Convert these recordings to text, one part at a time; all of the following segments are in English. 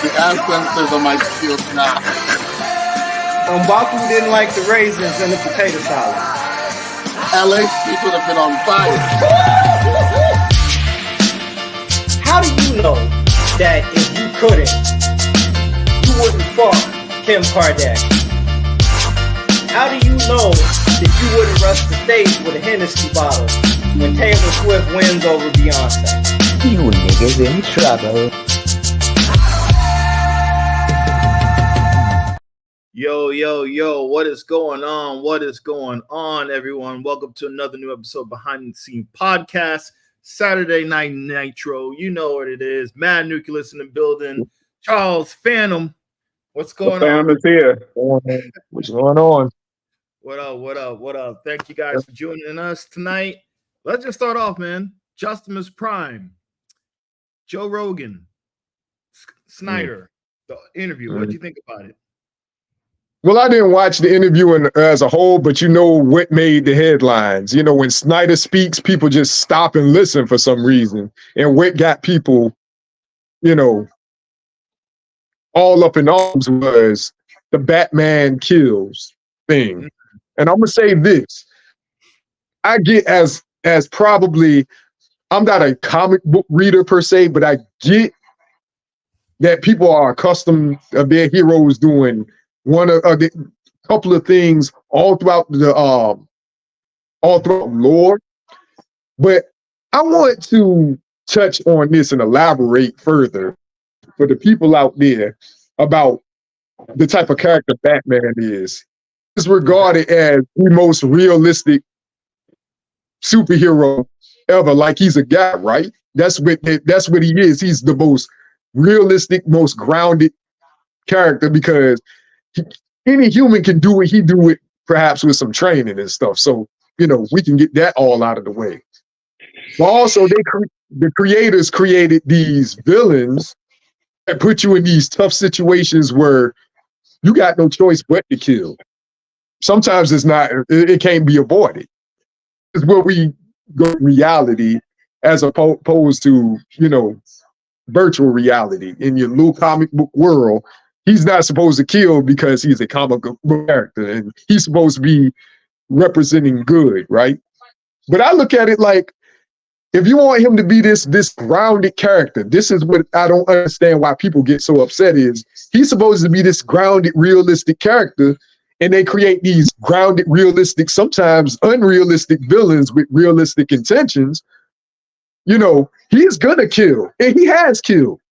gas sensors on my shield now. M'Baku didn't like the raisins in the potato salad. LA streets would have been on fire. How do you know that if you couldn't, you wouldn't fuck Kim Kardashian? How do you know that you wouldn't rush the stage with a Hennessy bottle when Taylor Swift wins over Beyonce? You niggas in trouble. Yo, what is going on? What is going on, everyone? Welcome to another new episode Behind the Scene Podcast, Saturday Night Nitro. You know what it is. Mad Nucleus in the building. Charles Phantom. What's going on? Phantom is here. What's going on? What up? Thank you guys for joining us tonight. Let's just start off, man. Justimus Prime, Joe Rogan, Snyder, the interview. What do you think about it? Well, I didn't watch the interview as a whole, but you know what made the headlines. You know, when Snyder speaks, people just stop and listen for some reason. And what got people, you know, all up in arms was the Batman kills thing. And I'm going to say this. I get as probably, I'm not a comic book reader per se, but I get that people are accustomed of their heroes doing one of the couple of things all throughout lore. But I want to touch on this and elaborate further for the people out there about the type of character Batman is. He's regarded as the most realistic superhero ever. Like, he's a guy, right? That's what he is. He's the most realistic, most grounded character because any human can do it. He do it perhaps with some training and stuff. So, you know, we can get that all out of the way. But also, the creators created these villains that put you in these tough situations where you got no choice but to kill. Sometimes it can't be avoided. It's where we go reality as opposed to, you know, virtual reality. In your little comic book world, he's not supposed to kill because he's a comic book character and he's supposed to be representing good, right? But I look at it like, if you want him to be this grounded character, this is what I don't understand why people get so upset is he's supposed to be this grounded, realistic character, and they create these grounded, realistic, sometimes unrealistic villains with realistic intentions. You know, he's gonna kill, and he has killed.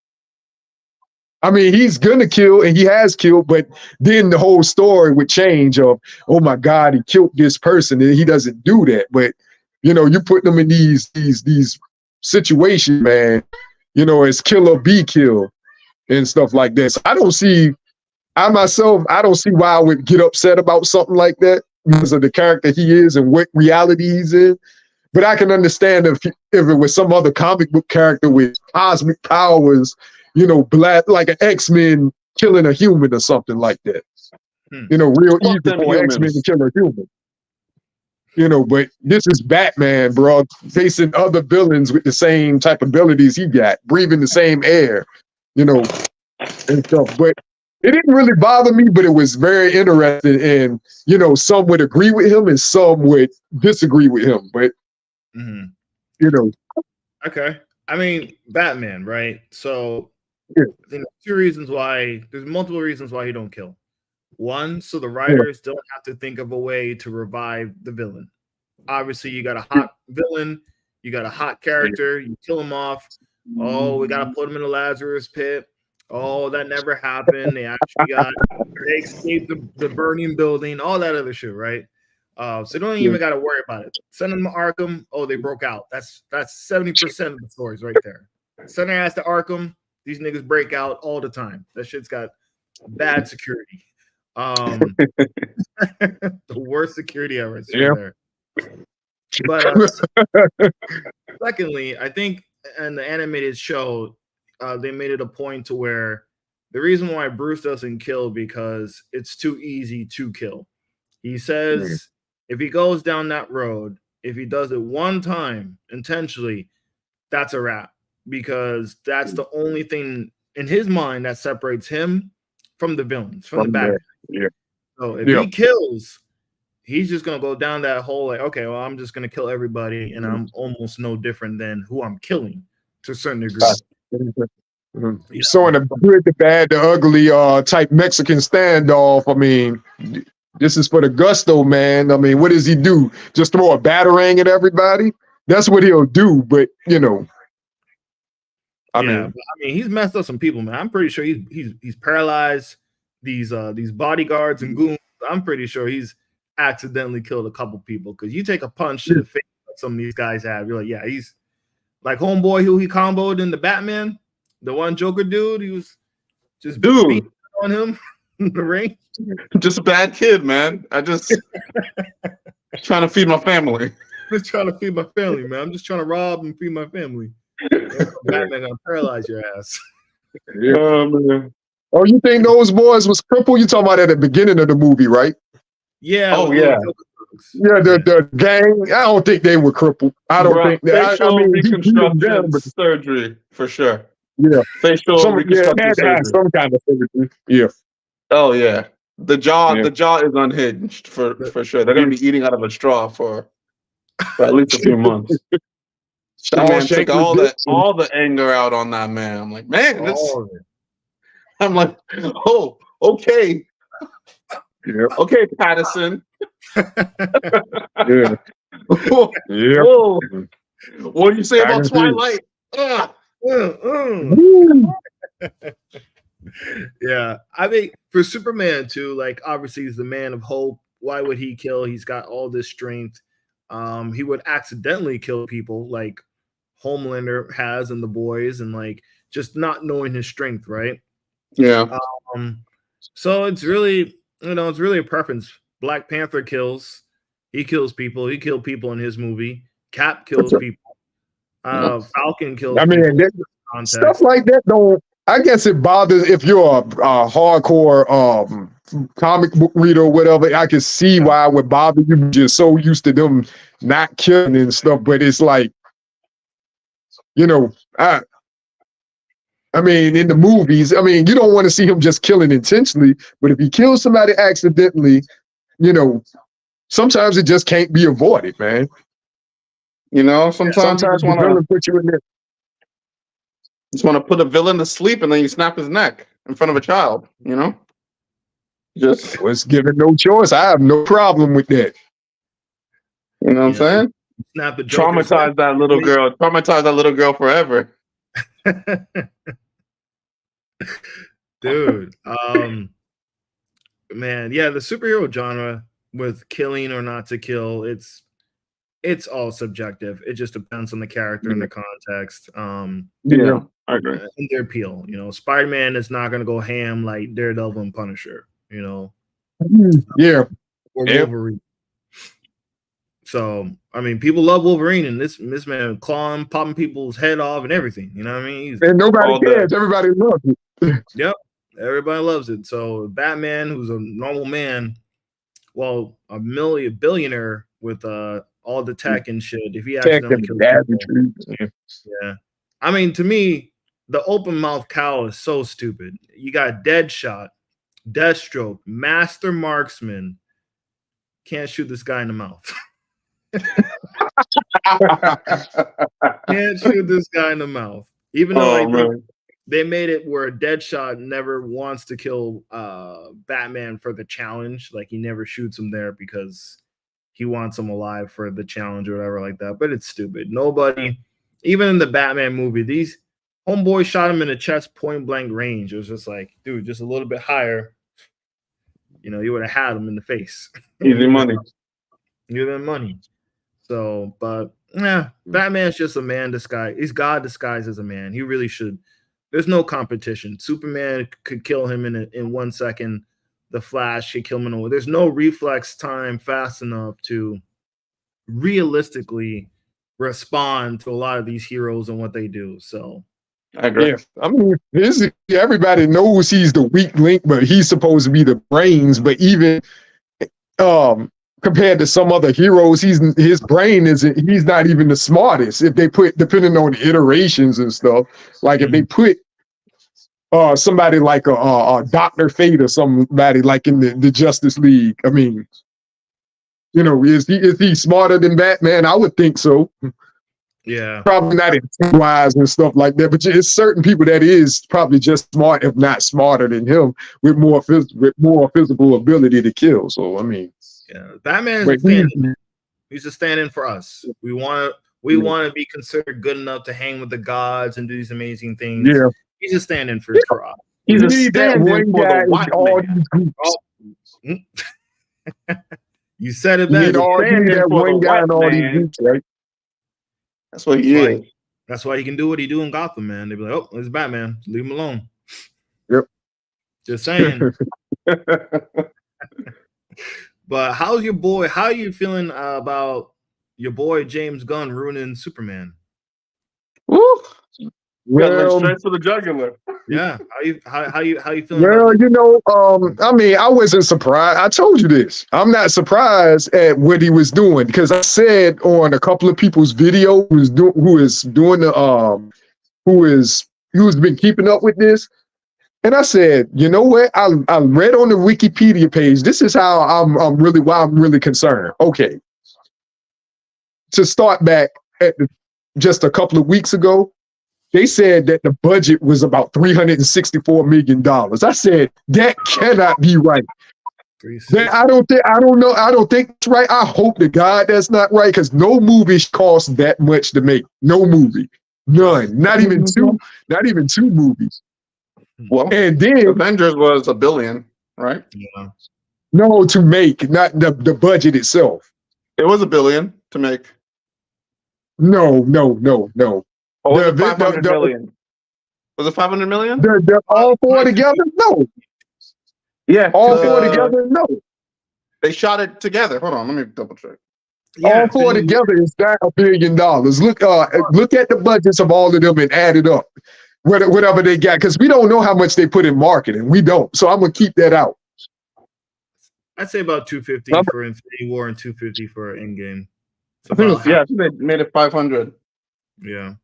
I mean, he's gonna kill, and he has killed, but then the whole story would change of, oh my God, he killed this person, and he doesn't do that. But you know, you put them in these situations, man. You know, as kill or be killed and stuff like this. I don't see why I would get upset about something like that because of the character he is and what reality he's in. But I can understand if it was some other comic book character with cosmic powers, you know, like an X-Men killing a human or something like that. You know, real easy for X-Men to kill a human. You know, but this is Batman, bro, facing other villains with the same type of abilities he got, breathing the same air, you know, and stuff. But it didn't really bother me, but it was very interesting. And, you know, some would agree with him and some would disagree with him. But, you know. Okay. I mean, Batman, right? So Yeah. I think there's multiple reasons why he don't kill. One, so the writers don't have to think of a way to revive the villain. Obviously, you got a hot villain, you got a hot character, you kill him off. Oh, we got to put him in the Lazarus pit. Oh, that never happened. They escaped the burning building, all that other shit, right? So you don't even got to worry about it. Send them to Arkham. Oh, they broke out. That's 70% of the stories right there. Send their ass to Arkham. These niggas break out all the time. That shit's got bad security. The worst security ever. There. But secondly, I think in the animated show, they made it a point to where the reason why Bruce doesn't kill because it's too easy to kill. He says if he goes down that road, if he does it one time intentionally, that's a wrap because that's the only thing in his mind, that separates him from the villains, from the bad guys. Yeah. So if he kills, he's just gonna go down that hole. Like, okay, well, I'm just gonna kill everybody, and I'm almost no different than who I'm killing to a certain degree. So in the good, the bad, the ugly type Mexican standoff, I mean, this is for the gusto, man. I mean, what does he do? Just throw a batarang at everybody? That's what he'll do, but you know. I mean, he's messed up some people, man. I'm pretty sure he's paralyzed these bodyguards and goons. I'm pretty sure he's accidentally killed a couple people, because you take a punch to the face that some of these guys have, you're like, yeah, he's like homeboy who he comboed in the Batman, the one Joker dude. He was just beating on him in the ring. Just a bad kid, man. I just trying to feed my family. Just trying to feed my family, man. I'm just trying to rob and feed my family. Batman gonna paralyze your ass. Man. Oh, you think those boys was crippled? You talking about at the beginning of the movie, right? Yeah. Oh, yeah. Yeah, the gang. I don't think they were crippled. I don't think that. I mean, reconstruction surgery for sure. Yeah, facial reconstruction surgery. Some kind of surgery. Yeah. Oh yeah, the jaw is unhinged for sure. They're gonna be eating out of a straw for at least a few months. That man took all the anger out on that man. I'm like, man, I'm like, oh, okay. Yeah. Okay, Patterson. Yeah. Yeah. Whoa. What do you say about Twilight? Yeah, I mean, for Superman too, like obviously he's the man of hope. Why would he kill? He's got all this strength. He would accidentally kill people like Homelander has in The Boys, and like just not knowing his strength, right? Yeah. So it's really, it's really a preference. Black Panther kills. He kills people. He killed people in his movie. Cap kills people. Falcon kills. I mean, stuff like that don't. I guess it bothers if you're a hardcore comic book reader or whatever. I can see why it would bother you. You're just so used to them not killing and stuff. But it's like, I mean, in the movies, I mean, you don't want to see him just killing intentionally. But if he kills somebody accidentally, sometimes it just can't be avoided, man. Sometimes you just want to put you in there. Just want to put a villain to sleep and then you snap his neck in front of a child, Just was given no choice. I have no problem with that. You know what I'm saying? Snap the traumatize that little girl. Traumatize that little girl forever. Dude. Man, yeah, the superhero genre with killing or not to kill, it's all subjective. It just depends on the character and the context. Yeah, I agree. And their appeal. Spider-Man is not going to go ham like Daredevil and Punisher. Yeah. Or Wolverine. So, I mean, people love Wolverine, and this man clawing, popping people's head off, and everything. You know what I mean? And nobody cares. Everybody loves it. Yep, everybody loves it. So, Batman, who's a normal man, well, a billionaire with all the tech and shit. If he accidentally kills people, yeah. I mean, to me, the open mouth cowl is so stupid. You got Deadshot, Deathstroke, Master Marksman. Can't shoot this guy in the mouth. Can't shoot this guy in the mouth. Even though they made it where Deadshot never wants to kill Batman for the challenge. Like, he never shoots him there because he wants him alive for the challenge or whatever like that. But it's stupid. Nobody, even in the Batman movie, these homeboys shot him in the chest point blank range. It was just like, dude, just a little bit higher. You would have had him in the face. Easy money. Give him money. So, but yeah, Batman's just a man disguised. He's God disguised as a man. He really should. There's no competition. Superman could kill him in 1 second. The Flash could kill him in there's no reflex time fast enough to realistically respond to a lot of these heroes and what they do. So I agree. Yeah. I mean, everybody knows he's the weak link, but he's supposed to be the brains. But even compared to some other heroes, his brain isn't. He's not even the smartest. If they put, depending on the iterations and stuff, like if they put somebody like a Dr. Fate or somebody like in the Justice League. I mean, you know, is he smarter than Batman? I would think so. Yeah, probably not wise and stuff like that, but it's certain people that is probably just smart, if not smarter than him, with more physical ability to kill. So I mean, yeah, Batman is standing. He's just standing for us. We want to be considered good enough to hang with the gods and do these amazing things. Yeah, he's just standing for us. He's a stand-in for the white man. You said it best. You need that one guy in all these groups, right? That's what he is. That's why he can do what he do in Gotham, man. They be like, "Oh, it's Batman. Leave him alone." Yep. Just saying. But how's your boy? How are you feeling about your boy James Gunn ruining Superman? Woo! Well, straight to the jugular. Yeah. How you feeling? Well, you know, I mean, I wasn't surprised. I told you this. I'm not surprised at what he was doing because I said on a couple of people's video who's been keeping up with this. And I said, you know what? I read on the Wikipedia page. This is how I'm really concerned. Okay. To start back at just a couple of weeks ago, they said that the budget was about $364 million. I said that cannot be right. I don't think it's right. I hope to God that's not right because no movie costs that much to make. No movie, none. Not even two movies. Well, and then Avengers was $1 billion, right? Yeah. No, to make, not the budget itself. It was $1 billion to make. No. Oh, was it 500 million? Was it 500 million? All four together? No. Yeah. All four together? No. They shot it together. Hold on, let me double check. Yeah, all four together is not $1 billion. Look at the budgets of all of them and add it up. Whatever they got, because we don't know how much they put in marketing. We don't. So I'm gonna keep that out. I'd say about 250 for Infinity War and 250 for Endgame. So I think they made it 500. Yeah.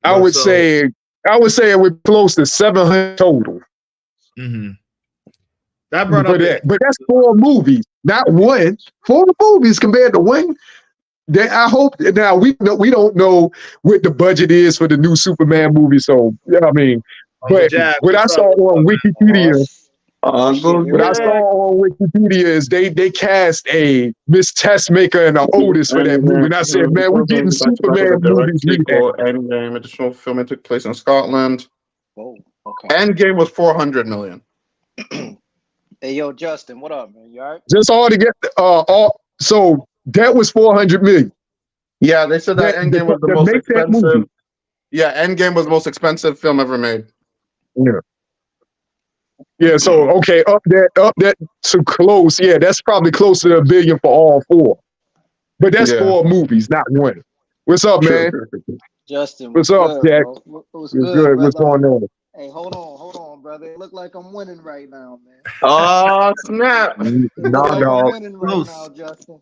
I would say it was close to 700 total. Mm-hmm. That brought up, but that's 4 movies, not one. 4 movies compared to one. I hope now we don't know what the budget is for the new Superman movie. So yeah, I mean, but what I saw on Wikipedia. What I saw on Wikipedia is they cast a Miss Tessmaker and an Otis for that movie. And I said, man, we're getting Superman movies. Endgame, additional filming took place in Scotland. Whoa, okay. Endgame was 400 million. Hey, yo, Justin, what up, man? You all right? Just all together, so that was 400 million. Yeah, they said that Endgame was the most expensive. Yeah, Endgame was the most expensive film ever made. Yeah. Yeah, so okay, up that to close. Yeah, that's probably close to $1 billion for all 4. But that's 4 movies, not one. What's up, man? Justin, what's up, Jack? What's good? What's going on? Hey, hold on, brother. It look like I'm winning right now, man. Oh, snap. No, I'm winning right now, Justin.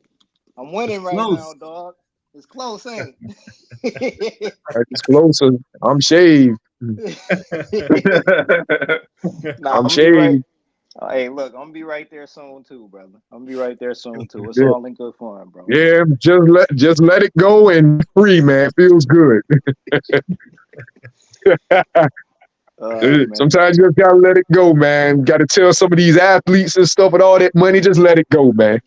I'm winning right now, dog. It's close, ain't it? It's closer. I'm shaved. I'm shaved. Right. Hey, look, I'm gonna be right there soon too, brother. I'm gonna be right there soon too. It's all in good fun, bro. Yeah, just let it go and free, man. Feels good. Sometimes you just gotta let it go, man. Gotta tell some of these athletes and stuff with all that money, just let it go, man.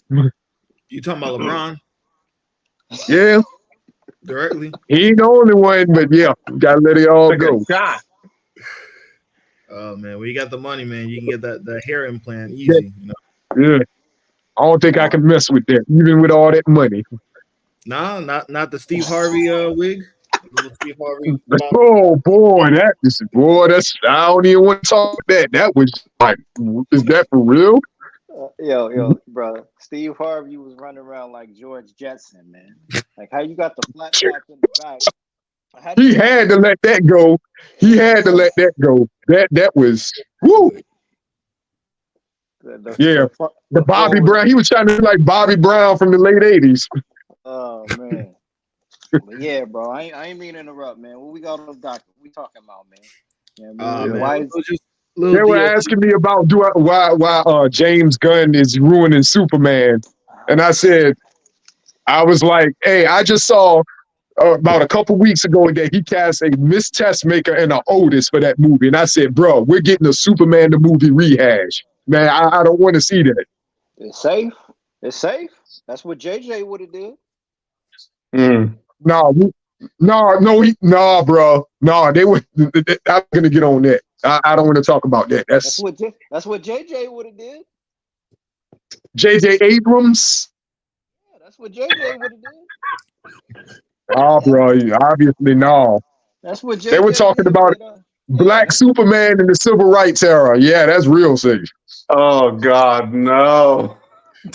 You talking about LeBron? Yeah. Directly. He ain't the only one, but yeah, gotta let it all go. Oh man, when you got the money, man, you can get that hair implant easy. You know? Yeah. I don't think I can mess with that, even with all that money. No, not the Steve Harvey wig. Steve Harvey. Oh boy, that's I don't even want to talk that. That was like, is that for real? Yo, brother. Steve Harvey was running around like George Jetson, man. Like how you got the flat top in the back. He had to let that go. That was woo. The Bobby Brown. He was trying to be like Bobby Brown from the late 80s. Oh man. But yeah, bro. I ain't mean to interrupt, man. What we got on the docket? What we talking about, man? Yeah, man. why is they were asking me about why James Gunn is ruining Superman, and I was like, hey, I just saw about a couple weeks ago that he cast a Miss Testmaker and an Otis for that movie, and I said, bro, we're getting a Superman the movie rehash. Man, I don't want to see that. It's safe. It's safe. That's what JJ would have did. No, bro. No, they were. I'm gonna get on that. I don't want to talk about that. That's what JJ would have did. JJ Abrams. Yeah, that's what JJ would have did. Oh, bro, obviously no. That's what JJ they were talking about. Black Superman in the Civil Rights era. Yeah, that's real safe. Oh God, no!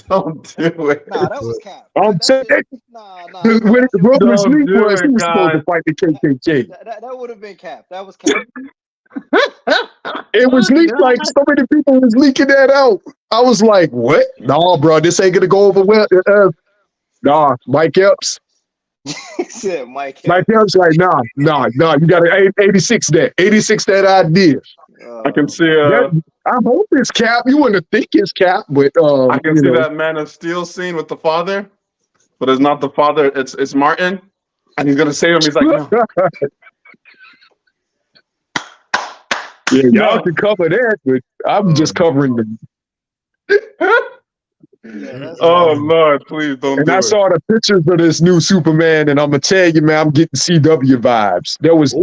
Don't do it. Nah, that was cap. I'm saying, when Brooklyn's League was, he was supposed to fight the KKK. That would have been cap. That was cap. It was leaked like so many people was leaking that out. I was like, what? No, bro, this ain't gonna go over well. Nah, Mike Epps. Said Mike Epps like, nah, you gotta 86 that. 86 that idea. I can see I hope it's Cap. You wouldn't think it's Cap, but I can see that Man of Steel scene with the father, but it's not the father, it's Martin. And he's gonna save him. He's like, no. Yeah, y'all can cover that, but I'm just covering them. Oh Lord, please don't. And I saw the pictures of this new Superman, and I'm gonna tell you, man, I'm getting CW vibes. There was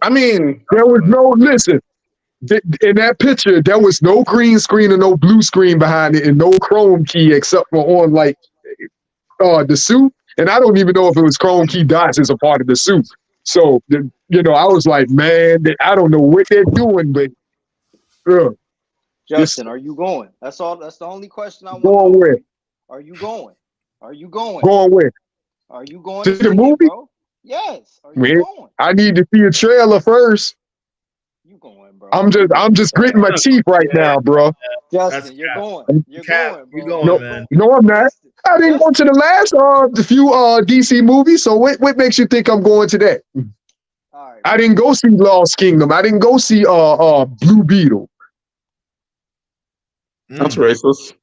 I mean, there was no listen. In that picture, there was no green screen and no blue screen behind it, and no chrome key except for on like the suit. And I don't even know if it was chrome key dots as a part of the suit. So I was like, man, I don't know what they're doing, but Justin, are you going? That's all. That's the only question I want. Going where? Are you going? Are you going? Going where? Are you going to the movie? Bro? Yes. Are you going? I need to see a trailer first. You going, bro? I'm just gritting my teeth right now, bro. Justin, you're going. You're going, bro. You're going, man. No, I'm not. I didn't go to the last the few DC movies. So what makes you think I'm going to that? All right. I didn't go see Lost Kingdom. I didn't go see Blue Beetle. That's racist.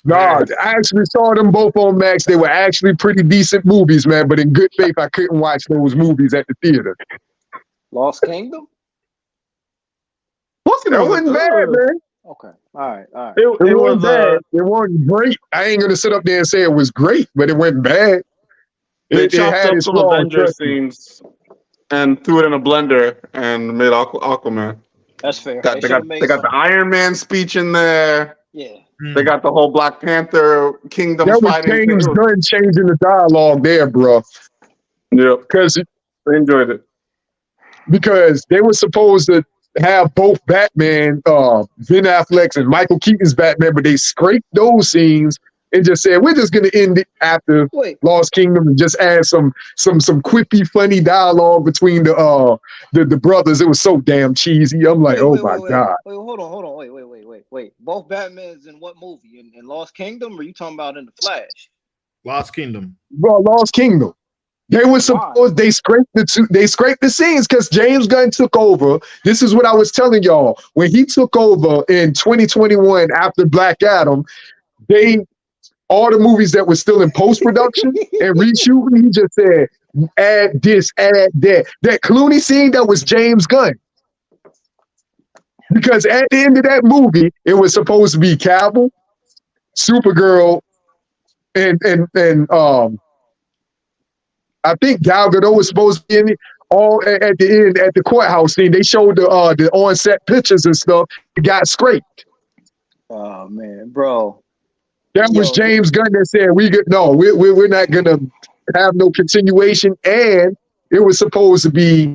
No, I actually saw them both on Max. They were actually pretty decent movies, man. But in good faith, I couldn't watch those movies at the theater. Lost Kingdom? That wasn't bad, man. Okay. All right. It wasn't bad. It wasn't great. I ain't gonna sit up there and say it was great, but it wasn't bad. They chopped up some Avengers scenes and threw it in a blender and made Aquaman. That's fair. They got the Iron Man speech in there. Yeah. They got the whole Black Panther Kingdom fighting. That was James Gunn changing the dialogue there, bro. Yeah, because they enjoyed it. Because they were supposed to have both Batman, Ben Affleck's and Michael Keaton's Batman, but they scraped those scenes and just said, we're just going to end it after Lost Kingdom and just add some quippy, funny dialogue between the brothers. It was so damn cheesy. I'm like, God. Wait, hold on. Wait. Both Batmans in what movie? In Lost Kingdom, or are you talking about in The Flash? Lost Kingdom. Well, Lost Kingdom. They were supposed they scraped the scenes because James Gunn took over. This is what I was telling y'all. When he took over in 2021 after Black Adam, all the movies that were still in post-production and reshooting, he just said, add this, add that. That Clooney scene, that was James Gunn. Because at the end of that movie, it was supposed to be Cavill, Supergirl, and I think Gal Gadot was supposed to be in it. All at the end, at the courthouse scene, they showed the on-set pictures and stuff. It got scraped. Oh man, bro. That was James Gunn that said we're not gonna have no continuation, and it was supposed to be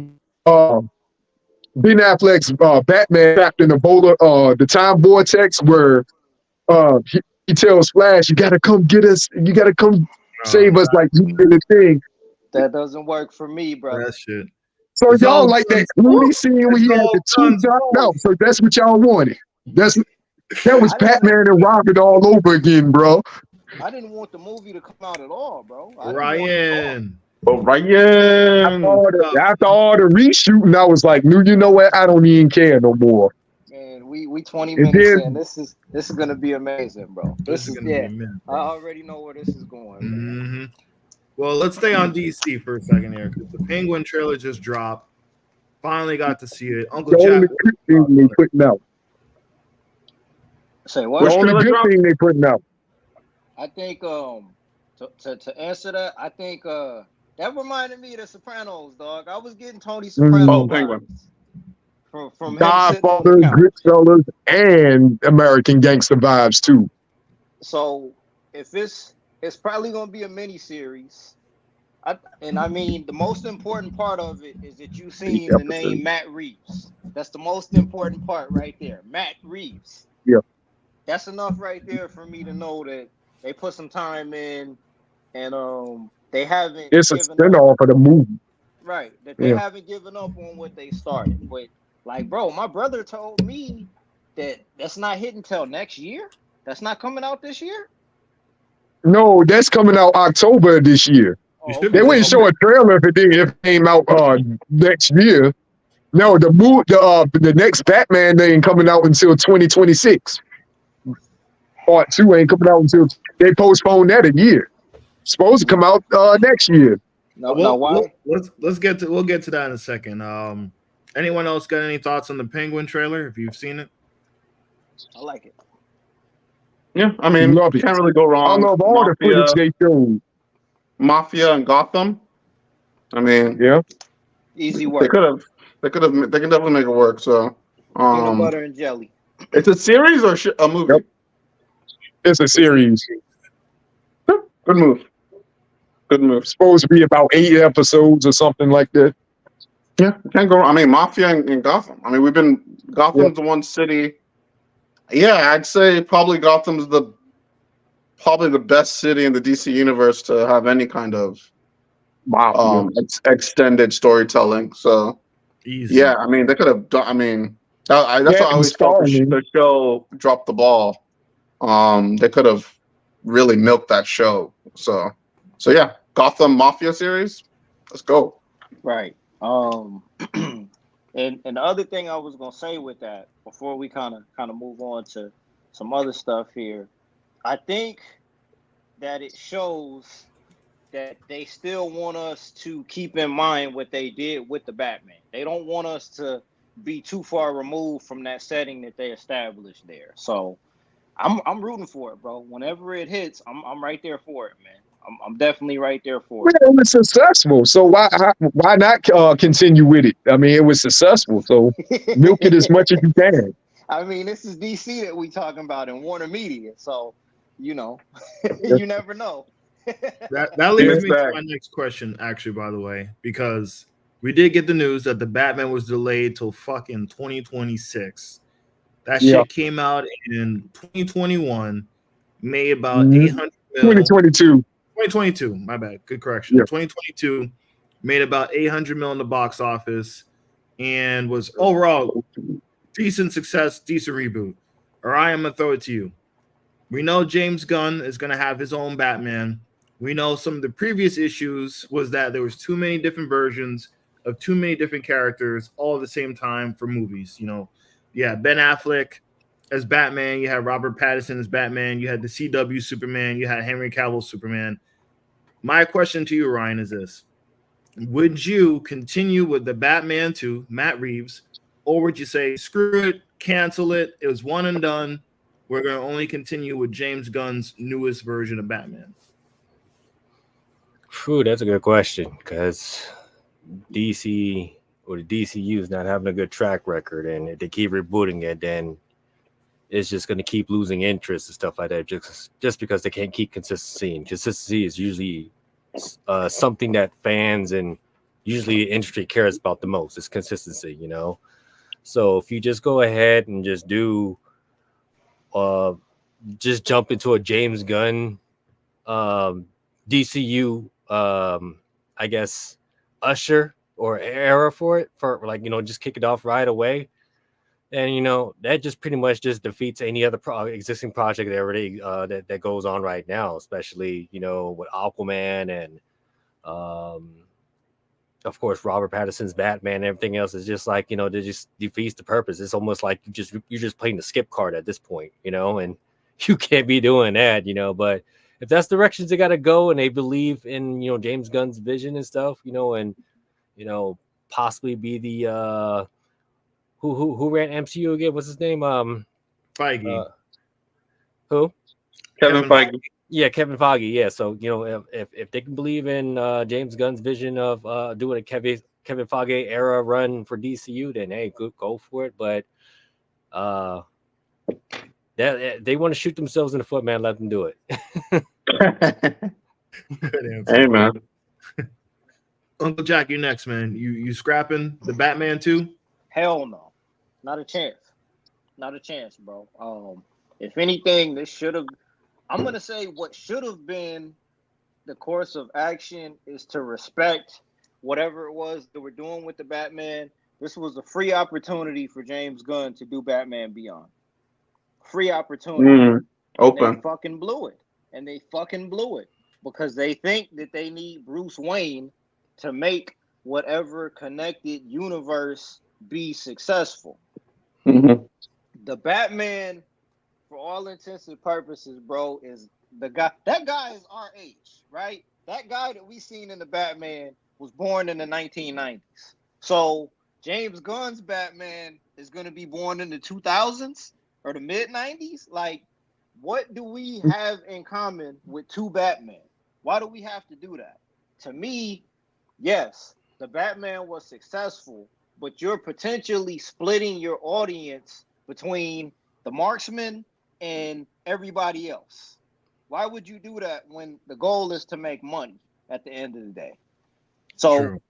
Ben Affleck's Batman trapped in the time vortex where he tells Flash, "You gotta come get us. You gotta come save us." Like you did the thing. That doesn't work for me, bro. That shit. So y'all like that Clooney scene where he had the two chopped out. So that's what y'all wanted. That was Batman and Robin all over again, bro. I didn't want the movie to come out at all, bro. Ryan. Oh, Ryan. After all the reshooting, I was like, you know what? I don't even care no more. Man, we 20 And minutes then- in. This is gonna be amazing, bro. This is gonna be yeah. mint, I already know where this is going, man. Mm-hmm. Well, let's stay on DC for a second here because the Penguin trailer just dropped. Finally got to see it. Uncle The only Jack. good thing they putting out. Say The what? Which only trailer good dropped? thing they putting out. I think to answer that, I think that reminded me of the Sopranos, dog. I was getting Tony Soprano Oh, Penguin. vibes from him Godfather, sitting on the couch. Goodfellas, and American Gangster vibes too. So if it's probably gonna be a mini series. I mean the most important part of it is that you seen the name Matt Reeves. That's the most important part right there. Matt Reeves. Yeah. That's enough right there for me to know that they put some time in and they haven't It's a given up. spinoff of the movie. Right. That they Yeah. haven't given up on what they started. But like, bro, my brother told me that's not hitting till next year. That's not coming out this year. No, that's coming out October this year. You Oh, should They be wouldn't show a trailer if it came out next year. No, the next Batman they ain't coming out until 2026. Part 2 ain't coming out until they postponed that a year. Supposed to come out next year. No, Well, why? we'll get to that in a second. Anyone else got any thoughts on the Penguin trailer? If you've seen it, I like it. Yeah, I mean, Love it. can't really go I wrong. love all the footage they showed. Mafia and Gotham. I mean, Yeah. Easy they work. they can definitely make it work. So, Peanut butter and jelly. it's a series or a movie? Yep. It's a series. Good move. Good move. Supposed to be about 8 episodes or something like that. Yeah, can't go wrong. I mean, Mafia and Gotham. I mean, Gotham's the one city. Yeah, I'd say probably Gotham's probably the best city in the DC universe to have any kind of extended storytelling. So easy. yeah, I mean, they could have done. I mean, that's why I always felt the show dropped the ball. They could have really milked that show. So yeah, Gotham Mafia series. Let's go. Right. And the other thing I was gonna say with that before we kind of move on to some other stuff here, I think that it shows that they still want us to keep in mind what they did with the Batman. They don't want us to be too far removed from that setting that they established there. So I'm rooting for it, bro. Whenever it hits, I'm right there for it, man. I'm definitely right there for it. Well, it was successful, so why not continue with it? I mean, it was successful, so milk it as much as you can. I mean, this is DC that we talking about in Warner Media, so you know, you never know. That leads me to my next question, actually, by the way, because we did get the news that the Batman was delayed till fucking 2026. That shit came out in 2021, made about 800 million. 2022. 2022, my bad. Good correction. Yeah. 2022 made about 800 million in the box office and was overall decent success, decent reboot. Orion, I'm gonna throw it to you. We know James Gunn is gonna have his own Batman. We know some of the previous issues was that there was too many different versions of too many different characters all at the same time for movies. You know, yeah, Ben Affleck as Batman, you had Robert Pattinson as Batman, you had the CW Superman, you had Henry Cavill Superman. My question to you, Ryan, is this. Would you continue with the Batman 2, Matt Reeves, or would you say, screw it, cancel it, it was one and done, we're going to only continue with James Gunn's newest version of Batman? Phew, that's a good question, because DC or the DCU is not having a good track record, and if they keep rebooting it, then it's just going to keep losing interest and stuff like that, just because they can't keep consistency. And consistency is usually something that fans and usually the industry cares about the most. It's consistency, you know. So if you just go ahead and just do, just jump into a James Gunn DCU, I guess, usher or era for it, for like, you know, just kick it off right away. And, you know, that just pretty much just defeats any other existing project that already that goes on right now, especially, you know, with Aquaman and Of course, Robert Pattinson's Batman and everything else is just like, they just defeats the purpose. It's almost like you're just playing the skip card at this point, and you can't be doing that, But if that's directions they got to go, and they believe in James Gunn's vision and stuff, and possibly be the who ran MCU again? What's his name? Feige. Who? Kevin Feige. Yeah, Kevin Feige. Yeah, so if they can believe in James Gunn's vision of doing a Kevin Feige era run for DCU, then hey, go for it. But they want to shoot themselves in the foot, man. Let them do it. Good answer. Hey, man. Uncle Jack, you next, man. You scrapping the Batman too? Hell no. Not a chance. Not a chance, bro. If anything, this should have. I'm gonna say what should have been the course of action is to respect whatever it was that we're doing with the Batman. This was a free opportunity for James Gunn to do Batman Beyond. Free opportunity. Open. They fucking blew it. Because they think that they need Bruce Wayne to make whatever connected universe be successful. Mm-hmm. The Batman, for all intents and purposes, bro, is the guy. That guy is our age, right? That guy that we seen in the Batman was born in the 1990s. So James Gunn's Batman is going to be born in the 2000s or the mid 90s. Like, what do we have in common with two Batman? Why do we have to do that? To me, yes, the Batman was successful, but you're potentially splitting your audience between the marksman and everybody else. Why would you do that when the goal is to make money at the end of the day? So True.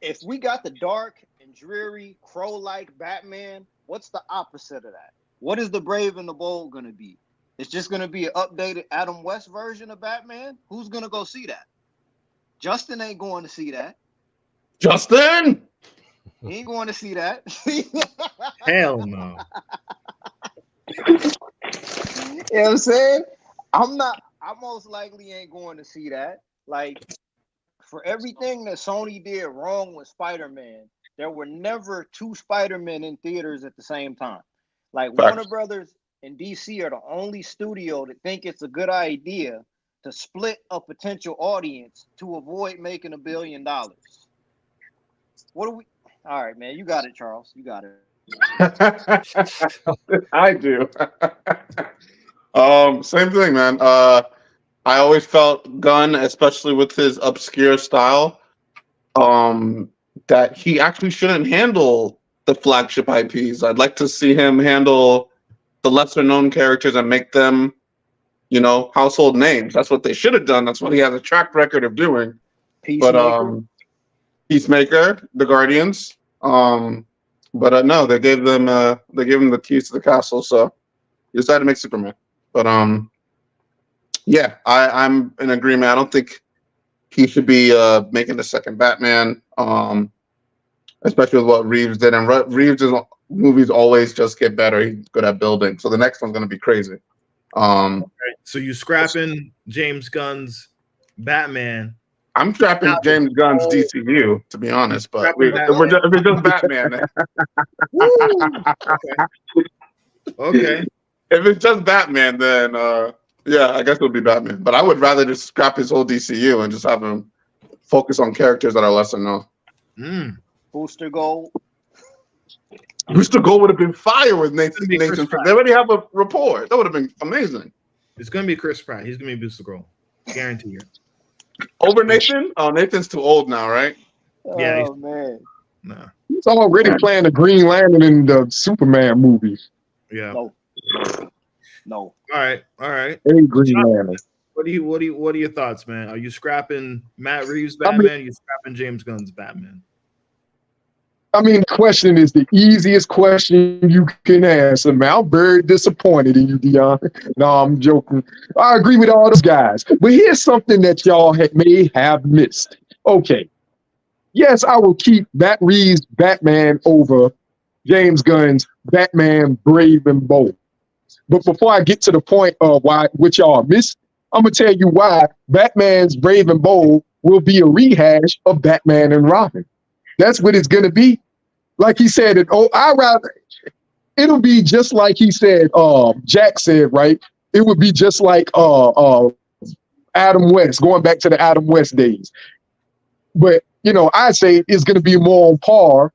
If we got the dark and dreary Crow-like Batman, what's the opposite of that? What is the Brave and the Bold going to be? It's just going to be an updated Adam West version of Batman? Who's going to go see that? Justin ain't going to see that. Justin! He ain't going to see that. Hell no. You know what I'm saying? I most likely ain't going to see that. Like, for everything that Sony did wrong with Spider-Man, there were never two Spider-Men in theaters at the same time. Like, Warner Brothers and DC are the only studio that think it's a good idea to split a potential audience to avoid making $1 billion. What do we? All right, man, you got it, Charles. You got it. I do. Same thing, man. I always felt Gunn, especially with his obscure style, that he actually shouldn't handle the flagship IPs. I'd like to see him handle the lesser known characters and make them, household names. That's what they should have done. That's what he has a track record of doing. Peacemaker. Peacemaker, the Guardians. But no, they gave him the keys to the castle, so he decided to make Superman. But yeah, I'm in agreement. I don't think he should be making the second Batman, especially with what Reeves did. And Reeves' movies always just get better. He's good at building, so the next one's gonna be crazy. Okay, so you scrapping James Gunn's Batman? I'm scrapping James Gunn's DCU, to be honest. But if it's just Batman, then. Okay. If it's just Batman, then yeah, I guess it'll be Batman. But I would rather just scrap his whole DCU and just have him focus on characters that are lesser known. Booster Gold. Booster Gold would have been fire with Nathan. They already have a rapport. That would have been amazing. It's gonna be Chris Pratt. He's gonna be Booster Gold. Guarantee you. Over Nathan? Oh, Nathan's too old now, right? Yeah. Oh man. Nah. He's already playing the Green Lantern in the Superman movies. Yeah. No. All right. Hey, Green Lantern. What are your thoughts, man? Are you scrapping Matt Reeves' Batman? Are you scrapping James Gunn's Batman? I mean, the question is the easiest question you can answer, man. I'm very disappointed in you, Dion. No, I'm joking. I agree with all those guys. But here's something that y'all may have missed. Okay. Yes, I will keep Matt Reeves' Batman over James Gunn's Batman Brave and Bold. But before I get to the point of which y'all missed, I'm going to tell you why Batman's Brave and Bold will be a rehash of Batman and Robin. That's what it's gonna be. Like he said, it'll be just like he said, Jack said, right? It would be just like Adam West, going back to the Adam West days. But I say it's gonna be more on par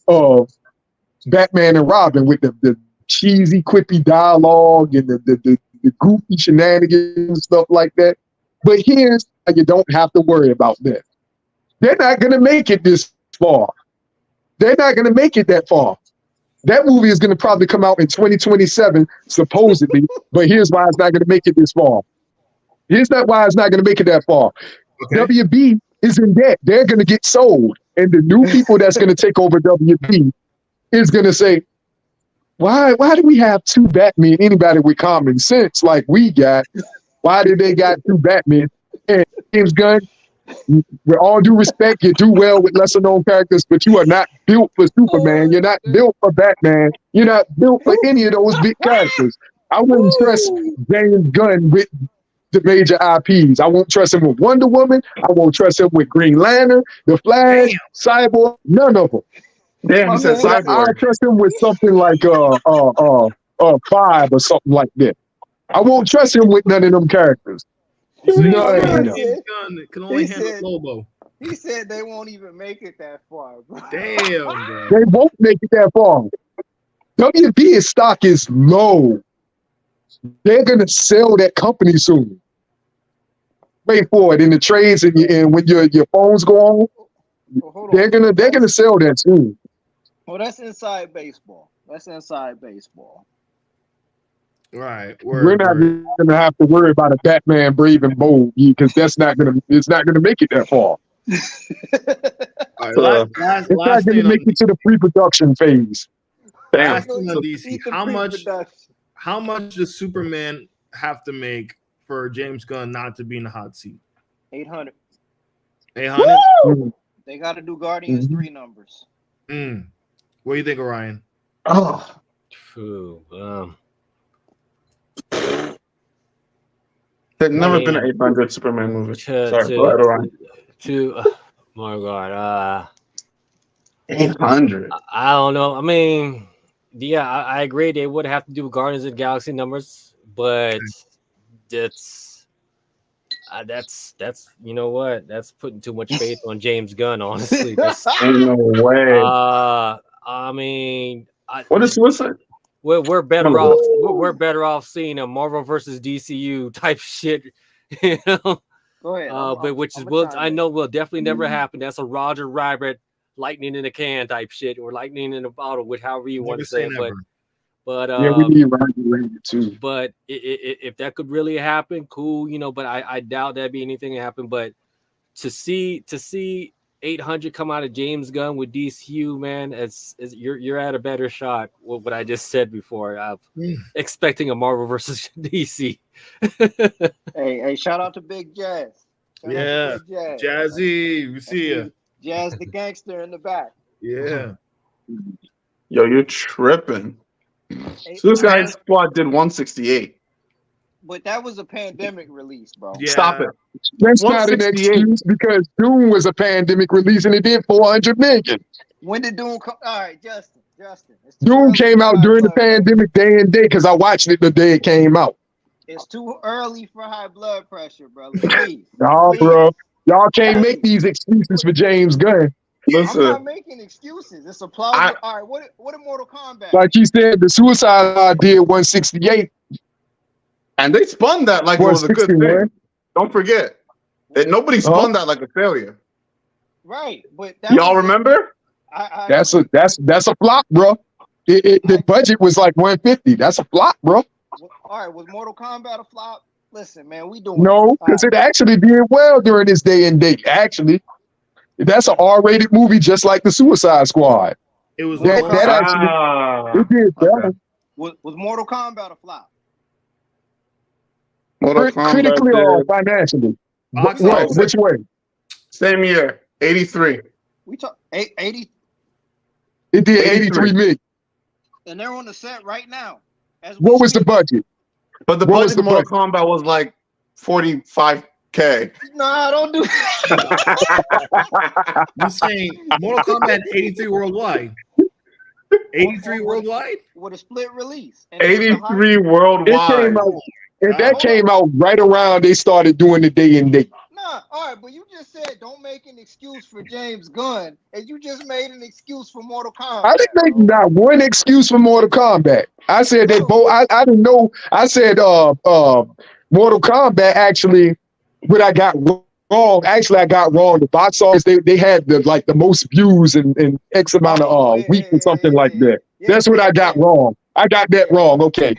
of Batman and Robin with the cheesy, quippy dialogue and the goofy shenanigans and stuff like that. But here's how you don't have to worry about that. They're not gonna make it this far. They're not gonna make it that far. That movie is gonna probably come out in 2027, supposedly. But here's why it's not gonna make it this far. Here's not why it's not gonna make it that far. Okay. WB is in debt. They're gonna get sold, and the new people that's gonna take over WB is gonna say, Why do we have two Batmen? Anybody with common sense like we got? Why did they got two Batmen? And James Gunn, with all due respect, you do well with lesser known characters, but you are not built for Superman. You're not built for Batman. You're not built for any of those big characters. I wouldn't trust James Gunn with the major IPs. I won't trust him with Wonder Woman. I won't trust him with Green Lantern, The Flash, Cyborg, none of them. Damn, he said Cyborg. I trust him with something like 5 or something like that. I won't trust him with none of them characters. James Gunn can only handle Lobo. He said they won't even make it that far, bro. Damn, bro. They won't make it that far. WB's stock is low. They're gonna sell that company soon. Wait for it in the trades and when your phones go on. Well, they're gonna sell that soon. Well, that's inside baseball. Right. We're not gonna have to worry about a Batman Brave and Bold because it's not gonna make it that far. Right, it's not gonna make it to the pre-production phase. Damn. DC, how much does Superman have to make for James Gunn not to be in the hot seat? 800. 800? They got to do Guardians 3 numbers. What do you think, Orion? Oh, there's never been an 800 Superman movie. Sorry, my God, 800. I don't know. I mean, yeah, I agree. They would have to do Guardians of the Galaxy numbers, but that's you know what? That's putting too much faith on James Gunn. Honestly, ain't no way. I mean, what is Suicide? We're better off. We're better off seeing a Marvel versus DCU type shit, you know. Go ahead. But which is I know will definitely never happen. That's a Roger Rabbit lightning in a can type shit, or lightning in a bottle, with however you want to say it. But yeah, we need Roger Rabbit too. But if that could really happen, cool, you know. But I doubt that'd be anything to happen. But to see 800 come out of James Gunn with DCU, man, you're at a better shot. What I just said before, expecting a Marvel versus DC. hey, shout out to Big Jazz. Jazzy, we see you. Jazz the gangster in the back. Yeah. Yo, you're tripping. Suicide Squad did 168. But that was a pandemic release, bro. Yeah. Stop it. That's not an excuse because Dune was a pandemic release and it did 400 million. When did Dune come? All right, Justin. Dune came out during the pandemic day and day because I watched it the day it came out. It's too early for high blood pressure, bro. Please. No, bro. Y'all can't make these excuses for James Gunn. Listen. I'm not making excuses. It's a plausible. All right, what did Mortal Kombat? Like you said, the Suicide did 168. And they spun that like it was a good thing. Don't forget. Nobody spun that like a failure. Right. But y'all remember? That's a flop, bro. The budget was like 150. That's a flop, bro. All right, was Mortal Kombat a flop? Listen, man, we doing no, because it actually did well during this day and date. Actually, that's an R-rated movie, just like the Suicide Squad. It was that actually it did better. Okay. Was Mortal Kombat a flop? Critically or financially? Which way? Same year, 83. We talk 80. It did 83 million. And they're on the set right now. What was the budget? But the budget of Mortal Kombat was like 45 K. Nah, don't do that. You saying Mortal Kombat 83 worldwide? 83 worldwide? With a split release. And it was the 83 It worldwide. came out, and that Hold came out right around they started doing the day and date. Nah, all right, but you just said don't make an excuse for James Gunn, and you just made an excuse for Mortal Kombat. I didn't make not one excuse for Mortal Kombat. I said they both. I didn't know. I said Mortal Kombat actually. What I got wrong. Actually, I got wrong. The box office they had the most views in X amount of week or something like that. That's what I got wrong. I got that wrong. Okay.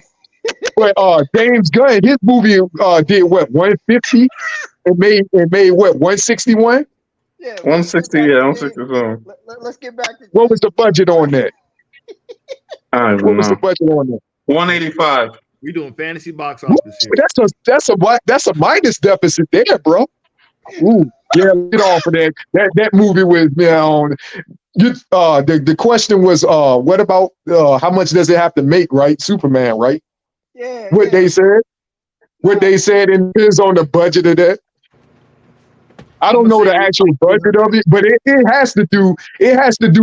But James Gunn, his movie did what 150. It made what 161. Yeah, 160. Yeah, 160. Let's get back to What was the budget on that? I don't even What was the know. budget on that? 185. We doing fantasy box office here. That's a minus deficit there, bro. Ooh, yeah, get off of that. That movie was the question was what about how much does it have to make, right? Superman, right? Yeah. What they said. What they said is on the budget of that. I don't know the actual budget of it, but it has to do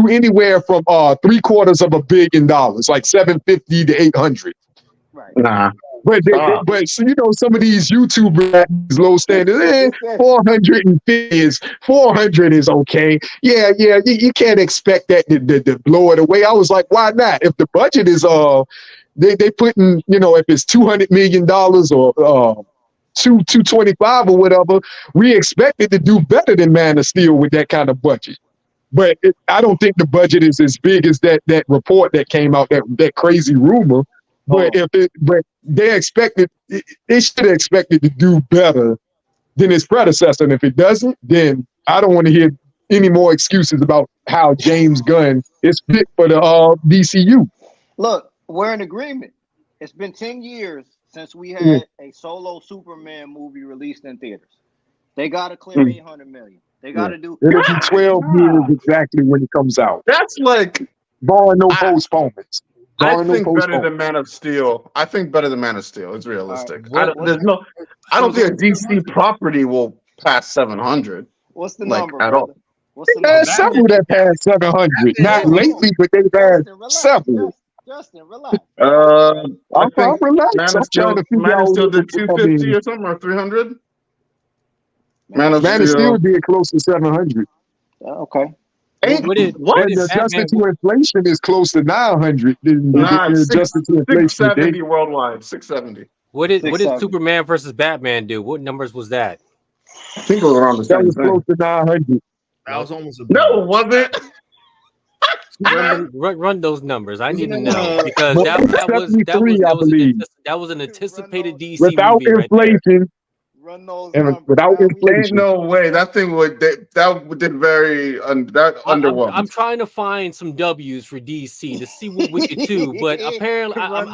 anywhere from $750 million, like $750 to $800. Right. Nah. But so, some of these YouTubers, these low standards, 400 is okay. Yeah, you can't expect that to blow it away. I was like, why not? If the budget is they putting, if it's $200 million or 225 or whatever, we expect it to do better than Man of Steel with that kind of budget. But I don't think the budget is as big as that report that came out, that crazy rumor. But they expected, they should have expected to do better than its predecessor. And if it doesn't, then I don't want to hear any more excuses about how James Gunn is fit for the DCU. Look, we're in agreement. It's been 10 years since we had a solo Superman movie released in theaters. They got to clear 800 million. They got to do. It'll be 12 years exactly when it comes out. That's like barring no postponements. I think better than Man of Steel. I think better than Man of Steel. It's realistic. Right. I don't think a DC property will pass 700. What's the number at all? What's the number? There's several that passed 700. Not lately, but they've had several. Justin, relax. I'm relaxed. Man of Steel did 250 or something, or 300. Man of Steel did close to 700. Okay. Adjusted to inflation is close to 900. Adjusted to inflation, 670 worldwide. 670. What did Superman versus Batman do? What numbers was that? I think it was around the same. That was close to 900. That was almost no, was it? Run those numbers. I need to know because that was an anticipated DC without movie inflation. Run those and numbers. Without inflation, ain't no way that thing did very underwhelmed. I'm trying to find some W's for DC to see what we could do, but apparently I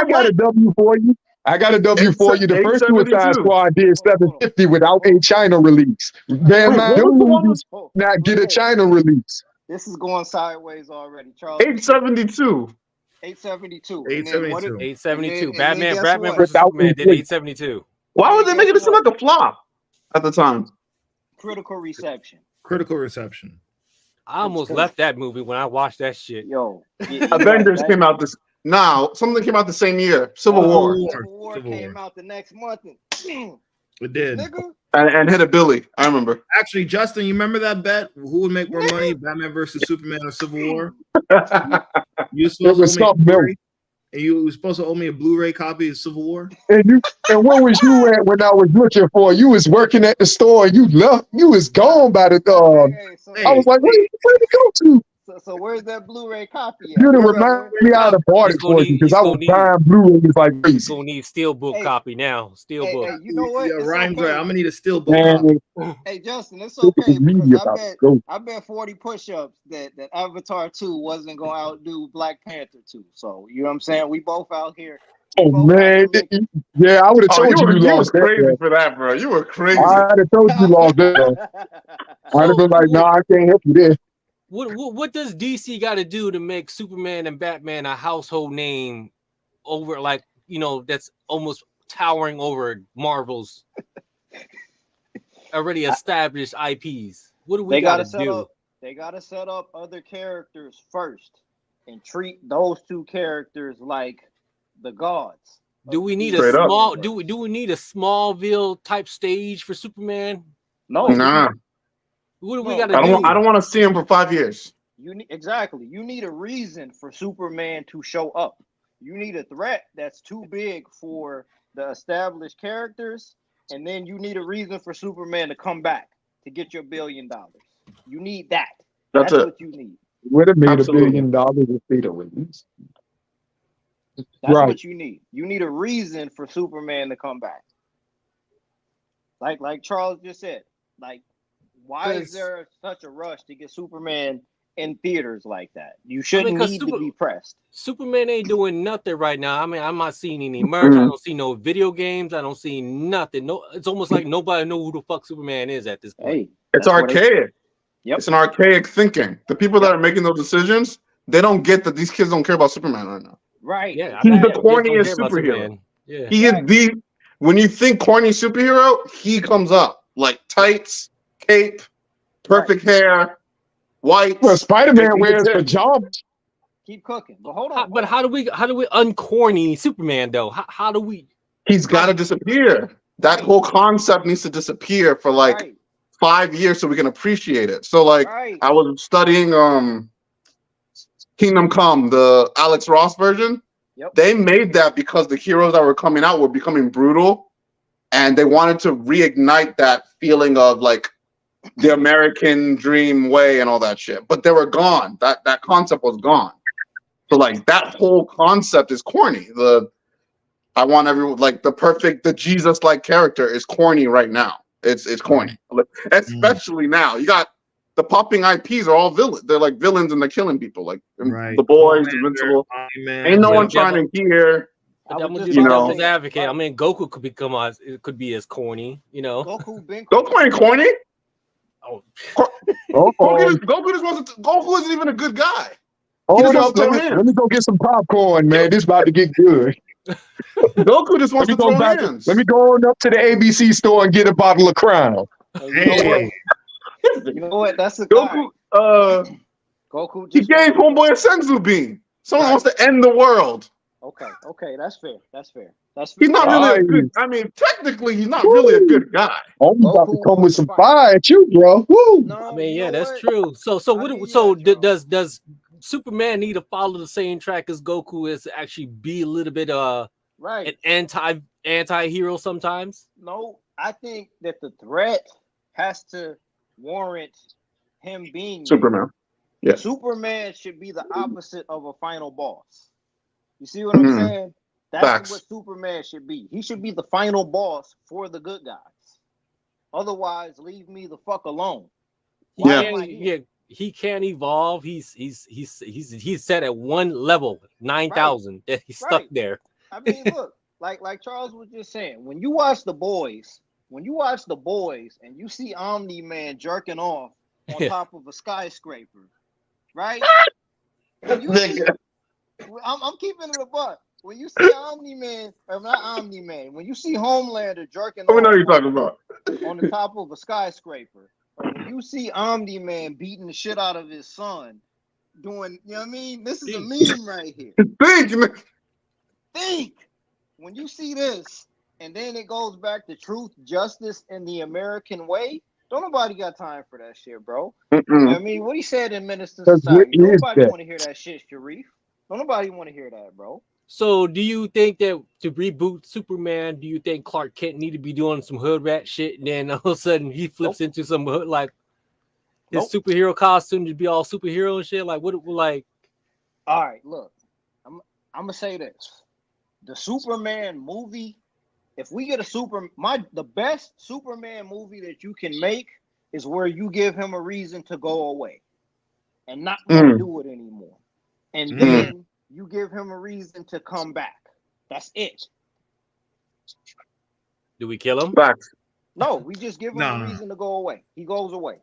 got a W for you. I got a W for you. The first Suicide Squad did 750 without a China release. Them movies not get a China release. This is going sideways already, Charles. 872. 872. 872. Batman versus Superman did 872. Why would they make it seem like a flop at the time? Critical reception. I almost left that movie when I watched that shit. Yo, Avengers came out something came out the same year. Civil War. Civil War came out the next month. It did. And hit a Billy. I remember. Actually, Justin, you remember that bet? Who would make more money, Batman versus Superman or Civil War? You supposed to and you were supposed to owe me a Blu-ray copy of Civil War. And where was you at when I was looking for you? Was working at the store. You left. You was gone by the dog. I was like, where you go to? So where's that Blu-ray copy? You didn't remind me how to bought it for you because I was buying Blu-rays like crazy. He's gonna need steelbook copy now. Steelbook. Hey, you know what? Yeah, Ryan's right. I'm gonna need a steelbook copy. Hey Justin, it's okay because I bet 40 push-ups that Avatar 2 wasn't gonna outdo Black Panther 2. So you know what I'm saying? We both out here. Oh man, yeah, I would have told you lost that. Crazy for that, bro. You were crazy. I'd have told you lost that. I'd have been like, no, I can't help you there. What does DC got to do to make Superman and Batman a household name over, that's almost towering over Marvel's already established IPs. What do we They gotta gotta set do? up. They gotta set up other characters first and treat those two characters like the gods. Do we need a Straight up. small? Do we need a Smallville type stage for Superman? No, Nah, What do we No, gotta I do? don't want to see him for 5 years. you need exactly. You need a reason for Superman to show up. You need a threat that's too big for the established characters, and then you need a reason for Superman to come back to get your $1 billion. You need that. That's it. what you need. Would have made Absolutely. $1 billion if they'd have released. That's Right. what you need. You need a reason for Superman to come back. Like Charles just said. Like, why is there such a rush to get Superman in theaters like that? You shouldn't 'cause need to be pressed. Superman ain't doing nothing right now. I mean, I'm not seeing any merch. I don't see no video games. I don't see nothing. No, it's almost like nobody knows who the fuck Superman is at this point. Hey, It's that's what archaic. Yep. It's an archaic thinking. The people that are making those decisions, they don't get that these kids don't care about Superman right now. Right. Yeah, He's I the don't care corniest about superhero. Superman. Yeah. He is the when you think corny superhero, he comes up like tights, cape, perfect hair, white. Well, Spider-Man He wears gets it. pajamas. Keep cooking. But hold on. But how do we uncorny Superman though? How do we? He's got to disappear. That whole concept needs to disappear for like Right. 5 years so we can appreciate it. So like Right. I was studying Kingdom Come, the Alex Ross version. Yep. They made that because the heroes that were coming out were becoming brutal, and they wanted to reignite that feeling of like the American dream way and all that shit. But they were gone. That concept was gone. So like that whole concept is corny. I want everyone like the Jesus-like character is corny right now. It's corny, especially now. You got the popping IPs are all villains. They're like villains and they're killing people. Like Right. the boys, Homelander, Invincible. Iron Ain't no Man, one trying to hear. I I'm was just just you about to know- devil's say, advocate. I right. mean, Goku could become it could be as corny, you know. Goku been Goku ain't corny. Oh, Goku isn't even a good guy. Hold just up, wants to throw hands. let me go get some popcorn, man. This about to get good. Goku just wants to throw hands. Let me go on up to the ABC store and get a bottle of Crown. Hey, You know what? That's a guy. Goku. Goku He just gave Homeboy a senzu bean. Someone Right. wants to end the world. Okay, that's fair. That's fair. He's not really a Nice. good. I mean, technically, he's not really a good guy. I'm about to Goku come with some fire. fire at you, bro. Woo. No, I mean, you yeah, know that's what? true. So I mean, so yeah, does Superman need to follow the same track as Goku is to actually be a little bit an Right. anti-hero sometimes? No, I think that the threat has to warrant him being there. Superman. Yeah. Superman should be the opposite of a final boss. You see what I'm Mhm. saying? That's Facts. what Superman should be. He should be the final boss for the good guys. Otherwise, leave me the fuck alone. Why Yeah. am I here? He can't evolve. He's set at one level, 9,000. That he's stuck Right. there. I mean, look, like Charles was just saying, when you watch The Boys, and you see Omni-Man jerking off on Yeah. top of a skyscraper, right? When you see, I'm keeping it a buck. When you see Omni-Man, or not Omni-Man, when you see Homelander jerking We know off what you're talking about. on the top of a skyscraper, or when you see Omni-Man beating the shit out of his son, doing, you know what I mean? This is a meme right here. Think when you see this, and then it goes back to truth, justice, and the American way. Don't nobody got time for that shit, bro. I mean, what he said in Minister Because Society. what is Nobody that? want to hear that shit, Sharif. Don't nobody want to hear that, bro. So, do you think that to reboot Superman, do you think Clark Kent need to be doing some hood rat shit, and then all of a sudden he flips into some hood like his superhero costume to be all superhero and shit? Like, what? Like, all right, look, I'm gonna say this: the Superman movie. If we get the best Superman movie that you can make is where you give him a reason to go away and not want to do it anymore, and then you give him a reason to come back. That's it. do we kill him? Facts. No, we just give him No. a reason to go away. He goes away.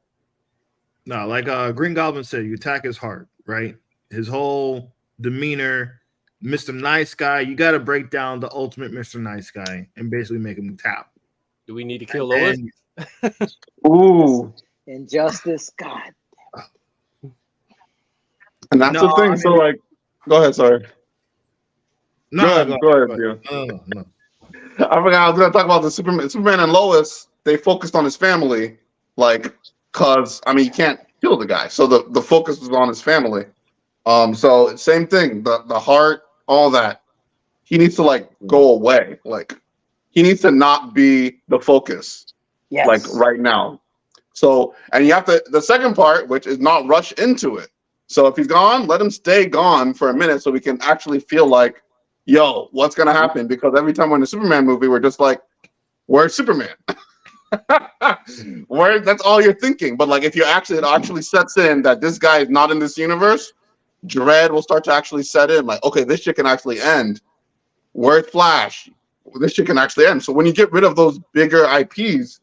no, like Green Goblin said, you attack his heart, right? His whole demeanor, Mr. Nice Guy. You got to break down the ultimate Mr. Nice Guy and basically make him tap. Do we need to kill Lois? Ooh. Injustice, God. And that's the thing. So, like, go ahead. Sorry. No, go ahead. No. I forgot I was gonna talk about the Superman and Lois. They focused on his family, like, cause I mean you can't kill the guy, so the focus was on his family. So same thing, the heart, all that. He needs to like go away, like he needs to not be the focus, like right now. So and you have to the second part, which is not rush into it. So if he's gone, let him stay gone for a minute, so we can actually feel like, yo, what's gonna happen? Because every time we're in a Superman movie, we're just like, where's Superman? That's all you're thinking. But like, if you actually sets in that this guy is not in this universe, dread will start to actually set in. Like, okay, this shit can actually end. Where's Flash? This shit can actually end. So when you get rid of those bigger IPs,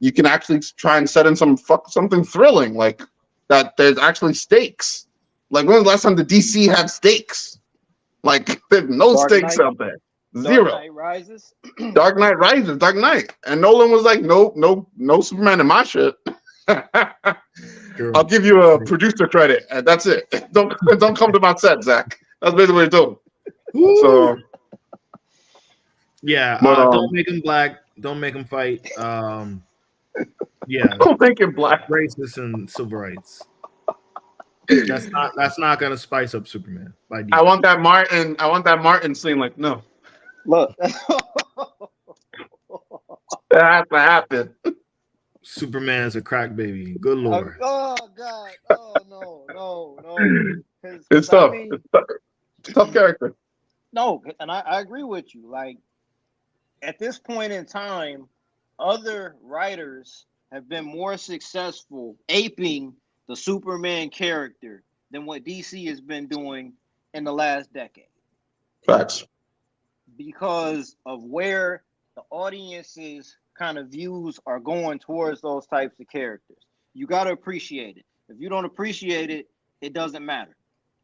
you can actually try and set in something thrilling, like that. There's actually stakes. Like, when was the last time the DC had stakes? Like, there's no stakes out there. Zero. Dark Knight Rises. Dark Knight. And Nolan was like, no Superman in my shit. I'll give you a producer credit, and that's it. Don't come to my set, Zach. That's basically what he's doing. So, yeah, but, don't make him black. Don't make him fight. Yeah, don't make him black. Racist and civil rights. That's not gonna spice up Superman. By I want that Martin scene. Like, no, look, that has to happen. Superman's a crack baby. Good lord. Oh God. Oh no. It's tough. It's a tough character. No, and I agree with you. Like, at this point in time, other writers have been more successful aping the Superman character than what DC has been doing in the last decade. Facts. Because of where the audience's kind of views are going towards those types of characters. You got to appreciate it. If you don't appreciate it, it doesn't matter.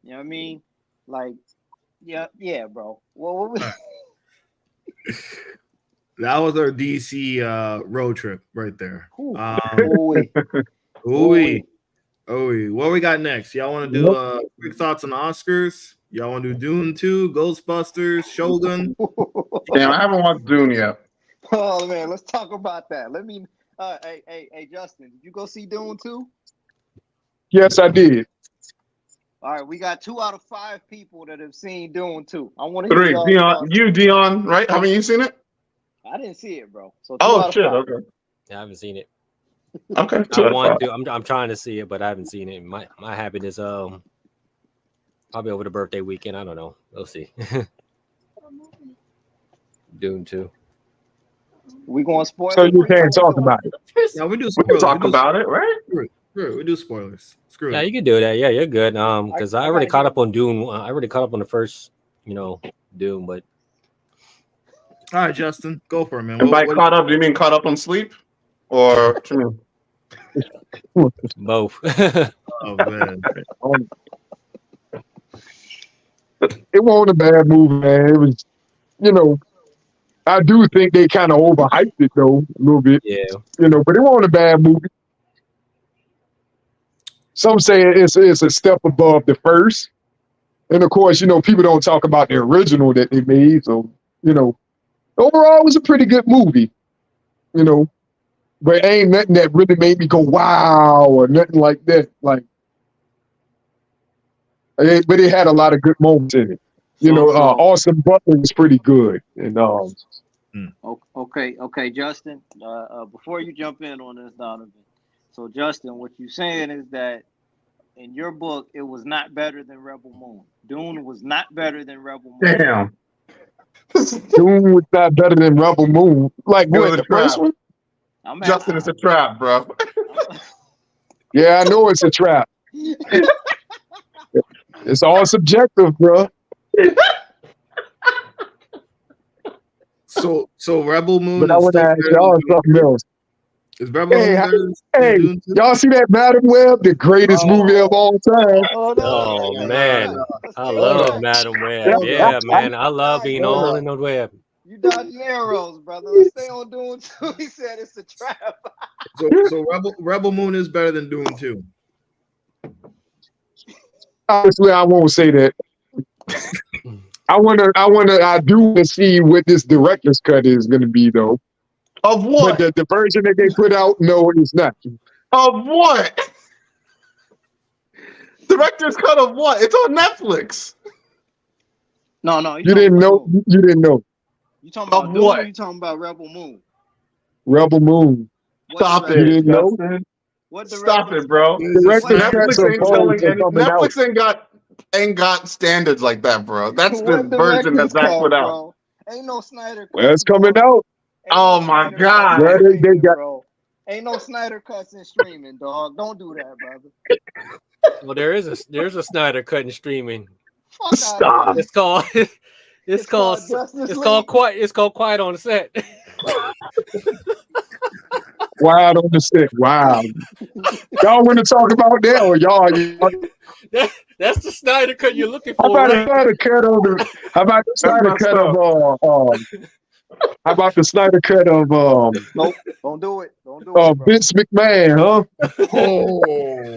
You know what I mean? Like, yeah, bro. Well, that was our DC road trip right there. What we got next? Y'all want to do quick thoughts on the Oscars? Y'all want to do Dune 2, Ghostbusters, Shogun? Damn, I haven't watched Dune yet. Oh man, let's talk about that. Let me. Hey, Justin, did you go see Dune 2? Yes, I did. All right, we got 2 out of 5 people that have seen Dune 2. I want to hear 3. Dion, right? Haven't you seen it? I didn't see it, bro. So shit. Okay. I haven't seen it. Okay. I want to. I'm trying to see it, but I haven't seen it. My habit is probably over the birthday weekend. I don't know. We'll see. Dune 2. We going to spoil it? So you can't talk about it. Yeah, we do. We can talk about it, right? Sure, we do spoilers. Screw it. Yeah, you can do that. Yeah, you're good. Because I already caught up on Dune. I already caught up on the first, Dune. But all right, Justin, go for it, man. And by caught up, do you mean caught up on sleep, or what you mean? Both. Oh man. It wasn't a bad movie, man. It was, I do think they kind of overhyped it though a little bit. Yeah. But it wasn't a bad movie. Some say it's a step above the first, and of course, people don't talk about the original that they made. So, overall, it was a pretty good movie. But ain't nothing that really made me go wow or nothing like that. Like, but it had a lot of good moments in it. Austin Butler was pretty good. And Okay, Justin. Before you jump in on this, Donovan. So, Justin, what you're saying is that in your book, it was not better than Rebel Moon. Dune was not better than Rebel Moon. Damn. Dune was not better than Rebel Moon. Like, what, the first one? Justin, it's a trap, bro. Yeah, I know it's a trap. It's all subjective, bro. So Rebel Moon. But I would ask y'all something else. Is Rebel Moon? Hey, y'all see that Madam Web, the greatest movie of all time? Oh man, I love Madam Web. Yeah, man, I love being all in the web. You dodging arrows, brother. Let's stay on Dune 2. He said it's a trap. So Rebel Moon is better than Dune 2. Honestly, I won't say that. I do want to see what this director's cut is going to be, though. Of what? But the version that they put out, no, it's not. Of what? Director's cut of what? It's on Netflix. No. You didn't know. You didn't know. You talking about Of Dune? what? Or you talking about Rebel Moon? Rebel Moon. Stop You it. didn't know? Justin. What Stop director's it, bro. Director's What- cuts Netflix are ain't telling coming out. Netflix ain't got standards like that, bro. That's the What version that director's Zach cut, put out. bro? Ain't no Snyder cut. Well, it's coming dog. out. Ain't Oh no my Snyder God. cuts in Well, they streaming, got- bro. Ain't no Snyder cuts in streaming, dog. Don't do that, brother. Well, there's a Snyder cut in streaming. Fuck Stop. out It's called it's called Justice it's League. called Quiet on the Set. Wild on the set. Wow. Y'all want to talk about that, or y'all? That's the Snyder cut you're looking How for, about the right? Snyder cut of the? How about the Snyder messed cut of? How about the Snyder cut of? Nope. Don't do it. Don't do it, bro. Vince McMahon, huh?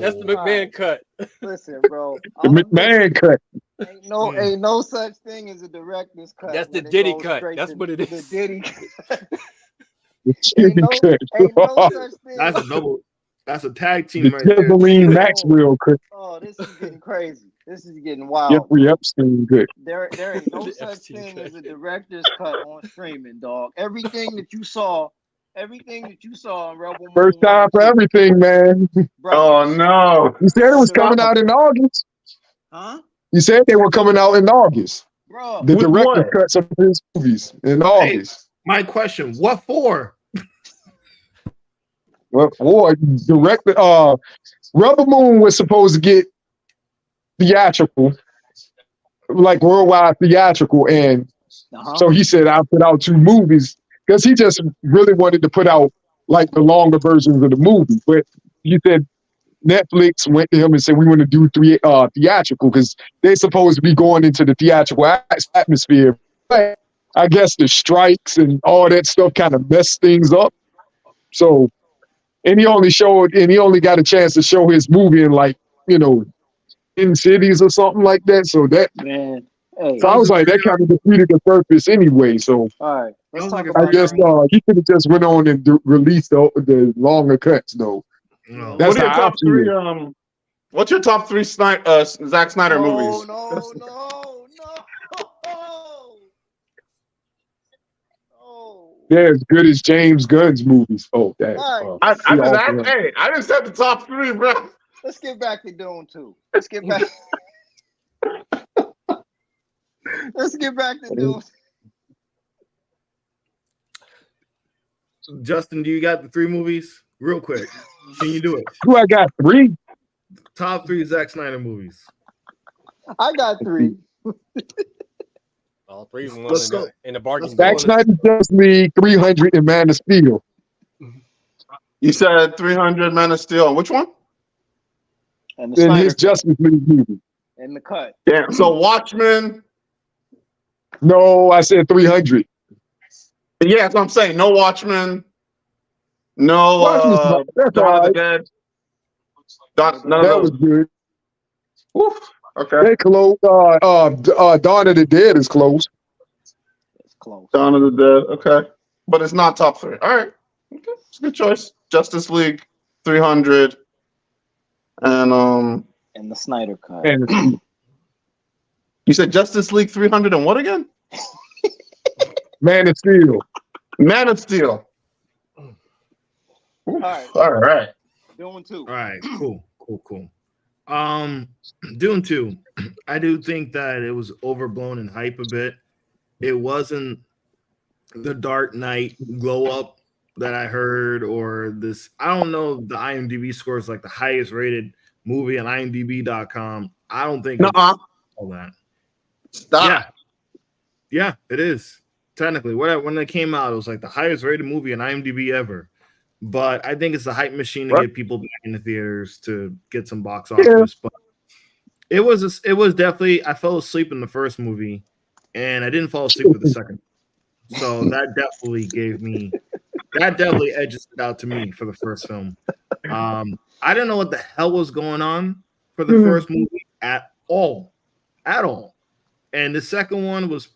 That's the McMahon cut. Listen, bro. The McMahon cut. Ain't no such thing as a director's cut. That's the when it Diddy goes cut. straight That's to what it The is. Diddy cut. The Ain't Chicken no cut. such thing. That's a double. That's a tag team The right there. Timberline Maxwell cut. Oh, this is getting crazy. This is getting wild. Jeffrey Epstein cut. There ain't no The such Epstein thing cut. as a director's cut on streaming, dog. Everything that you saw in Rebel Moon First 1 time and for 2, everything, man. brother. Oh no. You said it was coming out in August. Huh? You said they were coming out in August. Bro. The With director what? cuts of his movies in August. My question: what for? Well, boy, director. Rebel Moon was supposed to get theatrical, like worldwide theatrical, and so he said, "I'll put out 2 movies," because he just really wanted to put out like the longer versions of the movie. But he said Netflix went to him and said, "We want to do 3 theatrical because they're supposed to be going into the theatrical atmosphere." But I guess the strikes and all that stuff kind of messed things up. So, and he only got a chance to show his movie in like, in cities or something like that. So that, Man. Hey. so I was like, that kind of defeated the purpose anyway. So All right. Let's Sounds talk like a I about guess he could have just went on and released the longer cuts though. No. That's What are your how I top 3? feel. What's your top 3 Zack Snyder movies? No. They're as good as James Gunn's movies. Oh, that. All I right. just asked, hey, I didn't set the top 3, bro. Let's get back to Dune 2. Let's get back. Let's get back to Dune. Justin, do you got the 3 movies? Real quick. Can you do it? Who I got 3? Top 3 Zack Snyder movies. I got 3. All 3 of them Let's go. in the bargain. Zack Snyder Justice League, 300, and Man of Steel. You said 300 Man of Steel. Which one? And the In Snyder his cut. Justice League movie. And the cut. Yeah. So Watchmen. No, I said 300. Yeah, that's what I'm saying. No Watchmen. No Watchmen's not- that's Dawn of the all Dead. None That of was those. good. Oof. Okay. They close. Dawn of the Dead is close. It's close. Dawn of the Dead. Okay. But it's not top 3. All right. Okay. It's a good choice. Justice League, 300. And And the Snyder cut. And you said Justice League 300 and what again? Man of Steel. Man of Steel. All right. All right. Dune 2. All right, cool. Dune 2. I do think that it was overblown in hype a bit. It wasn't the Dark Knight glow up that I heard, or this. I don't know. The IMDb score is like the highest rated movie on IMDb.com. I don't think it's all that. Stop. Yeah, it is. Technically, when it came out, it was like the highest rated movie on IMDb ever. But I think it's a hype machine to get people back in the theaters to get some box office. Yeah. But it was definitely. I fell asleep in the first movie, and I didn't fall asleep with the second. So that definitely edges it out to me for the first film. I didn't know what the hell was going on for the first movie at all. And the second one was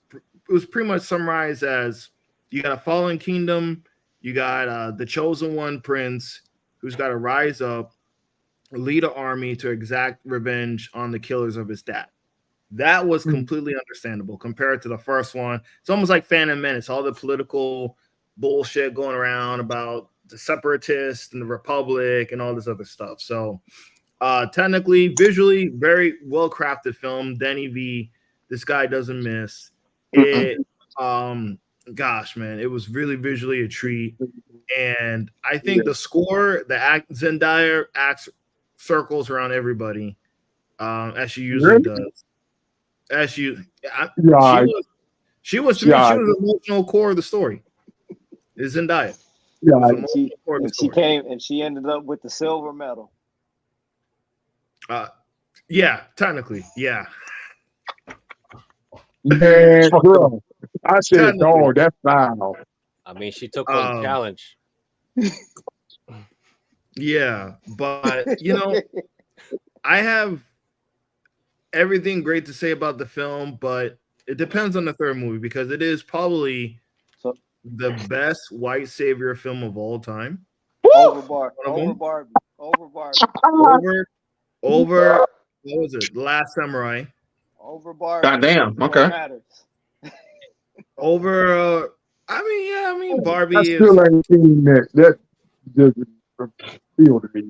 pretty much summarized as you got a fallen kingdom, you got the chosen one prince who's got to rise up, lead an army to exact revenge on the killers of his dad. That was completely understandable compared to the first one. It's almost like Phantom Menace, all the political bullshit going around about the separatists and the Republic and all this other stuff. So technically, visually, very well crafted film. Denny V, this guy doesn't miss. It gosh, man, it was really visually a treat. And I think the score, Zendaya acts circles around everybody, as she usually does. She was the emotional core of the story. Is Zendaya. She came and she ended up with the silver medal. Yeah, technically, yeah. Man, bro, I said, no, that's foul. I mean, she took on the challenge. Yeah, but you know, I have everything great to say about the film, but it depends on the third movie because it is probably the best white savior film of all time. Over Barbie. Over what was it? Last Samurai. Over Barbie. Goddamn. Okay. Over. I mean, Barbie. I still ain't seen that. That doesn't feel to me.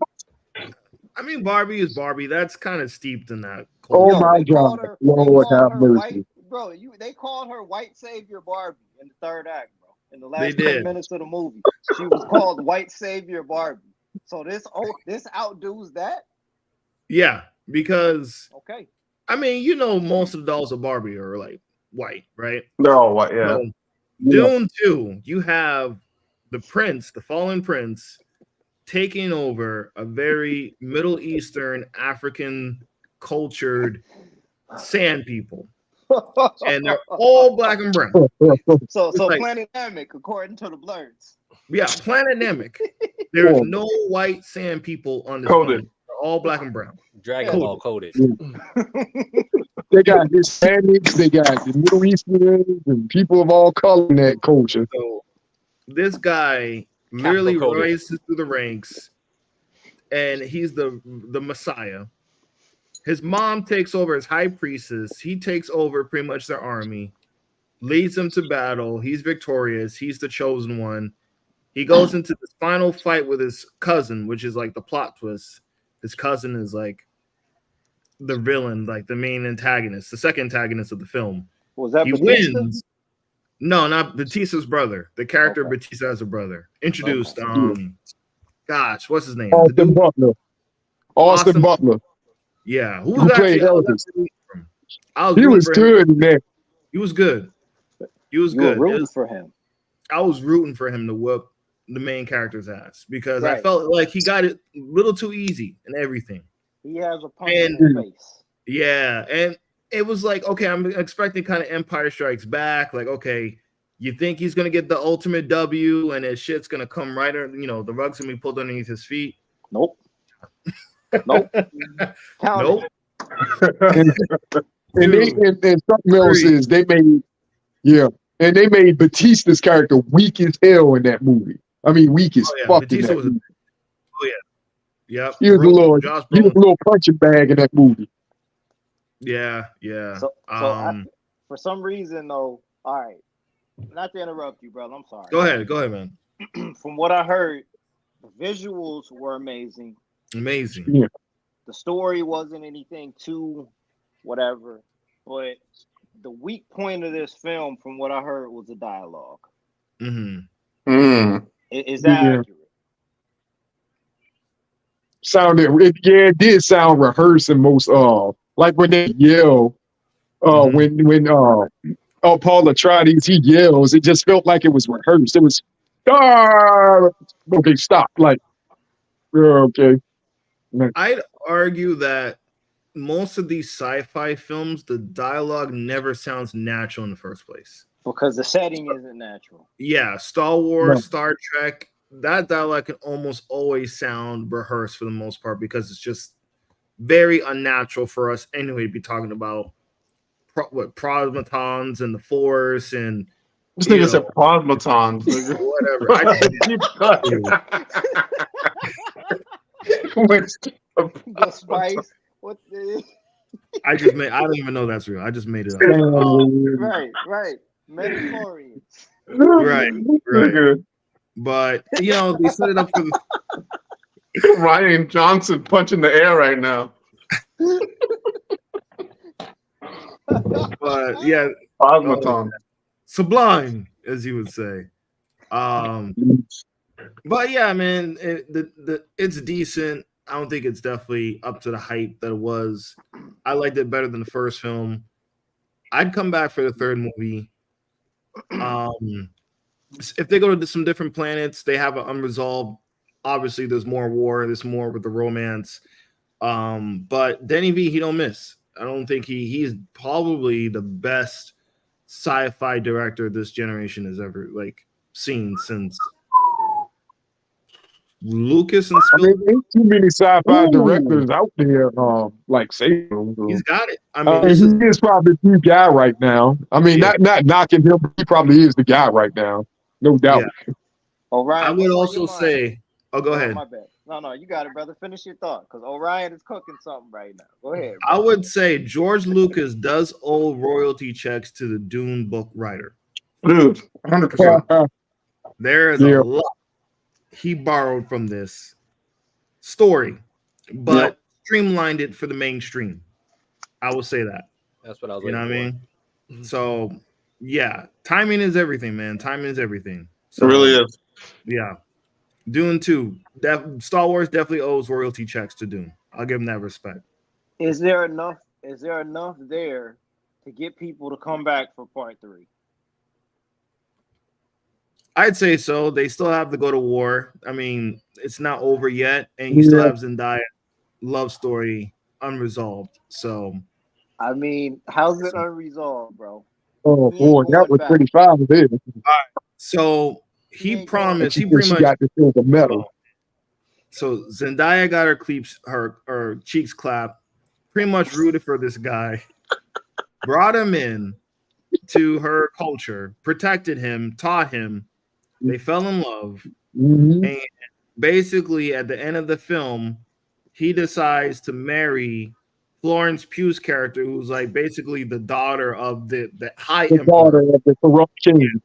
I mean, Barbie is Barbie. That's kind of steeped in that. Oh my God, Lord have mercy, bro. They called her White Savior Barbie in the third act, bro. In the last 10 minutes of the movie, she was called White Savior Barbie. So this outdoes that. Yeah, because okay. I mean, you know, most of the dolls of Barbie are like white, right? They're all white, yeah. So, Dune 2, you have the prince, the fallen prince, taking over a very Middle Eastern, African cultured sand people. And they're all black and brown. So like, Planet Namek, according to the blurs. Yeah, Planet Namek. There's no white sand people on this planet. They're all black and brown. Dragon Ball coded. They got Hispanics, they got the Middle Easterns, and people of all color in that culture. So this guy literally rises through the ranks, and he's the Messiah. His mom takes over as high priestess. He takes over pretty much their army, leads them to battle. He's victorious. He's the chosen one. He goes into this final fight with his cousin, which is like the plot twist. His cousin is like the villain, like the main antagonist, the second antagonist of the film. Was that he Batista? Wins? No, not Batista's brother. The character Batista has a brother. Introduced. Gosh, what's his name? Austin Butler. Austin Butler. Yeah, who played Elvis? He was good, man. He was good. He was good. Rooting for him. I was rooting for him to whoop the main character's ass because I felt like he got it a little too easy and everything. He has a punch in the face. Yeah, and it was like, okay, I'm expecting kind of Empire Strikes Back. Like, okay, you think he's gonna get the ultimate W and his shit's gonna come right, the rug's gonna be pulled underneath his feet. Nope. Nope. Nope. And something else is they made Batista's character weak as hell in that movie. I mean, weak as fuck. Batista was yeah. He was a little punching bag in that movie. Yeah. So for some reason, though, all right, not to interrupt you, brother. I'm sorry. Go ahead, man. From what I heard, the visuals were amazing. Amazing. Yeah. The story wasn't anything too whatever, but the weak point of this film, from what I heard, was the dialogue. Mm-hmm. Is that accurate? It did sound rehearsed and most like when they yell when Paul Atreides he yells, it just felt like it was rehearsed. It was okay, stop. Like okay. I'd argue that most of these sci-fi films, the dialogue never sounds natural in the first place. Because the setting isn't natural. Yeah, Star Wars, Star Trek, that dialogue can almost always sound rehearsed for the most part because it's just very unnatural for us anyway to be talking about prosmatons and the Force and this nigga said prosmatons. Whatever. The spice. What the? I don't even know that's real. I just made it up. Right. Metaphorians. Right. But they set it up for the Ryan Johnson punching the air right now. But yeah, prosmaton. Sublime, as you would say. But yeah, man, it's decent. I don't think it's definitely up to the hype that it was. I liked it better than the first film. I'd come back for the third movie. If they go to some different planets, they have an unresolved. Obviously, there's more war. There's more with the romance. But Denny V, he don't miss. I don't think he's probably the best sci-fi director this generation has ever seen since Lucas and Spielberg. Ain't too many sci-fi directors out there. Say he's got it. He is probably the guy right now. Not knocking him, but he probably is the guy right now, no doubt. Yeah. Orion, I would also say. Oh, go ahead. My bad. No, you got it, brother. Finish your thought, because Orion is cooking something right now. Go ahead. Bro. I would say George Lucas does owe royalty checks to the Dune book writer. Dude, 100%. There is a lot he borrowed from this story, but streamlined it for the mainstream. I will say that. That's what I was. You know what I mean? Mm-hmm. So, yeah, timing is everything, man. Timing is everything. So, it really is. Yeah. Dune 2. Star Wars definitely owes royalty checks to Dune. I'll give him that respect. Is there enough there to get people to come back for part 3? I'd say so. They still have to go to war. It's not over yet, and you still have Zendaya love story unresolved. So, how's it unresolved, bro? Oh boy, that was pretty fine there. So he promised. He pretty much got the silver medal. So Zendaya got her cheeks clapped. Pretty much rooted for this guy. Brought him in to her culture, protected him, taught him. They fell in love, and basically at the end of the film, he decides to marry Florence Pugh's character, who's basically the daughter of the high emperor. Daughter of the corrupt king.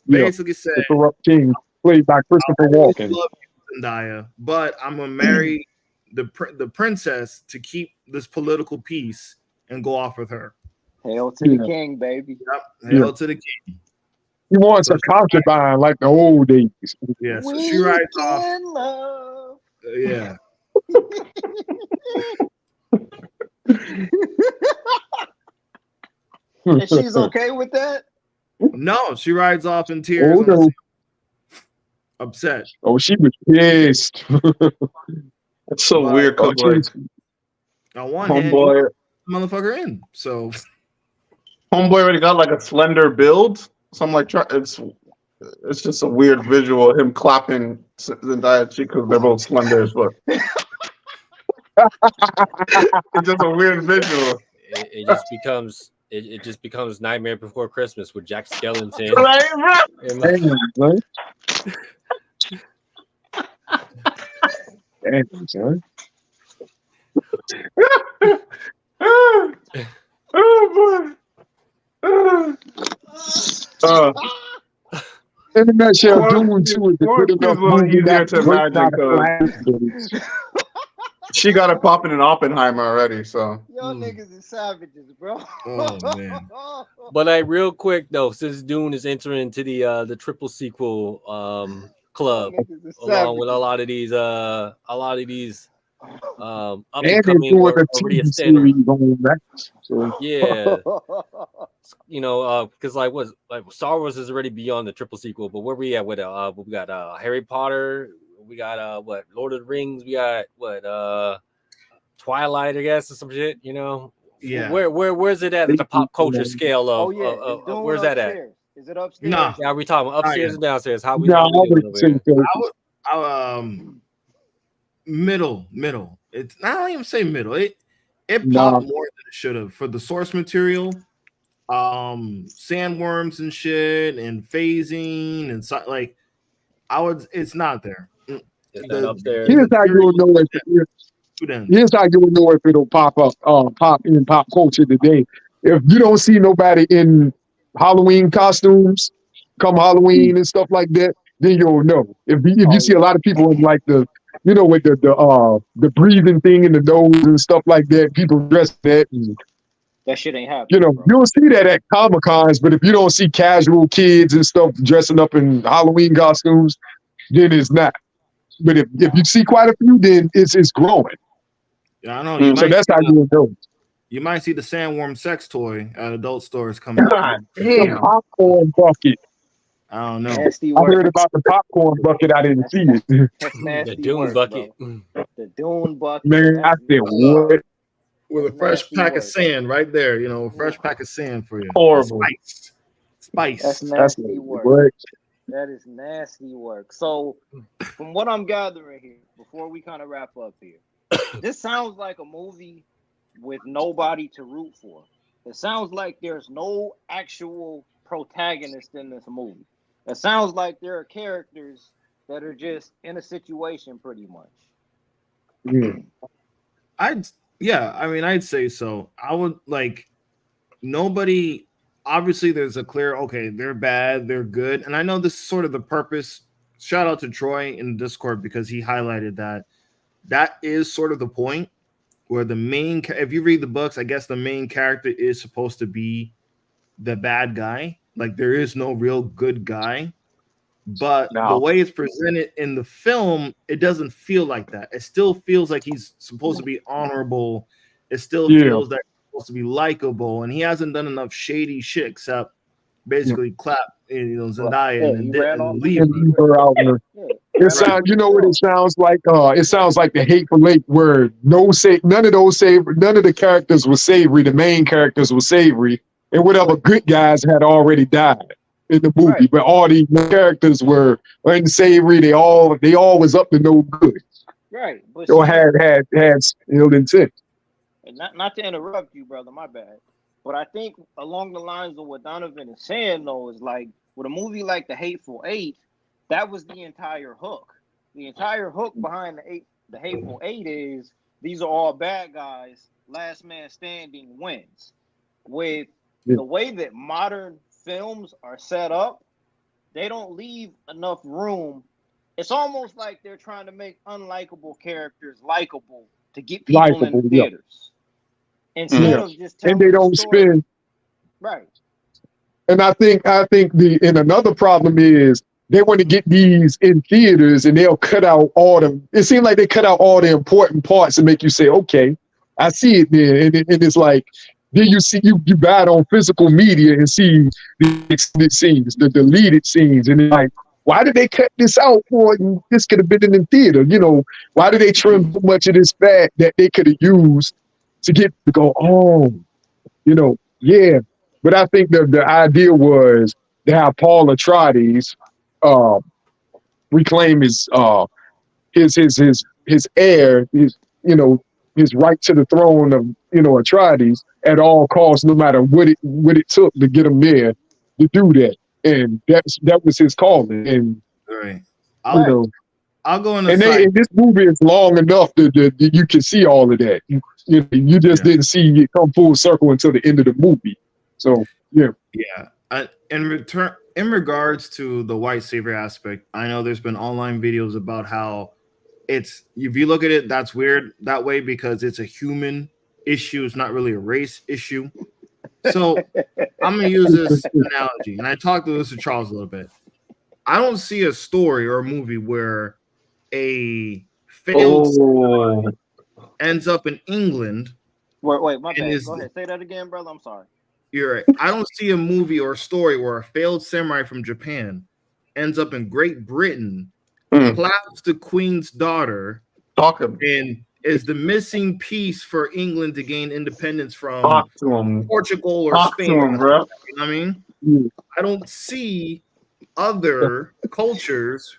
Basically said the corrupt king, played by Christopher Walken. Love you, Zendaya, but I'm gonna marry the princess to keep this political peace and go off with her. Hail to the king, baby. Yep. Hail to the king. He wants a concubine like the old days. Yeah, so she rides off. Love. Yeah. And she's okay with that? No, she rides off in tears. No. Upset. Oh, she was pissed. It's so weird. On one hand, motherfucker in. So Homeboy already got a slender build. So I'm it's just a weird visual of him clapping Zendaya cheek because they're both slender as fuck. It's just a weird visual. It just becomes Nightmare Before Christmas with Jack Skellington. Right, Damn, son. Oh boy. In a nutshell, Dune 2 is a good enough movie easier to imagine. She got it popping in Oppenheimer already, so. Y'all niggas is savages, bro. Oh man. But real quick though, since Dune is entering into the triple sequel club, along with a lot of these up and coming or already established. So. Yeah. Because Star Wars is already beyond the triple sequel, but where we at with we got Harry Potter, we got Lord of the Rings, we got Twilight, I guess, or some shit, Yeah. Where's it at the pop culture scale of? Where's that at? Is it upstairs? Nah. Yeah, we talking upstairs and downstairs. How we? No, I doing would over say here? so. Middle. It's I don't even say middle. It Nah. popped more than it should have for the source material. Sandworms and shit and phasing and so, like it's not there. It's not upstairs. Here's how you'll know if it'll pop up, pop in pop culture today. If you don't see nobody in Halloween costumes come Halloween and stuff like that, then you'll know. If you see a lot of people in like the, with the breathing thing in the nose and stuff like that, people dress that. And, that shit ain't happening. You'll see that at Comic-Cons, but if you don't see casual kids and stuff dressing up in Halloween costumes, then it's not. But if you see quite a few, then it's growing. Yeah, I know. So that's how you know. You might see the sandworm sex toy at adult stores coming. God damn. The popcorn bucket. I don't know. I heard about the popcorn bucket. I didn't see it. That's nasty the Dune bucket. The Dune bucket. Man, I said what? With a fresh pack of sand right there, a fresh pack of sand for you. Horrible. Spice. That's nasty work. That is nasty work. So, from what I'm gathering here, before we kind of wrap up here, this sounds like a movie with nobody to root for. It sounds like there's no actual protagonist in this movie. It sounds like there are characters that are just in a situation pretty much. I'd say so. I would nobody. Obviously, there's a clear, okay, they're bad, they're good. And I know this is sort of the purpose. Shout out to Troy in Discord because he highlighted that is sort of the point where if you read the books, I guess the main character is supposed to be the bad guy. Like there is no real good guy. But the way it's presented in the film, it doesn't feel like that. It still feels like he's supposed to be honorable. It still feels like supposed to be likable, and he hasn't done enough shady shit except basically clap, Zendaya and leave. It sounds, what it sounds like? It sounds like the Hateful Eight, where none of the characters were savory. The main characters were savory, and whatever good guys had already died in the movie. Right. But all these characters were unsavory. They all was up to no good. Right, but or had ill intent. And not to interrupt you, brother, my bad. But I think along the lines of what Donovan is saying, though, is like with a movie like The Hateful Eight, that was the entire hook. The entire hook behind the Hateful Eight is these are all bad guys. Last man standing wins. With the way that modern films are set up, they don't leave enough room. It's almost like they're trying to make unlikable characters likable to get people in the theaters. Instead of just telling and they don't spend right. And I think another problem is they want to get these in theaters and they'll cut out it seems like they cut out all the important parts and make you say, okay, I see it there. And it's like, then you see you buy it on physical media and see the extended scenes, the deleted scenes, and it's like, why did they cut this out for? This could have been in the theater. Why did they trim so much of this fat that they could have used to get to go, yeah. But I think the idea was to have Paul Atreides reclaim his heir, his right to the throne of Atreides at all costs, no matter what it took to get him there to do that. And that was his calling. And right. I'll go in and this movie is long enough that you can see all of that. You just didn't see it come full circle until the end of the movie. So in regards to the white savior aspect, I know there's been online videos about how if you look at it, that's weird that way because it's a human issue. It's not really a race issue. So I'm gonna use this analogy, and I talked to this to Charles a little bit. I don't see a story or a movie where a failed ends up in England. Wait, my bad. Go ahead. Say that again, brother. I'm sorry. You're right. I don't see a movie or a story where a failed samurai from Japan ends up in Great Britain, claps the queen's daughter, talking, and is the missing piece for England to gain independence from Talk to him. Portugal or Talk Spain. to him, bro. You know what I mean? Mm. I don't see other cultures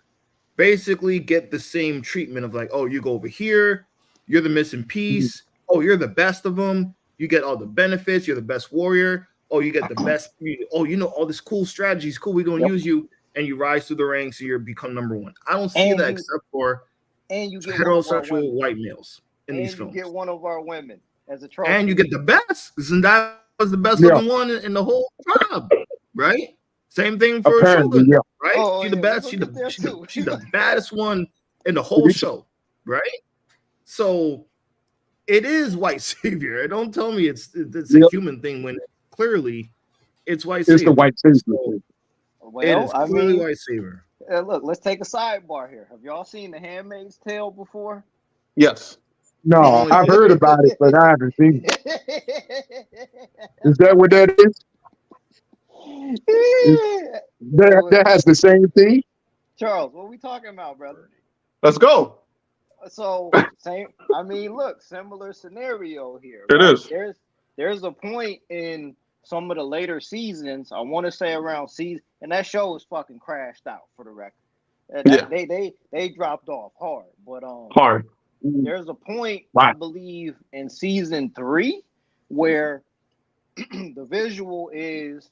basically get the same treatment of like, oh, you go over here, you're the missing piece. Oh, you're the best of them. You get all the benefits. You're the best warrior. Oh, you get the best. Oh, you know all this cool strategies. Cool, we're gonna use you, and you rise through the ranks. So you become number one. I don't see that except for you get heterosexual white males in these films. You get one of our women as a trophy, and you get the best. Zendaya was the best looking one in the whole tribe, right? Same thing for Shogun, right? She's the best. She's the baddest one in the whole show, right? So it is white savior. Don't tell me it's a human thing when clearly it's white savior. It's the white savior. Well, it is clearly white savior. Look, let's take a sidebar here. Have y'all seen The Handmaid's Tale before? Yes. No, I've heard about it, but I haven't seen it. Is that what that is? That has the same thing? Charles, what are we talking about, brother? Let's go. So, same. I mean, look, similar scenario here. It is. There's a point in some of the later seasons. I want to say around season, and that show is fucking crashed out for the record. They dropped off hard, but hard. There's a point I believe in season 3 where the visual is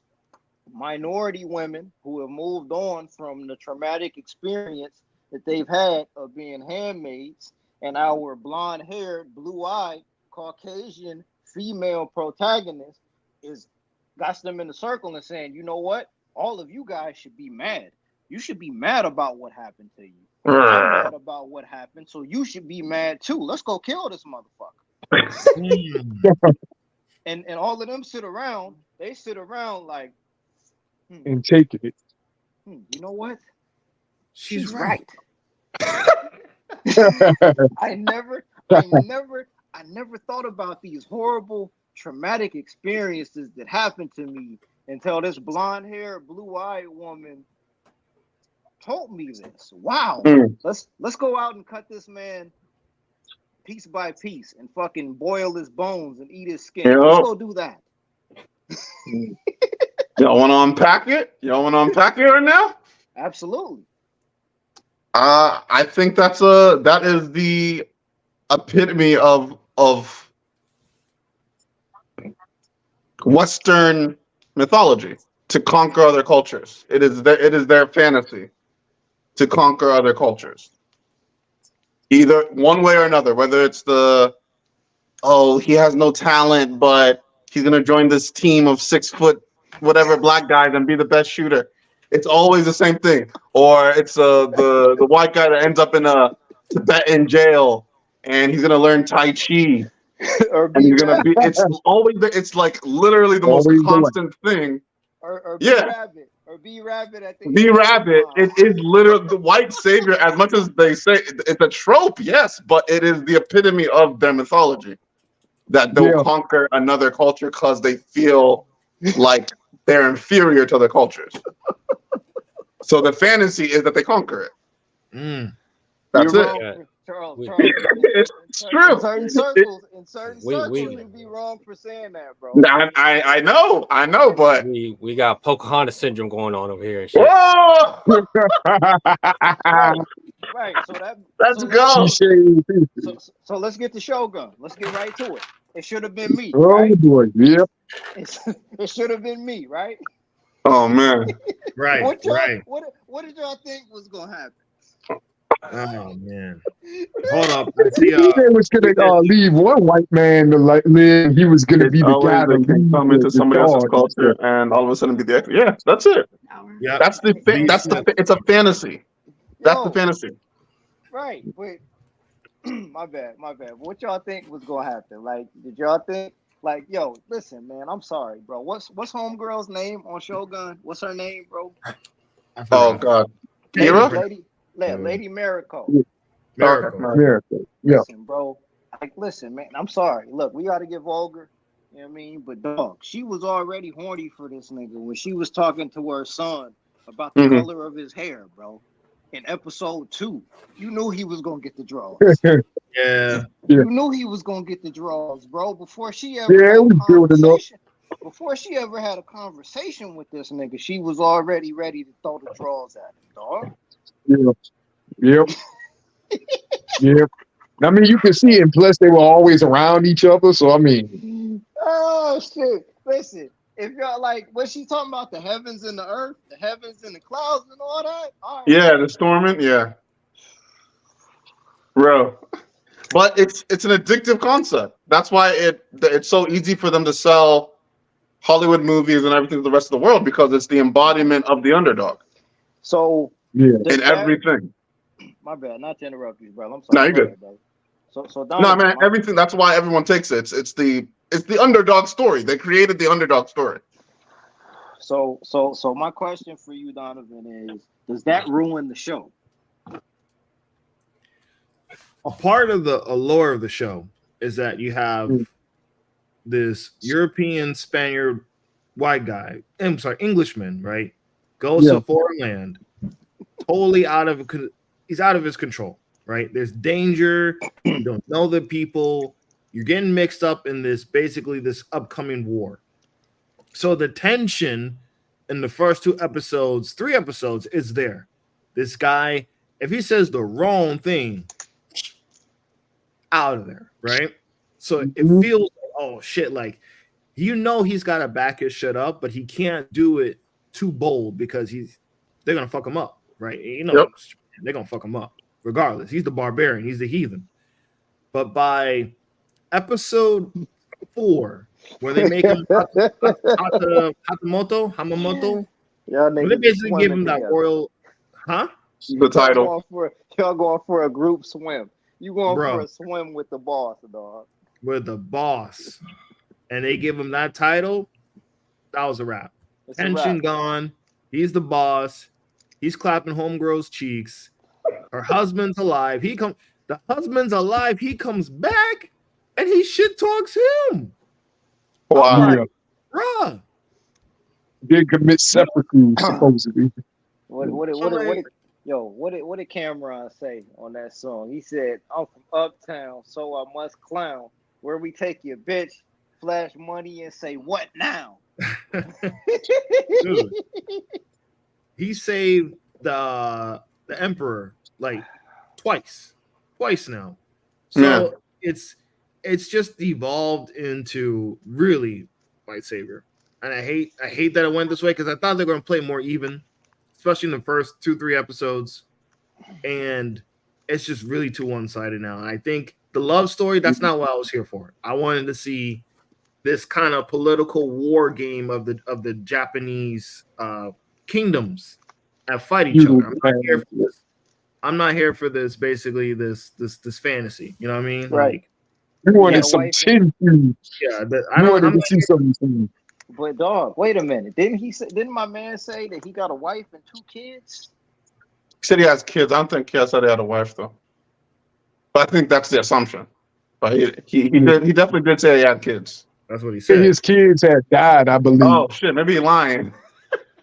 minority women who have moved on from the traumatic experience that they've had of being handmaids, and our blonde-haired, blue-eyed, Caucasian female protagonist got them in the circle and saying, you know what? All of you guys should be mad. You should be mad about what happened to you. I'm mad about what happened, so you should be mad too. Let's go kill this motherfucker. and all of them sit around. They sit around like and taking it. You know what? She's right. I never thought about these horrible traumatic experiences that happened to me until this blonde-haired, blue-eyed woman told me this. Wow. Let's go out and cut this man piece by piece and fucking boil his bones and eat his skin. Let's go do that. Y'all want to unpack it? Y'all want to unpack it right now? Absolutely. I think that is the epitome of Western mythology, to conquer other cultures. It is their fantasy to conquer other cultures, either one way or another. Whether it's he has no talent, but he's gonna join this team of 6 foot whatever black guys and be the best shooter. It's always the same thing. Or it's the white guy that ends up in a Tibetan jail and he's gonna learn Tai Chi. And you're gonna be. It's always. It's like literally the most constant thing. Or B-Rabbit. Or B-Rabbit. I think. B-Rabbit. It is literally the white savior. As much as they say it's a trope, yes, but it is the epitome of their mythology. That they'll conquer another culture because they feel like they're inferior to other cultures. So the fantasy is that they conquer it. That's it. Charles, it's true. In certain circles, you'd be wrong for saying that, bro. I know, but we got Pocahontas syndrome going on over here. And shit. Whoa! Right. So let's go. So let's get to Shogun. Let's get right to it. It should have been me. Oh right? boy, yep. It should have been me, right? Oh man. Right. What did y'all think was gonna happen? Oh man, hold up. They was gonna leave one white man to live. He was gonna be the guy that can come into somebody else's culture and all of a sudden be the expert. Yeah, that's it. Yeah, that's it's a fantasy. That's the fantasy. Right. Wait. My bad. What y'all think was gonna happen? Like, did y'all think like, yo, listen, man, I'm sorry, bro. What's homegirl's name on Shogun? What's her name, bro? Oh God, Kira? Lady Miracle. Miracle. Yeah. Listen, man, I'm sorry. Look, we got to get vulgar. You know what I mean? But dog, she was already horny for this nigga when she was talking to her son about the color of his hair, bro. in episode 2. You knew he was gonna get the draws. Yeah. You knew he was gonna get the draws, bro. Before she ever Yeah, had we a building up. conversation, before she ever had a conversation with this nigga, she was already ready to throw the draws at him, dog. Yep. Yep. I mean, you can see it. And plus, they were always around each other. So I mean, Oh shit! Listen, if y'all like, what she talking about? The heavens and the earth, the heavens and the clouds, and all that. All right. Yeah, the storming. Yeah, bro. But it's an addictive concept. That's why it's so easy for them to sell Hollywood movies and everything to the rest of the world, because it's the embodiment of the underdog. So yeah. In everything. My bad, not to interrupt you, bro. I'm sorry. No, you're good. Ahead, brother. So No, Donovan, man, everything. That's why everyone takes it. It's the underdog story. They created the underdog story. So my question for you, Donovan, is: does that ruin the show? A part of the allure of the show is that you have this European Spaniard white guy, I'm sorry, Englishman, right? Goes to a foreign land, totally he's out of his control, right? There's danger, you don't know the people, you're getting mixed up in this upcoming war. So the tension in the first 3 episodes is there. This guy, if he says the wrong thing, out of there, right? So it feels like, oh shit, like, you know, he's got to back his shit up, but he can't do it too bold because they're gonna fuck him up, right? You know, they're gonna fuck him up regardless. He's the barbarian, he's the heathen. But by episode 4, where they make him Hamamoto, when they basically give him that royal, the title. Y'all going for a group swim. You going for a swim with the boss, dog. With the boss. And they give him that title, that was a wrap. Tension gone. He's the boss. He's clapping homegirl's cheeks. Her husband's alive. The husband's alive. He comes back and he shit talks him. Wow. Bruh. Did commit seppuku, supposedly. What did Cameron say on that song? He said, "I'm from Uptown, so I must clown. Where we take you, bitch, flash money and say what now?" Dude, he saved the emperor like twice now. So it's just evolved into really lightsaber, and I hate that it went this way, because I thought they were going to play more even, especially in the first 2-3 episodes, and it's just really too one-sided now. And I think the love story, that's not what I was here for. I wanted to see this kind of political war game of the Japanese kingdoms that fight each other. I'm not here for this. Basically, this fantasy. You know what I mean? Right. Like, We wanted some tension. Yeah, I wanted to see something. But dog, wait a minute. Didn't my man say that he got a wife and 2 kids? He said he has kids. I don't think he said he had a wife though. But I think that's the assumption. But he definitely did say he had kids. That's what he said. His kids had died, I believe. Oh shit, maybe he's lying.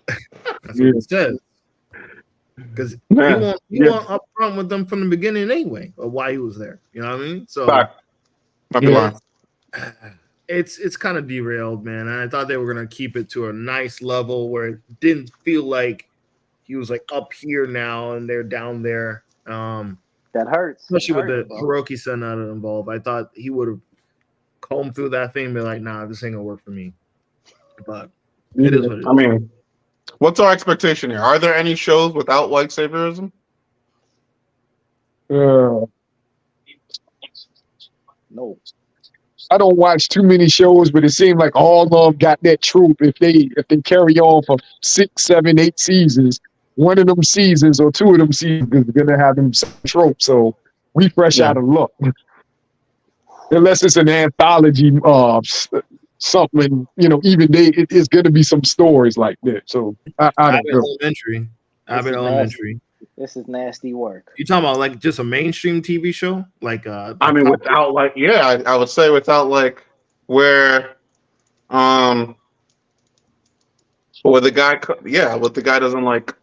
That's what he says. Because he went up front with them from the beginning anyway, of why he was there. You know what I mean? So might be lying. It's kind of derailed, man. And I thought they were gonna keep it to a nice level where it didn't feel like he was like up here now and they're down there. That hurts. Especially with the Hiroki-san not involved. I thought he would have combed through that thing and be like, nah, this ain't gonna work for me. But it is what it is. I mean, what's our expectation here? Are there any shows without lightsaberism? No. I don't watch too many shows, but it seemed like all of them got that trope. If they carry on for 6, 7, 8 seasons, one of them seasons or 2 of them seasons is gonna have them trope. So we fresh out of luck. Unless it's an anthology, something, even it's gonna be some stories like that. So I don't know. Abbott Elementary. This is nasty work. You talking about like just a mainstream TV show? Like I mean, without like, I would say without like where the guy doesn't like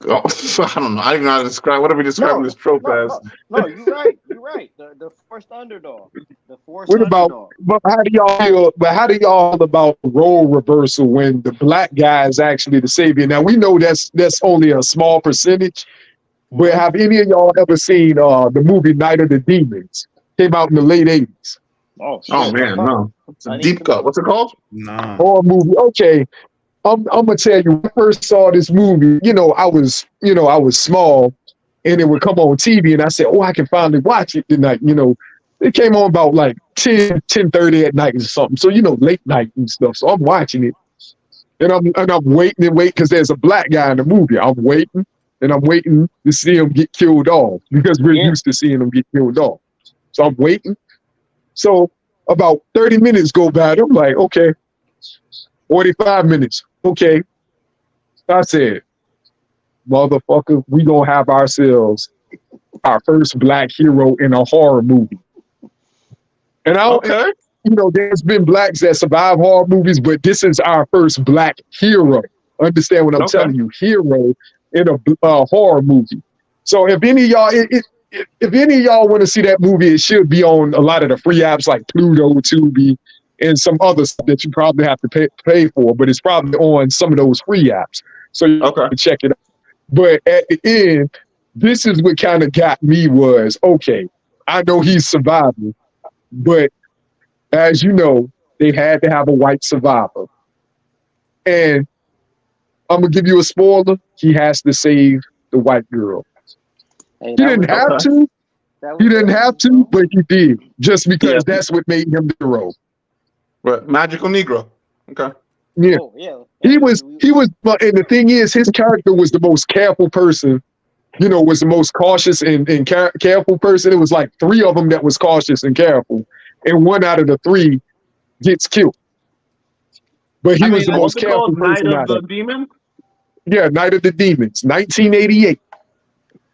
Oh, I don't know. I don't even know how to describe whatever we describe this trope as. No, you're right. You're right. The forced underdog. The forced What about? underdog. But how do y'all feel? But how do y'all feel about role reversal when the black guy is actually the savior? Now we know that's only a small percentage. But have any of y'all ever seen the movie Night of the Demons? Came out in the late 80s. Oh, shit. Oh man, no. It's a deep cut. What's it called? Nah. Horror movie. Okay. I'm gonna tell you, when I first saw this movie, I was small and it would come on TV and I said, oh, I can finally watch it tonight. It came on about like 10:30 at night or something. So, late night and stuff. So I'm watching it and I'm waiting and waiting because there's a black guy in the movie. I'm waiting and I'm waiting to see him get killed off because we're used to seeing him get killed off. So I'm waiting. So about 30 minutes go by. I'm like, okay, 45 minutes. Okay. I said, motherfucker, we gonna have ourselves our first black hero in a horror movie. And there's been blacks that survive horror movies, but this is our first black hero. Understand what I'm telling you? Hero in a horror movie. So if any of y'all, if any of y'all want to see that movie, it should be on a lot of the free apps like Pluto, Tubi, and some other stuff that you probably have to pay for, but it's probably on some of those free apps. So you can check it out. But at the end, this is what kind of got me was, okay, I know he's surviving, but as you know, they had to have a white survivor. And I'm going to give you a spoiler. He has to save the white girl. Hey, he didn't have to. He didn't have to, but he did. Just because that's what made him the hero. Right. Magical Negro. Okay. Yeah. Oh, yeah. He was, and the thing is, his character was the most careful person, was the most cautious and careful person. It was like 3 of them that was cautious and careful. And 1 out of the 3 gets killed. But he was the most careful person. Night of the Demons? Yeah, Night of the Demons, 1988.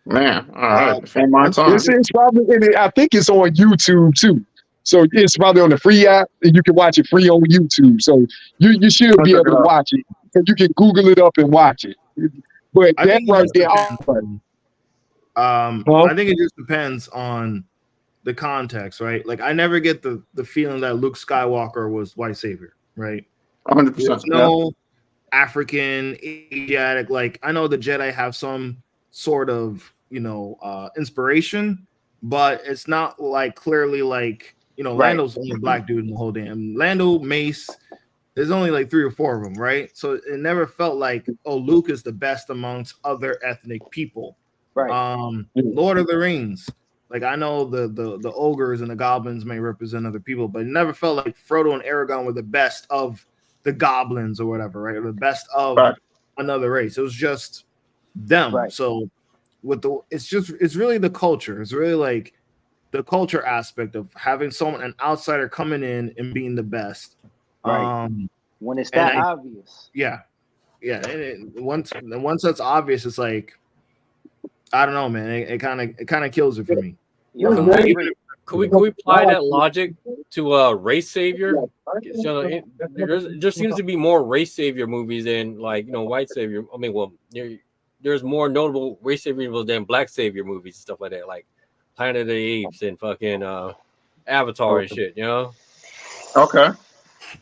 Man, all right. Before my time. It's probably, I think it's on YouTube too. So it's probably on the free app, and you can watch it free on YouTube. So you should be able to watch it. So you can Google it up and watch it. But that right there, I think it just depends on the context, right? Like I never get the feeling that Luke Skywalker was white savior, right? 100%. There's no African, Asiatic. Like I know the Jedi have some sort of inspiration, but it's not like clearly like. Lando's the only black dude in the whole damn. Lando, Mace, there's only like 3 or 4 of them, right? So it never felt like, oh, Luke is the best amongst other ethnic people. Right. Lord of the Rings, like I know the ogres and the goblins may represent other people, but it never felt like Frodo and Aragorn were the best of the goblins or whatever, right? Or the best of another race. It was just them. Right. So it's really the culture. It's really like the culture aspect of having an outsider coming in and being the best. Right. When it's that obvious. Yeah. Yeah. And once that's obvious, it's like, I don't know, man. It kind of kills it for me. Could we apply that logic to a race savior? There seems to be more race savior movies than white savior. I mean, well, there's more notable race savior than black savior movies and stuff like that. Like Planet of the Apes and fucking Avatar and shit, Okay.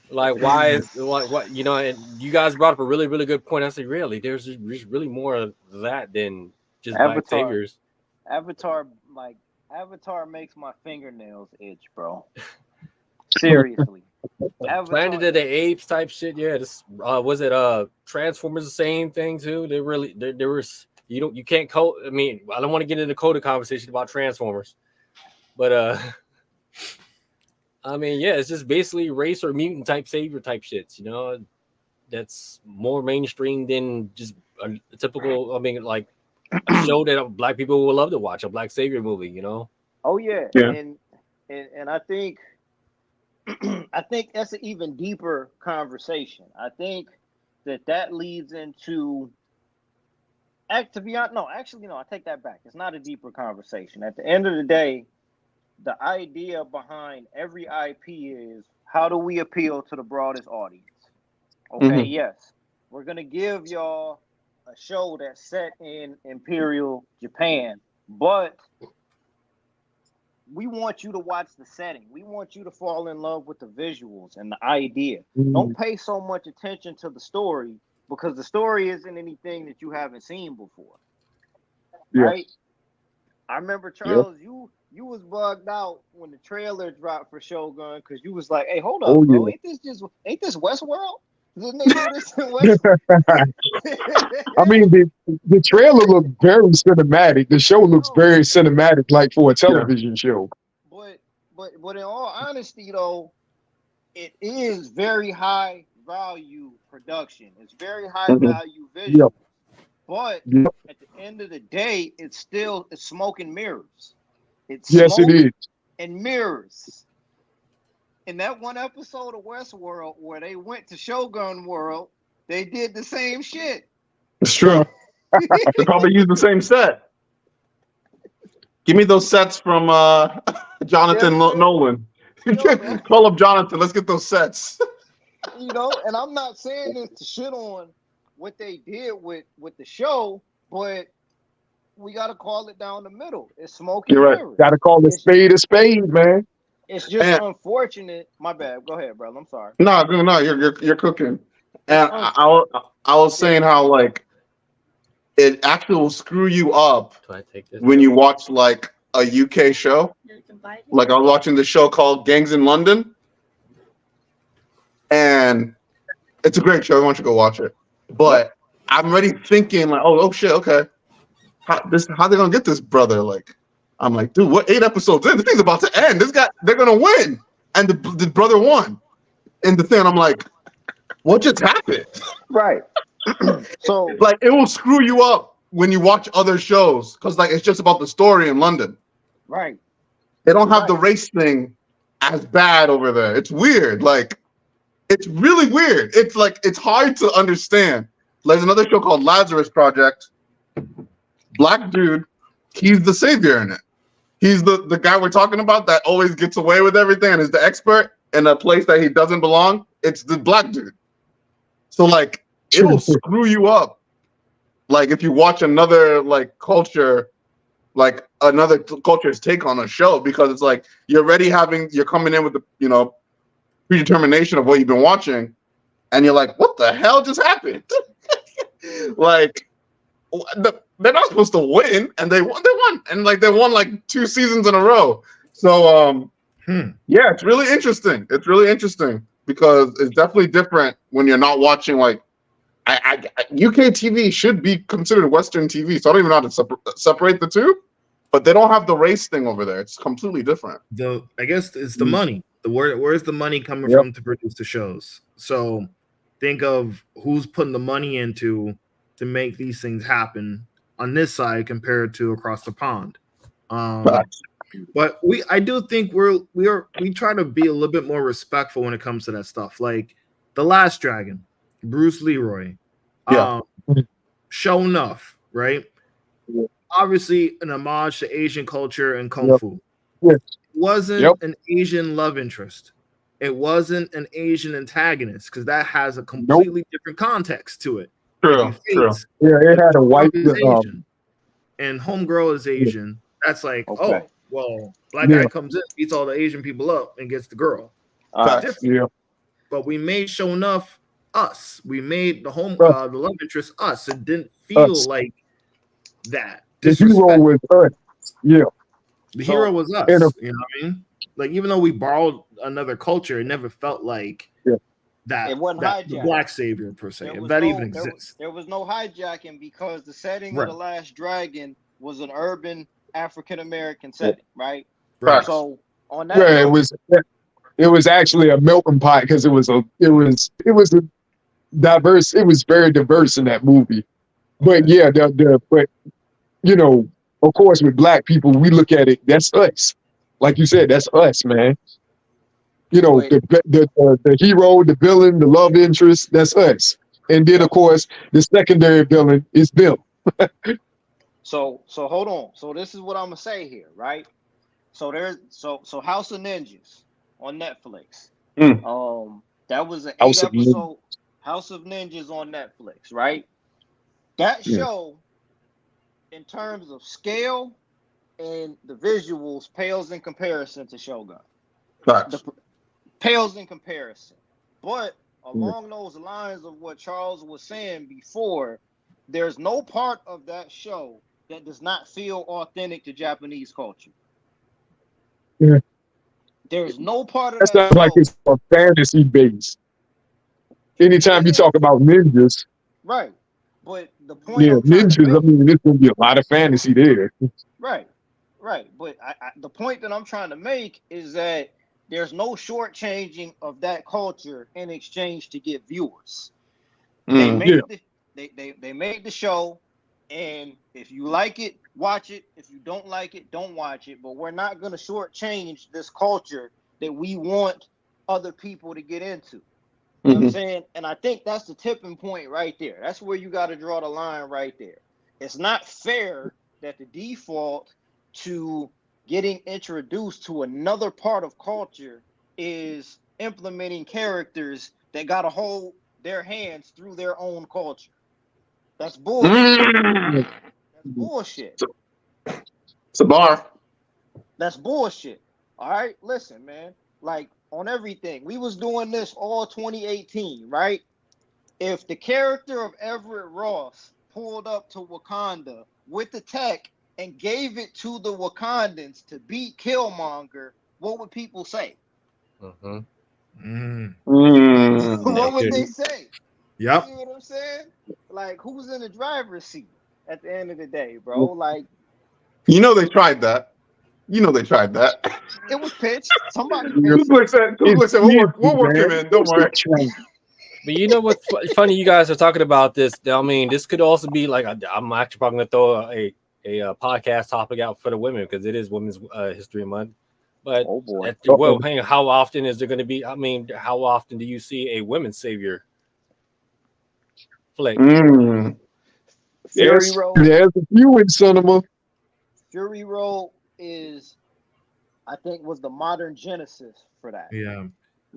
Like, why is what and you guys brought up a really, really good point. I said, really, there's really more of that than just Avatar, black saviors. Avatar makes my fingernails itch, bro. Seriously. Planet of the Apes type shit, yeah. This was it Transformers the same thing too? There was. You can't code. I mean, I don't want to get into the coded conversation about Transformers, but I mean, yeah, it's just basically race or mutant type savior type shits. That's more mainstream than just a typical. I mean, like a show that black people would love to watch, a black savior movie. Oh yeah. And I think that's an even deeper conversation. I think that leads into. To be honest, no, actually, no, I take that back. It's not a deeper conversation. At the end of the day, the idea behind every IP is how do we appeal to the broadest audience? Okay, yes. We're going to give y'all a show that's set in Imperial Japan, but we want you to watch the setting. We want you to fall in love with the visuals and the idea. Don't pay so much attention to the story because the story isn't anything that you haven't seen before. Right? I remember, Charles, you was bugged out when the trailer dropped for Shogun because you was like, "Hey, hold up, bro! Ain't this Westworld? Didn't they do this in Westworld?" I mean, the trailer looked very cinematic. The show looks very cinematic, like for a television show. But in all honesty, though, it is very high value production. It's very high value visual. But at the end of the day, it's smoke and mirrors. It's yes, smoke it is. and mirrors. In that one episode of Westworld where they went to Shogun World, they did the same shit. It's true. They probably used the same set. Give me those sets from Jonathan Nolan. Call up Jonathan. Let's get those sets. You know, and I'm not saying this to shit on what they did with the show, but we got to call it down the middle. It's smoke and mirrors. Got to call it spade a spade, man. It's just unfortunate. My bad. Go ahead, brother. I'm sorry. No, you're cooking. And I was saying how like it actually will screw you up when you watch like a UK show. Like I was watching the show called Gangs in London, and it's a great show. I want you to go watch it. But I'm already thinking like, oh shit, okay. How they gonna get this brother? Like, I'm like, dude, what 8 episodes in? This thing's about to end. They're gonna win, and the brother won. And the thing, I'm like, what just happened? Right. So, like, it will screw you up when you watch other shows because like it's just about the story in London. Right. They don't have the race thing as bad over there. It's weird. Like, it's really weird. It's like it's hard to understand. There's another show called Lazarus Project. Black dude, he's the savior in it. He's the guy we're talking about that always gets away with everything and is the expert in a place that he doesn't belong. It's the black dude. So like it'll screw you up. Like if you watch another like culture, like another culture's take on a show, because it's like you're coming in with the predetermination of what you've been watching, and you're like, what the hell just happened? Like they're not supposed to win, and they won, and like they won like 2 seasons in a row. So yeah, it's really interesting. It's really interesting because it's definitely different when you're not watching like UK TV should be considered Western TV. So I don't even know how to separate the two, but they don't have the race thing over there. It's completely different. I guess it's the money. Where's the money coming from to produce the shows? So think of who's putting the money into to make these things happen on this side compared to across the pond. But I do think we try to be a little bit more respectful when it comes to that stuff. Like The Last Dragon, Bruce Leroy, Show Enough, right? Obviously an homage to Asian culture and Kung Fu. It wasn't an Asian love interest. It wasn't an Asian antagonist because that has a completely different context to it. True. Yeah, it had a white Asian, and homegirl is Asian. That's like, oh, well, black guy comes in, beats all the Asian people up, and gets the girl. But we made Show Enough us. We made the the love interest us. It didn't feel like that. The hero was us. Yeah. The hero was us. You know what I mean? Like, even though we borrowed another culture, it never felt like that. It wasn't the black savior per se. If that even exists. There was no hijacking because the setting of The Last Dragon was an urban African American setting, right? So on that, it was actually a melting pot because it was very diverse in that movie. But yeah, but of course, with black people, we look at it. That's us, like you said. That's us, man. The hero, the villain, the love interest. That's us. And then, of course, the secondary villain is them. So hold on. So this is what I'm gonna say here, right? So so House of Ninjas on Netflix. That was an 8-episode House of Ninjas on Netflix, right? That show, in terms of scale and the visuals, pales in comparison to Shogun. Pales in comparison. But along those lines of what Charles was saying before, there's no part of that show that does not feel authentic to Japanese culture. Yeah. There's no part of that that sounds show. like it's a fantasy base. Anytime you talk about ninjas, right? But the point, ninjas. I mean, there's gonna be a lot of fantasy there. Right. But the point that I'm trying to make is that there's no shortchanging of that culture in exchange to get viewers. They made the show, and if you like it, watch it. If you don't like it, don't watch it. But we're not going to shortchange this culture that we want other people to get into. You know what I'm saying? And I think that's the tipping point right there. That's where you got to draw the line right there. It's not fair that the default to getting introduced to another part of culture is implementing characters that got to hold their hands through their own culture. That's bullshit. That's bullshit. It's a bar. That's bullshit. All right, listen, man. Like, on everything, we was doing this all 2018, right? If the character of Everett Ross pulled up to Wakanda with the tech and gave it to the Wakandans to beat Killmonger, what would people say? What would they say? Yep. You know what I'm saying? Like, who's in the driver's seat at the end of the day, bro? Like, they tried that. It was pitched. Somebody pitched. said, we'll work him in. Don't worry. But you know what's funny? You guys are talking about this. I mean, this could also be like I'm actually probably gonna throw a podcast topic out for the women because it is Women's History Month. But hang on, how often is there going to be? I mean, how often do you see a women's savior flick? There's a few in cinema. Fury Road was the modern genesis for that. Yeah,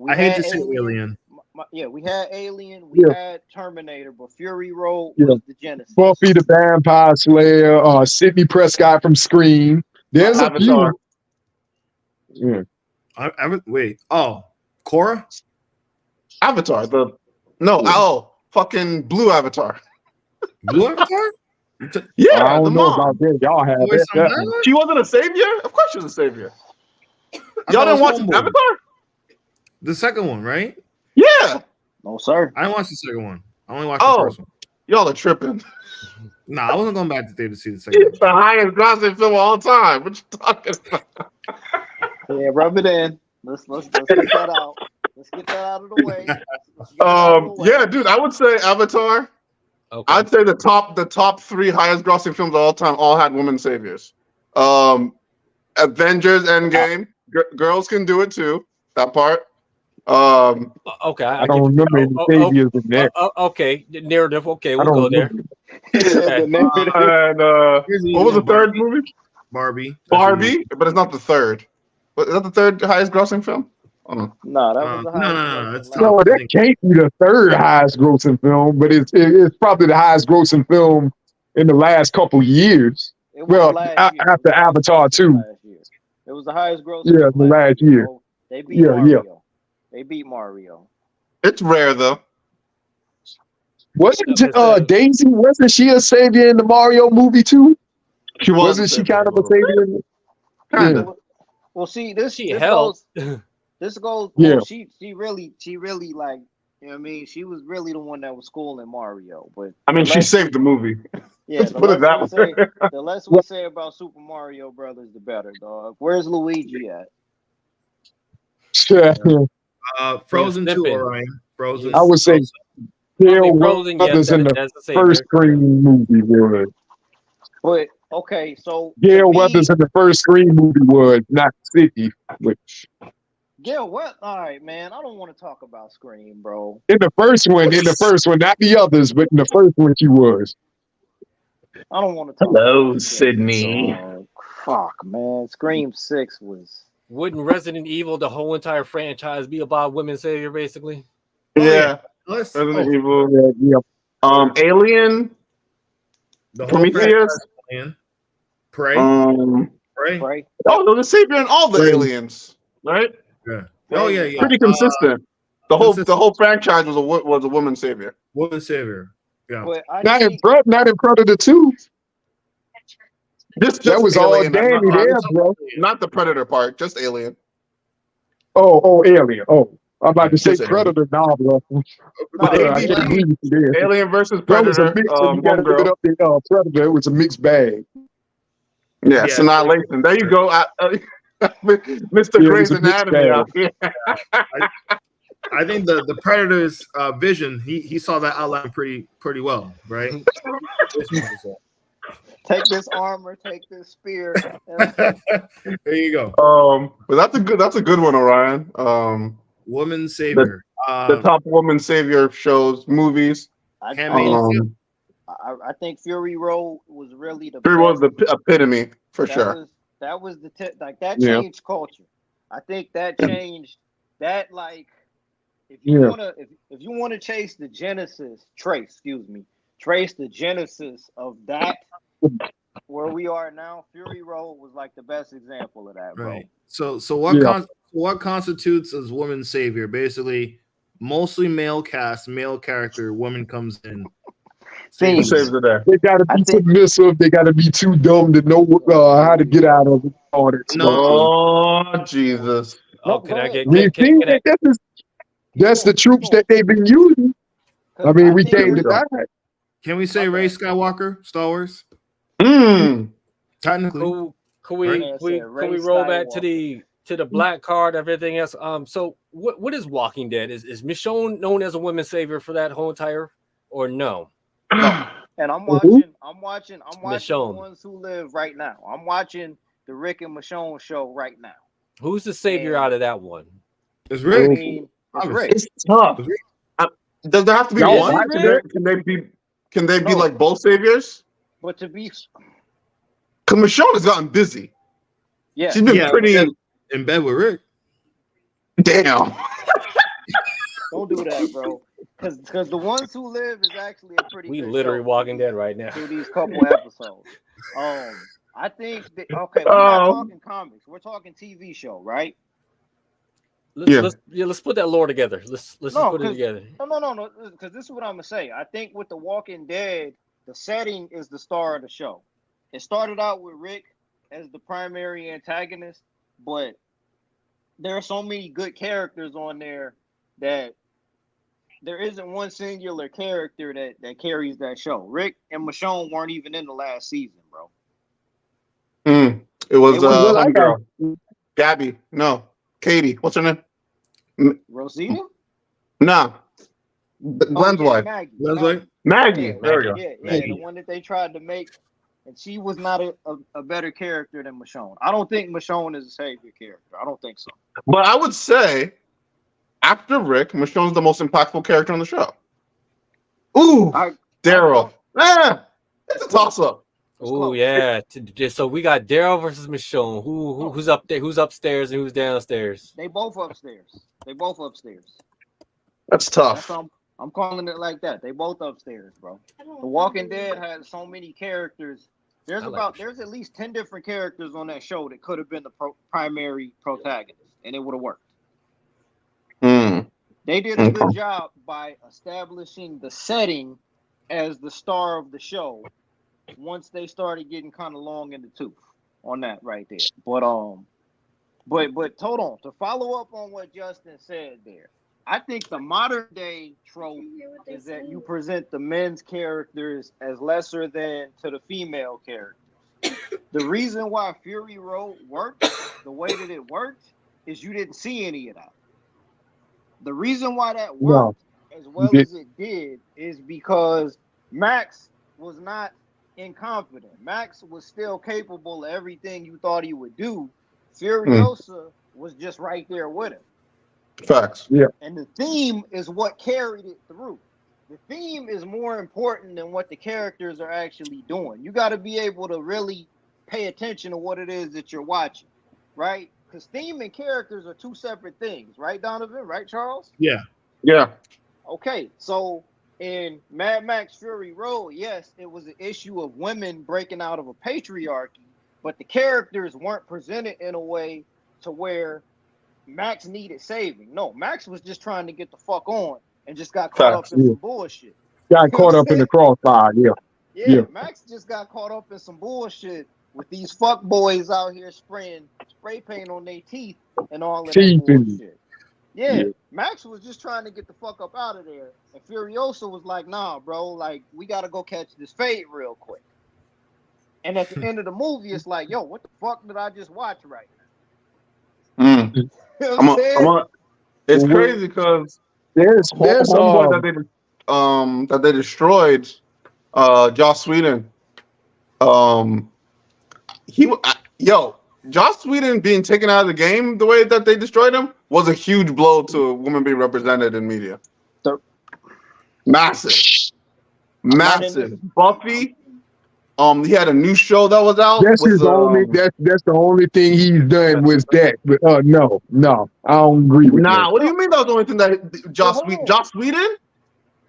I hate to say Alien. We had Alien, we had Terminator, but Fury Road was the genesis. Buffy the Vampire Slayer, Sidney Prescott from Scream. There's Avatar. A few. Wait. Oh, Korra? Avatar. Fucking Blue Avatar. Blue Avatar? Yeah, I don't know about that. Y'all have that. She wasn't a savior? Of course she was a savior. Y'all didn't watch Avatar? The second one, right? Yeah. No, sir. I didn't watch the second one. I only watched the first one. Y'all are tripping. Nah, I wasn't going back to theater to see the second one. It's the highest grossing film of all time. What you talking about? Yeah, rub it in. Let's get that out. Let's get that out of the way. Yeah, dude, I would say Avatar. Okay. I'd say the top three highest grossing films of all time all had women saviors. Avengers Endgame. Girls can do it too. That part. Okay, I don't remember any saviors in there. Okay, narrative. Okay, we'll go there. And what was the third movie? Barbie, but it's not the third. But is that the third highest grossing film? No, that was the highest. No, that can't be the third highest grossing film, but it's probably the highest grossing film in the last couple years. Well, after Avatar 2. It was the highest grossing. Yeah, the last year. They beat Mario. They beat Mario. It's rare though. Wasn't Daisy? Wasn't she a savior in the Mario movie too? She wasn't. She kind of a savior. Kind of. Well, see, this goes. Yeah. Well, she really like. You know what I mean? She was really the one that was schooling Mario. But I mean, she saved the movie. Yeah, let's put it that way. The less we say about Super Mario Brothers, the better, dog. Where's Luigi at? Frozen 2, Orion. Frozen. I would say Gail Weathers in the first Scream movie was. But okay, so Gail Weathers in the first Scream movie was not City, which. Gail, what? All right, man. I don't want to talk about Scream, bro. In the first one, not the others, but in the first one, she was. I don't want to talk. Hello, Sydney. Fuck, man. Scream 6 was. Wouldn't Resident Evil, the whole entire franchise, be about women's savior, basically? Yeah. Resident Evil. Yeah. Alien. The whole Prometheus. franchise, Prey. Prey. Right? Oh, no, the savior and all the Prey. aliens, right? Yeah. Oh yeah, yeah. Pretty consistent. The whole franchise was a woman savior. Woman savior. Yeah. But I Not think in Predator 2. Just That was all Alien, Danny there, bro. not the Predator part, just Alien. Oh, Alien. Oh, I'm about to say Just Predator now, bro. But I can't agree with you there. Alien versus That was a Predator. mix. You got to give it up in Predator. It was a mixed bag. Yeah, Annihilation. There you go. Mr. Grey's Anatomy out here. I think the Predator's vision, he saw that outline pretty well, right? take this armor, take this spear. There you go. But that's a good one, Orion. Woman savior. The top woman savior shows, movies. I think Fury Road was really the. Fury was the epitome for sure. That was the that changed culture. I think that changed that, like, if you wanna trace the genesis of that where we are now. Fury Road was like the best example of that, bro. Right. So what constitutes as woman savior? Basically, mostly male cast, male character, woman comes in. Who saves the day? They gotta be submissive. They gotta be too dumb to know how to get out of it. All that stuff. Oh, Jesus. Oh, can I get? That's the troops that they've been using. I mean, we came to die. Can we say Rey Skywalker, Star Wars? Technically. Can we roll back to the black card, everything else? So what is Walking Dead? Is Michonne known as a women's savior for that whole entire, or no? No. And I'm watching Michonne. The Ones Who Live right now. I'm watching the Rick and Michonne show right now. Who's the savior out of that one? It's Rick. It's Rick. It's tough. Does there have to be one? Can they be like both saviors? But to be, because Michonne has gotten busy. Yeah, she's been pretty in bed with Rick. Damn. Don't do that, bro. Because the Ones Who Live is actually a pretty. We literally Walking Dead right now. Through these couple episodes. I think that, we're not talking comics. We're talking TV show, right? Let's put that lore together. Let's put it together. No. Because this is what I'm gonna say. I think with The Walking Dead, the setting is the star of the show. It started out with Rick as the primary antagonist, but there are so many good characters on there that there isn't one singular character that carries that show. Rick and Michonne weren't even in the last season, bro. It was girl. Gabby. No. Katie. What's her name? Rosita? Nah. Glenn's wife. Maggie. There we go. Yeah, the one that they tried to make, and she was not a better character than Michonne. I don't think Michonne is a savior character. I don't think so. But I would say, after Rick, Michonne's the most impactful character on the show. Ooh, Daryl. It's a toss-up. Oh yeah. So we got Daryl versus Michonne. Who's up there? Who's upstairs and who's downstairs? They both upstairs. That's tough. I'm calling it like that. They both upstairs, bro. The Walking Dead has so many characters. There's at least 10 different characters on that show that could have been the primary protagonist, and it would have worked. They did a good job by establishing the setting as the star of the show. Once they started getting kind of long in the tooth on that right there, but hold on, to follow up on what Justin said there, I think the modern day trope is that you present the men's characters as lesser than to the female characters. The reason why Fury Road worked the way that it worked is you didn't see any of that. The reason why that worked as well as it did is because Max was not incompetent. Max was still capable of everything you thought he would do. Furiosa was just right there with him. Facts. Yeah. And the theme is what carried it through. The theme is more important than what the characters are actually doing. You got to be able to really pay attention to what it is that you're watching, right? Because theme and characters are two separate things, right, Donovan? Right, Charles? Yeah. Yeah. Okay, so in Mad Max Fury Road, yes, it was an issue of women breaking out of a patriarchy, but the characters weren't presented in a way to where Max needed saving. No, Max was just trying to get the fuck on and just got caught up in some bullshit. Got caught up in the crossfire. Yeah, Max just got caught up in some bullshit with these fuck boys out here spraying spray paint on their teeth and all of that bullshit. Yeah, Max was just trying to get the fuck up out of there. And Furiosa was like, nah, bro, like, we got to go catch this fade real quick. And at the end of the movie, it's like, yo, what the fuck did I just watch right now? You know it's crazy because there's homeboy that they destroyed, Joss Whedon. Joss Whedon being taken out of the game the way that they destroyed him was a huge blow to women being represented in media. Massive. Buffy. He had a new show that was out. That's his only. That's the only thing he's done was that. But no, I don't agree with that. What do you mean that was the only thing that Joss Whedon?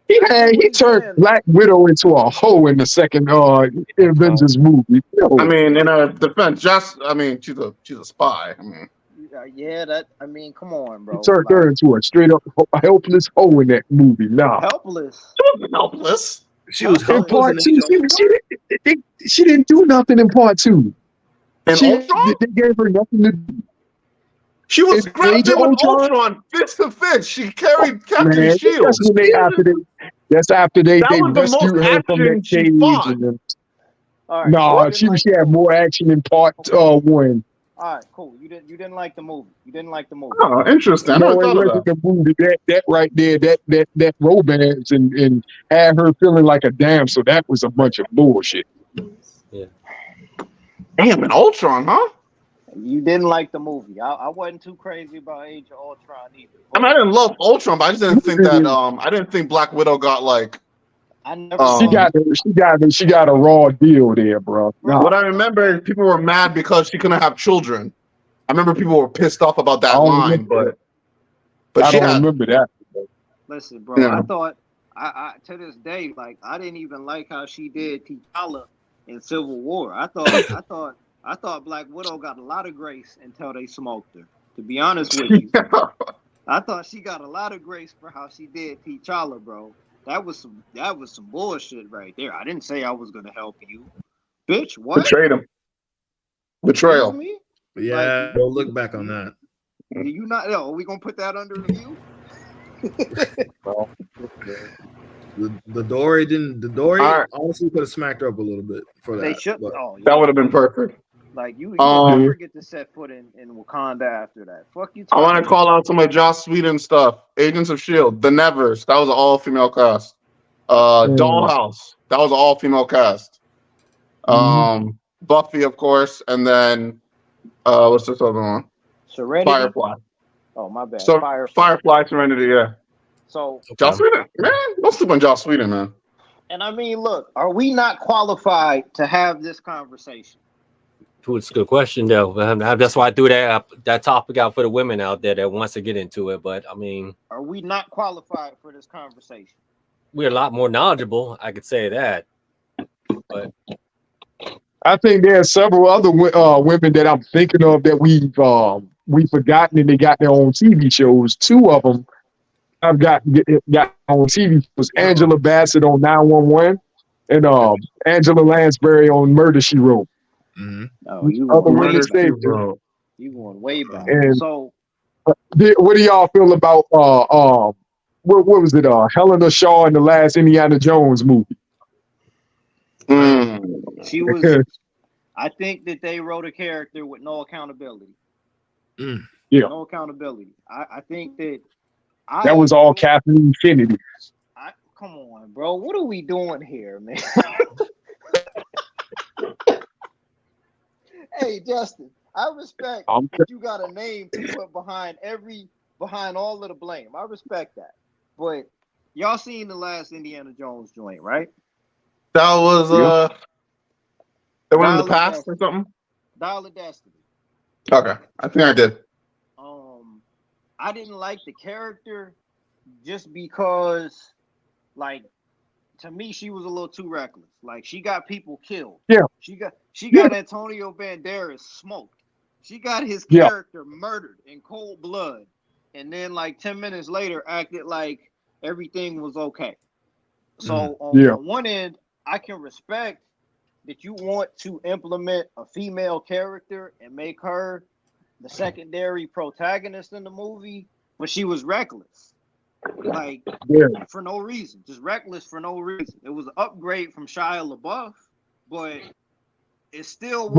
He turned Black Widow into a hoe in the second Avengers movie. No. I mean, in her defense, she's a spy. Come on, bro. He turned her into a straight up helpless hoe in that movie. Nah. Helpless. She wasn't helpless. She was in part two. She didn't do nothing in part two. And Ultron? They gave her nothing to do. She was grappling with Ultron fist to fist. She carried Captain Shield. That's after they rescued her from that cage. She had more action in part one. All right, cool. You didn't like the movie. Oh, interesting. No, it wasn't the movie. That right there, that romance and had her feeling like a damsel. That was a bunch of bullshit. Yeah. Damn, an Ultron, huh? You didn't like the movie. I wasn't too crazy about Age of Ultron either. I mean, I didn't love Ultron, but I just didn't think that. I didn't think Black Widow got like. She got a raw deal there, bro. What I remember is people were mad because she couldn't have children. I remember people were pissed off about that line, but I don't remember that. Listen, bro, I thought I to this day, like, I didn't even like how she did T'Challa in Civil War. I thought Black Widow got a lot of grace until they smoked her. To be honest with you, I thought she got a lot of grace for how she did T'Challa, bro. That was some bullshit right there. I didn't say I was gonna help you, bitch. What? Betrayed him. Betrayal. Me? Yeah, don't look back on that. You not? No, are we gonna put that under review? The Dory didn't. The Dory honestly could have smacked her up a little bit for that. They should. That would have been perfect. Like you never get to set foot in Wakanda after that. Fuck you. I want to call out some of Joss Whedon stuff. Agents of S.H.I.E.L.D., The Nevers, that was an all-female cast. Dollhouse, that was an all-female cast. Buffy, of course, and then what's this other one? Serenity. Firefly. Oh, my bad. So Firefly, Serenity, yeah. So Joss Whedon, man, don't sleep on Joss Whedon, man. And I mean, look, are we not qualified to have this conversation? It's a good question, though. That's why I threw that topic out for the women out there that wants to get into it. But I mean, are we not qualified for this conversation? We're a lot more knowledgeable. I could say that. But I think there are several other women that I'm thinking of that we've forgotten, and they got their own TV shows. Two of them I've got on TV shows: Angela Bassett on 911 and Angela Lansbury on Murder, She Wrote. Mm-hmm. Oh, you going way back. And so, what do y'all feel about what was it? Helena Shaw in the last Indiana Jones movie. She was. I think that they wrote a character with no accountability. Yeah, no accountability. I think that was all Kathleen Kennedy. Come on, bro. What are we doing here, man? Hey, Justin, I respect that you got a name to put behind all of the blame. I respect that. But y'all seen the last Indiana Jones joint, right? That was they went in the past or something? Dial of Destiny. Okay. I think I did. I didn't like the character just because, like, to me, she was a little too reckless. Like, she got people killed. Yeah. She got Antonio Banderas smoked. She got his character murdered in cold blood. And then, like, 10 minutes later, acted like everything was okay. So, on one end, I can respect that you want to implement a female character and make her the secondary protagonist in the movie, but she was reckless. Like, for no reason. Just reckless for no reason. It was an upgrade from Shia LaBeouf, but it still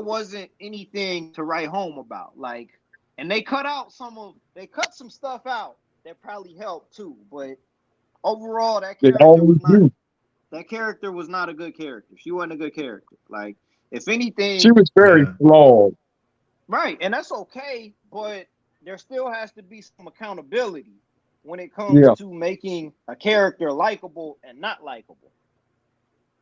wasn't anything to write home about. Like, and they cut some stuff out that probably helped too, but overall that character was not a good character. She wasn't a good character. Like, if anything, she was very flawed. Right, and that's okay, but there still has to be some accountability when it comes to making a character likable and not likable.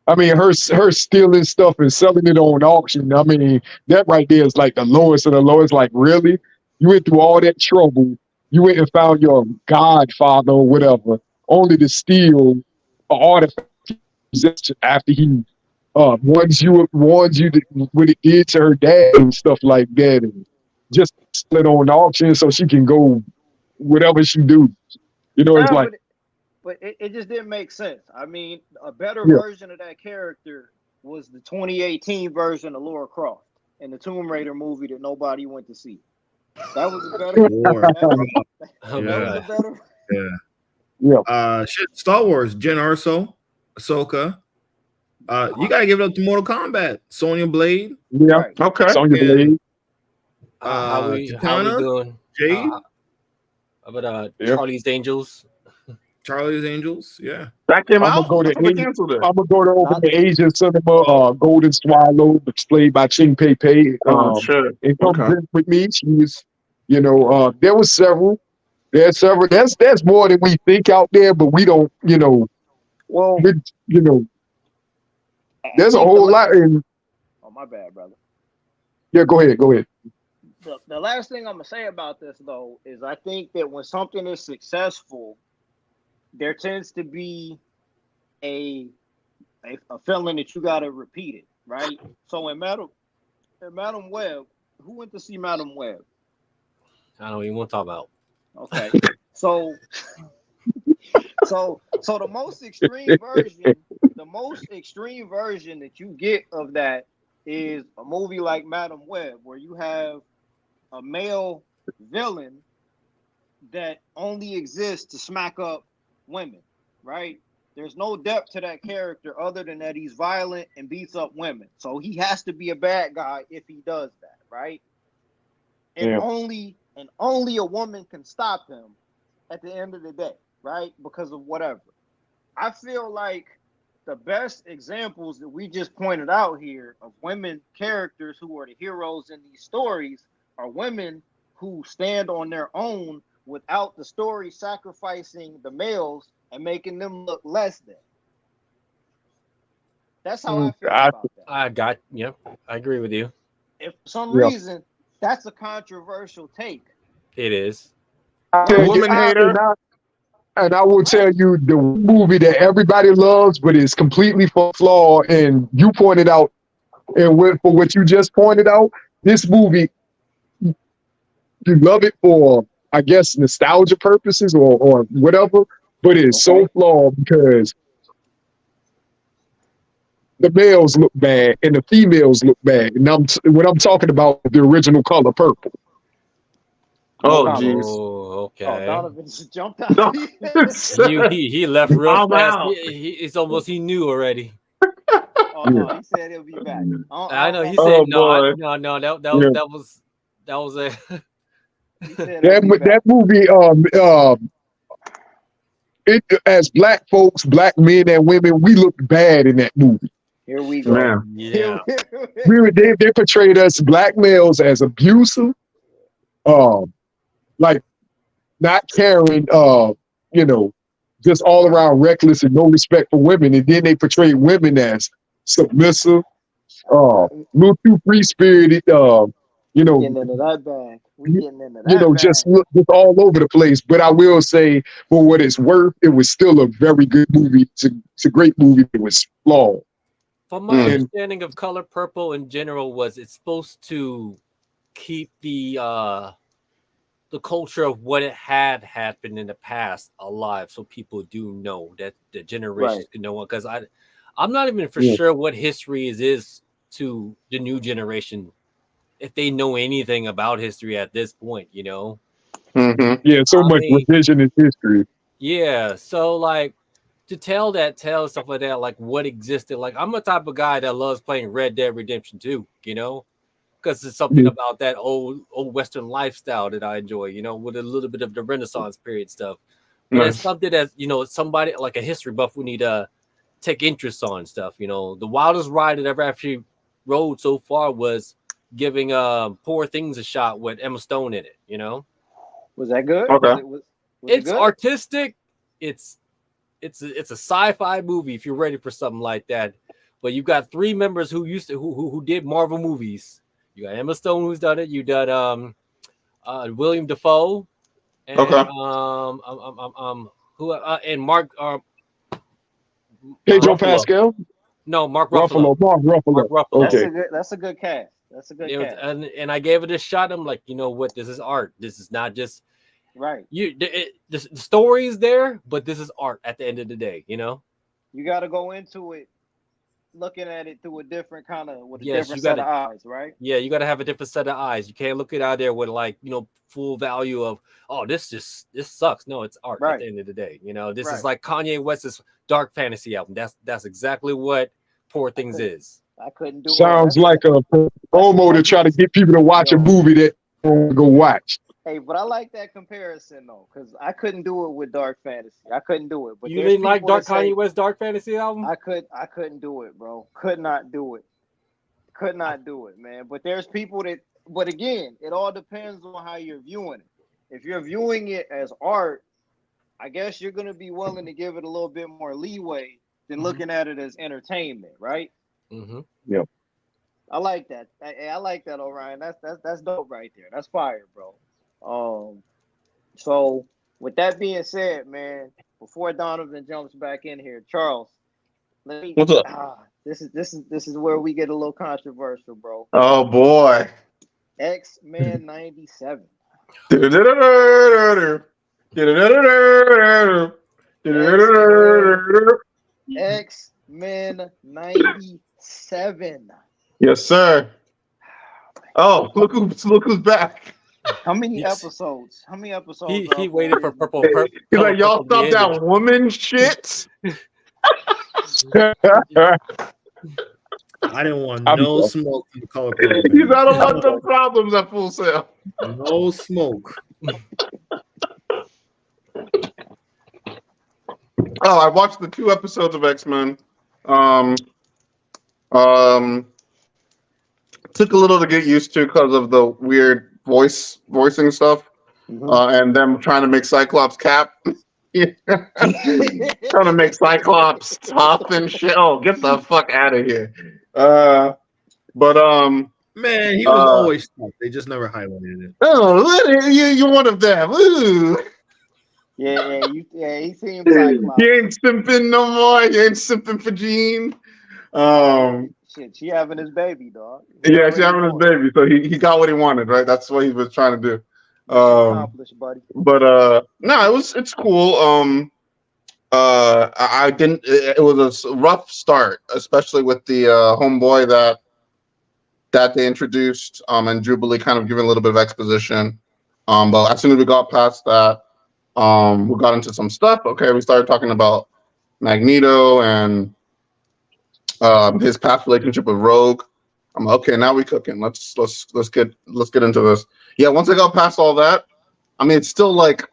I mean, her stealing stuff and selling it on auction. I mean, that right there is like the lowest of the lowest. Like, really? You went through all that trouble. You went and found your godfather or whatever, only to steal an artifact after he warns you what it did to her dad and stuff like that, and just sell it on auction so she can go whatever she do. You know, it's like. But it just didn't make sense. I mean, a better version of that character was the 2018 version of Laura Croft in the Tomb Raider movie that nobody went to see. That was a better. Star Wars, Jen Erso, Ahsoka. You gotta give it up to Mortal Kombat. Sonya Blade. Yeah. Okay. Sonya Blade. How we doing? Jade. Charlie's Angels. Charlie's Angels, yeah. That came out. I'm gonna go to Open the Asian Cinema. Golden Swallow, played by Ching Pei Pei. Sure. And come with me. She was, there was several. There's several. That's more than we think out there, but we don't. Well, there's a whole lot. Oh, my bad, brother. Yeah, go ahead. The last thing I'm gonna say about this though is I think that when something is successful, there tends to be a feeling that you gotta repeat it, right? So in Madam Web, who went to see Madam Web? I don't even want to talk about. Okay, so the most extreme version that you get of that is a movie like Madam Web, where you have a male villain that only exists to smack up women, right? There's no depth to that character other than that he's violent and beats up women. So he has to be a bad guy if he does that, right? And only a woman can stop him at the end of the day, right? Because of whatever. I feel like the best examples that we just pointed out here of women characters who are the heroes in these stories are women who stand on their own without the story sacrificing the males and making them look less than. That's how I feel about that. I agree with you. If for some reason that's a controversial take. It is. Woman hater. And I will tell you the movie that everybody loves, but is completely flawed. And you pointed out, and for what you just pointed out, this movie, you love it for, I guess, nostalgia purposes or whatever, but it's so flawed because the males look bad and the females look bad. And when I'm talking about the original Color Purple. Oh, jeez. Oh, okay. Donovan just jumped out. He left real fast. He knew already. No, he said he'll be back. I know. He said no. That was a. That movie. It as black folks, black men and women, we looked bad in that movie. Here we go. Man. Yeah. They portrayed us black males as abusive. Like not caring, just all around reckless and no respect for women. And then they portrayed women as submissive, little too free spirited, Getting into that bag. We getting into that. Just all over the place. But I will say, for what it's worth, it was still a very good movie. It's a great movie. It was flawed. From my understanding of Color Purple in general, was it's supposed to keep the culture of what it had happened in the past alive, so people do know that the generations can know it. Because I'm not even for sure what history is to the new generation, if they know anything about history at this point, Yeah, so much revisionist history. Yeah, so like to tell stuff like that, like what existed. Like I'm a type of guy that loves playing Red Dead Redemption 2, because it's something about that old Western lifestyle that I enjoy, with a little bit of the Renaissance period stuff. But it's something that somebody like a history buff we need to take interest on stuff. The wildest ride that ever actually rode so far was giving Poor Things a shot with Emma Stone in it. Was that good? Okay. It's artistic. It's a sci-fi movie if you're ready for something like that. But you've got three members who did Marvel movies. You got Emma Stone who's done it. You done William Dafoe, and and Mark Pedro Pascal. No, Mark Ruffalo. Mark Ruffalo. Okay, That's a good cast. That's a good cast. And I gave it a shot. I'm like, what? This is art. This is not just right. The story is there, but this is art at the end of the day. You got to go into it looking at it through a different kind of different set of eyes, right? Yeah, you got to have a different set of eyes. You can't look it out there with full value of this sucks. No, it's art at the end of the day. This is like Kanye West's dark fantasy album. That's exactly what Poor Things is. I couldn't do Sounds like a promo to try to get people to watch a movie that they want to go watch. Hey, but I like that comparison though, because I couldn't do it with dark fantasy. I couldn't do it. But you didn't like Kanye West's dark fantasy album? I couldn't do it, bro. Could not do it, man. But there's people that. But again, it all depends on how you're viewing it. If you're viewing it as art, I guess you're gonna be willing to give it a little bit more leeway than looking at it as entertainment, right? Mm-hmm. Yep. I like that. I like that, Orion. That's dope right there. That's fire, bro. So with that being said, man, before Donovan jumps back in here, Charles, what's up? This is where we get a little controversial, bro. Oh boy. X-Men 97. X-Men 97. Yes, sir. Oh, look who's back. How many episodes? He waited for purple. He's like, y'all stop that woman shit. I didn't want no smoke from the Color Purple. He's I don't want no problems at Full Sail. No smoke. Oh, I watched the 2 episodes of X-Men. Took a little to get used to because of the weird voicing stuff, and them trying to make Cyclops Cap. Trying to make Cyclops tough and shit. Oh, get the fuck out of here. Man, he was always tough. They just never highlighted it. Oh, you're one of them. Ooh. Yeah, he seems like he ain't simping no more. He ain't simping for Jean. Shit, she having his baby, dog. She having his baby, so he got what he wanted, right? That's what he was trying to do. Accomplished, buddy. But no, it's cool. I didn't. It was a rough start, especially with the homeboy that they introduced, and Jubilee kind of giving a little bit of exposition. But as soon as we got past that, we got into some stuff. Okay, we started talking about Magneto and his past relationship with Rogue. I'm like, okay, now we cooking. Let's get into this. Yeah, once I got past all that, I mean, it's still like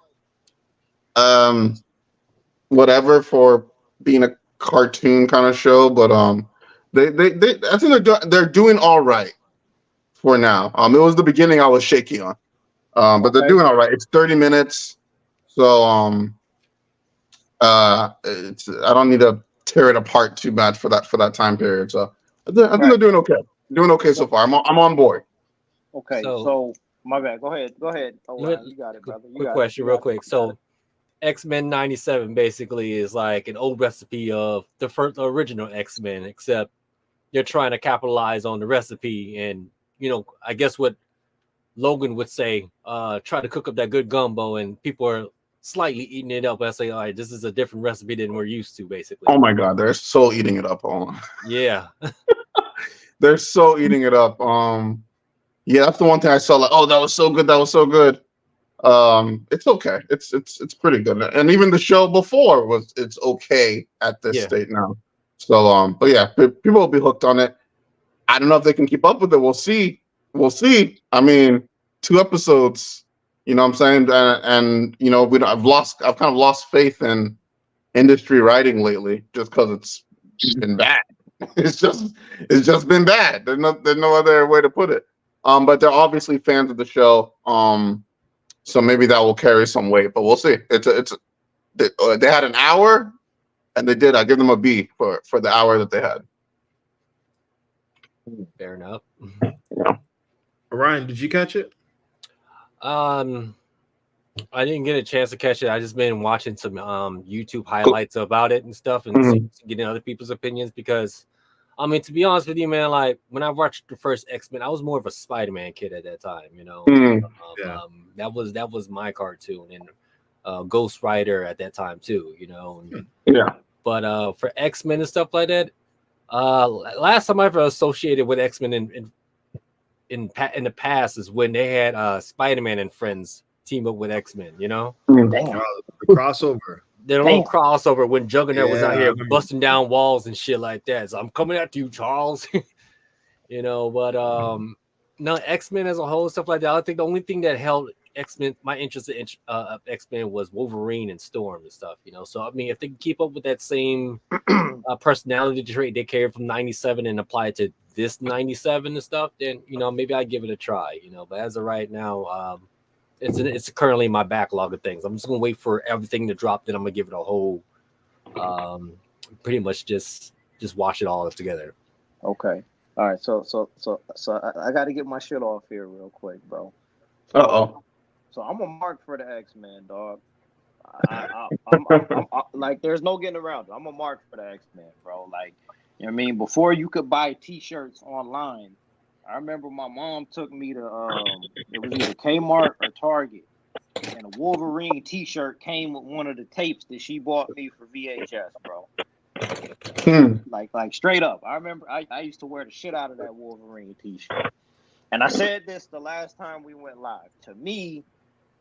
whatever for being a cartoon kind of show, but they I think they're doing all right for now. It was the beginning I was shaky on, but they're doing all right. It's 30 minutes, so it's I don't need to tear it apart too bad for that time period. So I think they're doing okay. Doing okay so far. I'm on board. Okay, so My bad. Go ahead. Oh, wow. You got it, brother. Quick question, real quick. So, X-Men 97 basically is like an old recipe of the original X-Men, except they're trying to capitalize on the recipe. And, I guess what Logan would say, try to cook up that good gumbo, and people are slightly eating it up. I say, all right, this is a different recipe than we're used to, basically. Oh my God, they're so eating it up. Yeah. They're so eating it up. Yeah, that's the one thing I saw. Like, oh, that was so good. That was so good. It's okay. It's pretty good. And even the show before it's okay at this state now. So but yeah, people will be hooked on it. I don't know if they can keep up with it. We'll see. I mean, 2 episodes. You know what I'm saying? And I've kind of lost faith in industry writing lately, just because it's been bad. It's just been bad. There's no other way to put it. But they're obviously fans of the show. So maybe that will carry some weight, but we'll see. They had an hour, and they did. I give them a B for the hour that they had. Fair enough. Yeah. Ryan, did you catch it? I didn't get a chance to catch it. I just been watching some YouTube highlights about it and stuff, and getting other people's opinions, because I mean, to be honest with you, man, like when I watched the first X-Men, I was more of a Spider-Man kid at that time, that was my cartoon, and Ghost Rider at that time too, Yeah. But for X-Men and stuff like that, last time I ever associated with X-Men in the past is when they had Spider-Man and friends team up with X-Men, Damn. The crossover. The little crossover when Juggernaut was out here busting down walls and shit like that. So I'm coming after you, Charles. But no, X-Men as a whole, stuff like that. I think the only thing that held X-Men, my interest in X-Men, was Wolverine and Storm and stuff. So I mean, if they can keep up with that same personality trait they carried from '97 and apply it to this '97 and stuff, then maybe I'd give it a try. But as of right now, it's currently in my backlog of things. I'm just gonna wait for everything to drop. Then I'm gonna give it a whole, pretty much just watch it all together. Okay. All right. So I got to get my shit off here real quick, bro. So I'm a mark for the X-Men, dog. I'm like, there's no getting around it. I'm a mark for the X-Men, bro. Like, you know what I mean? Before you could buy T-shirts online, I remember my mom took me to it was either Kmart or Target, and a Wolverine T-shirt came with one of the tapes that she bought me for VHS, bro. Like straight up. I remember I used to wear the shit out of that Wolverine T-shirt. And I said this the last time we went live. To me,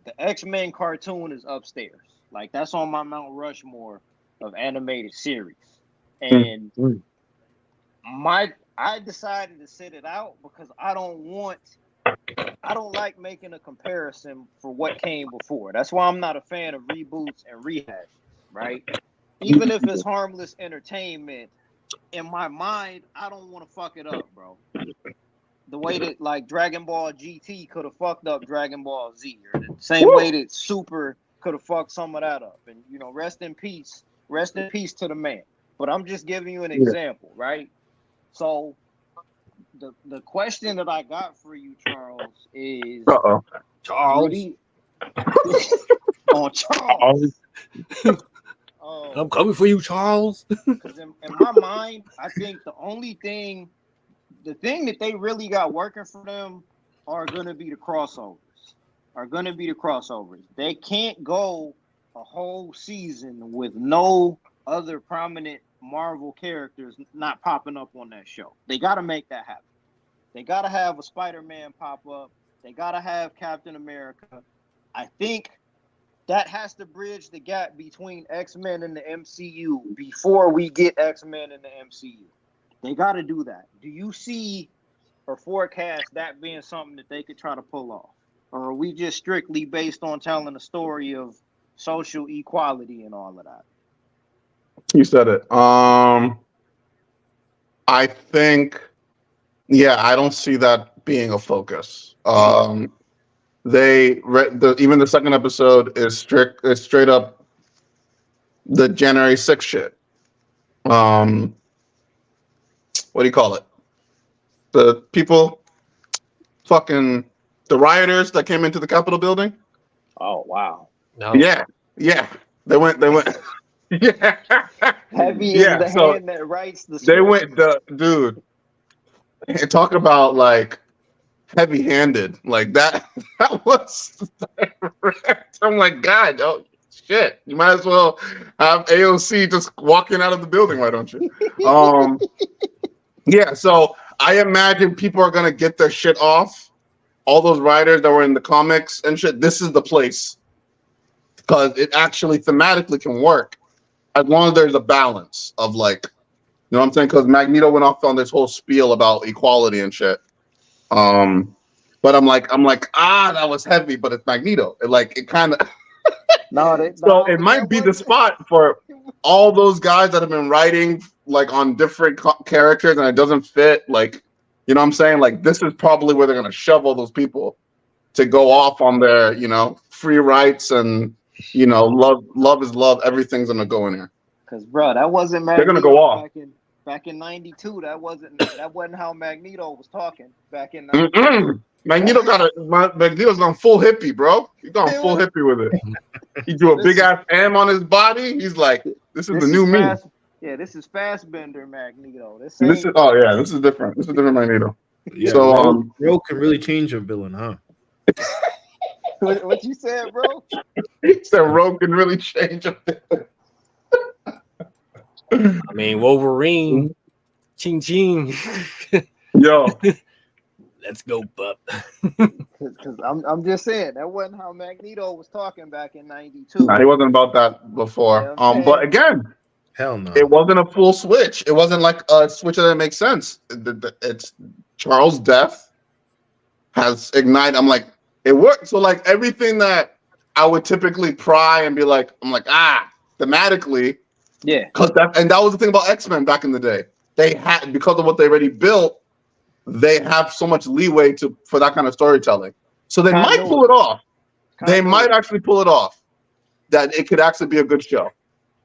the X-Men cartoon is upstairs. Like, that's on my Mount Rushmore of animated series. And I decided to sit it out because I don't like making a comparison for what came before. That's why I'm not a fan of reboots and rehashes, right? Even if it's harmless entertainment, in my mind, I don't want to fuck it up, bro. The way that, like, Dragon Ball GT could have fucked up Dragon Ball Z, or the same way that Super could have fucked some of that up. And, rest in peace to the man. But I'm just giving you an example, right? So the question that I got for you, Charles, is Charles. Charles. I'm coming for you, Charles. Because in my mind, I think the thing that they really got working for them are going to be the crossovers. They can't go a whole season with no other prominent Marvel characters not popping up on that show. They got to make that happen. They got to have a Spider-Man pop up. They got to have Captain America. I think that has to bridge the gap between X-Men and the MCU before we get X-Men in the MCU. They got to do that. Do you see or forecast that being something that they could try to pull off? Or are we just strictly based on telling a story of social equality and all of that? You said it. I think, I don't see that being a focus. Even the second episode is straight up the January 6th shit. What do you call it? The people fucking The rioters that came into the Capitol building. Oh wow. No. Yeah. They went. Yeah. Heavy is the hand that writes the script. They went. Dude. Talk about like heavy-handed like that. That was. I'm like, God, oh shit! You might as well have AOC just walking out of the building. Why don't you? Yeah. So I imagine people are gonna get their shit off. All those writers that were in the comics and shit. This is the place because it actually thematically can work as long as there's a balance of like. You know what I'm saying? Because Magneto went off on this whole spiel about equality and shit. But I'm like, that was heavy, but it's Magneto. It kind of. So it might be the spot for all those guys that have been writing like on different characters, and it doesn't fit. Like, you know what I'm saying? Like, this is probably where they're gonna shove all those people to go off on their, free rights and love is love. Everything's gonna go in here. Because, bro, that wasn't Magneto. They're gonna go off. Back in '92, that wasn't how Magneto was talking back in '92. Magneto's gone full hippie, bro. He's gone full hippie with it. He drew a big ass M on his body. He's like, this is the new me. Yeah, this is Fastbender Magneto. This is different. This is different Magneto. Yeah, so Rogue can really change a villain, huh? what you said, bro? He said Rogue can really change a villain. I mean, Wolverine, ching ching. Yo, let's go, pup. Because I'm just saying that wasn't how Magneto was talking back in '92. Nah, he wasn't about that before. But again, hell no, it wasn't a full switch. It wasn't like a switch that makes sense. It's Charles' death has ignited. I'm like, it worked. So like everything that I would typically pry and be like, thematically. Yeah, and that was the thing about X-Men back in the day. They had, because of what they already built, they have so much leeway for that kind of storytelling. So they might pull it off. They might actually pull it off. That it could actually be a good show.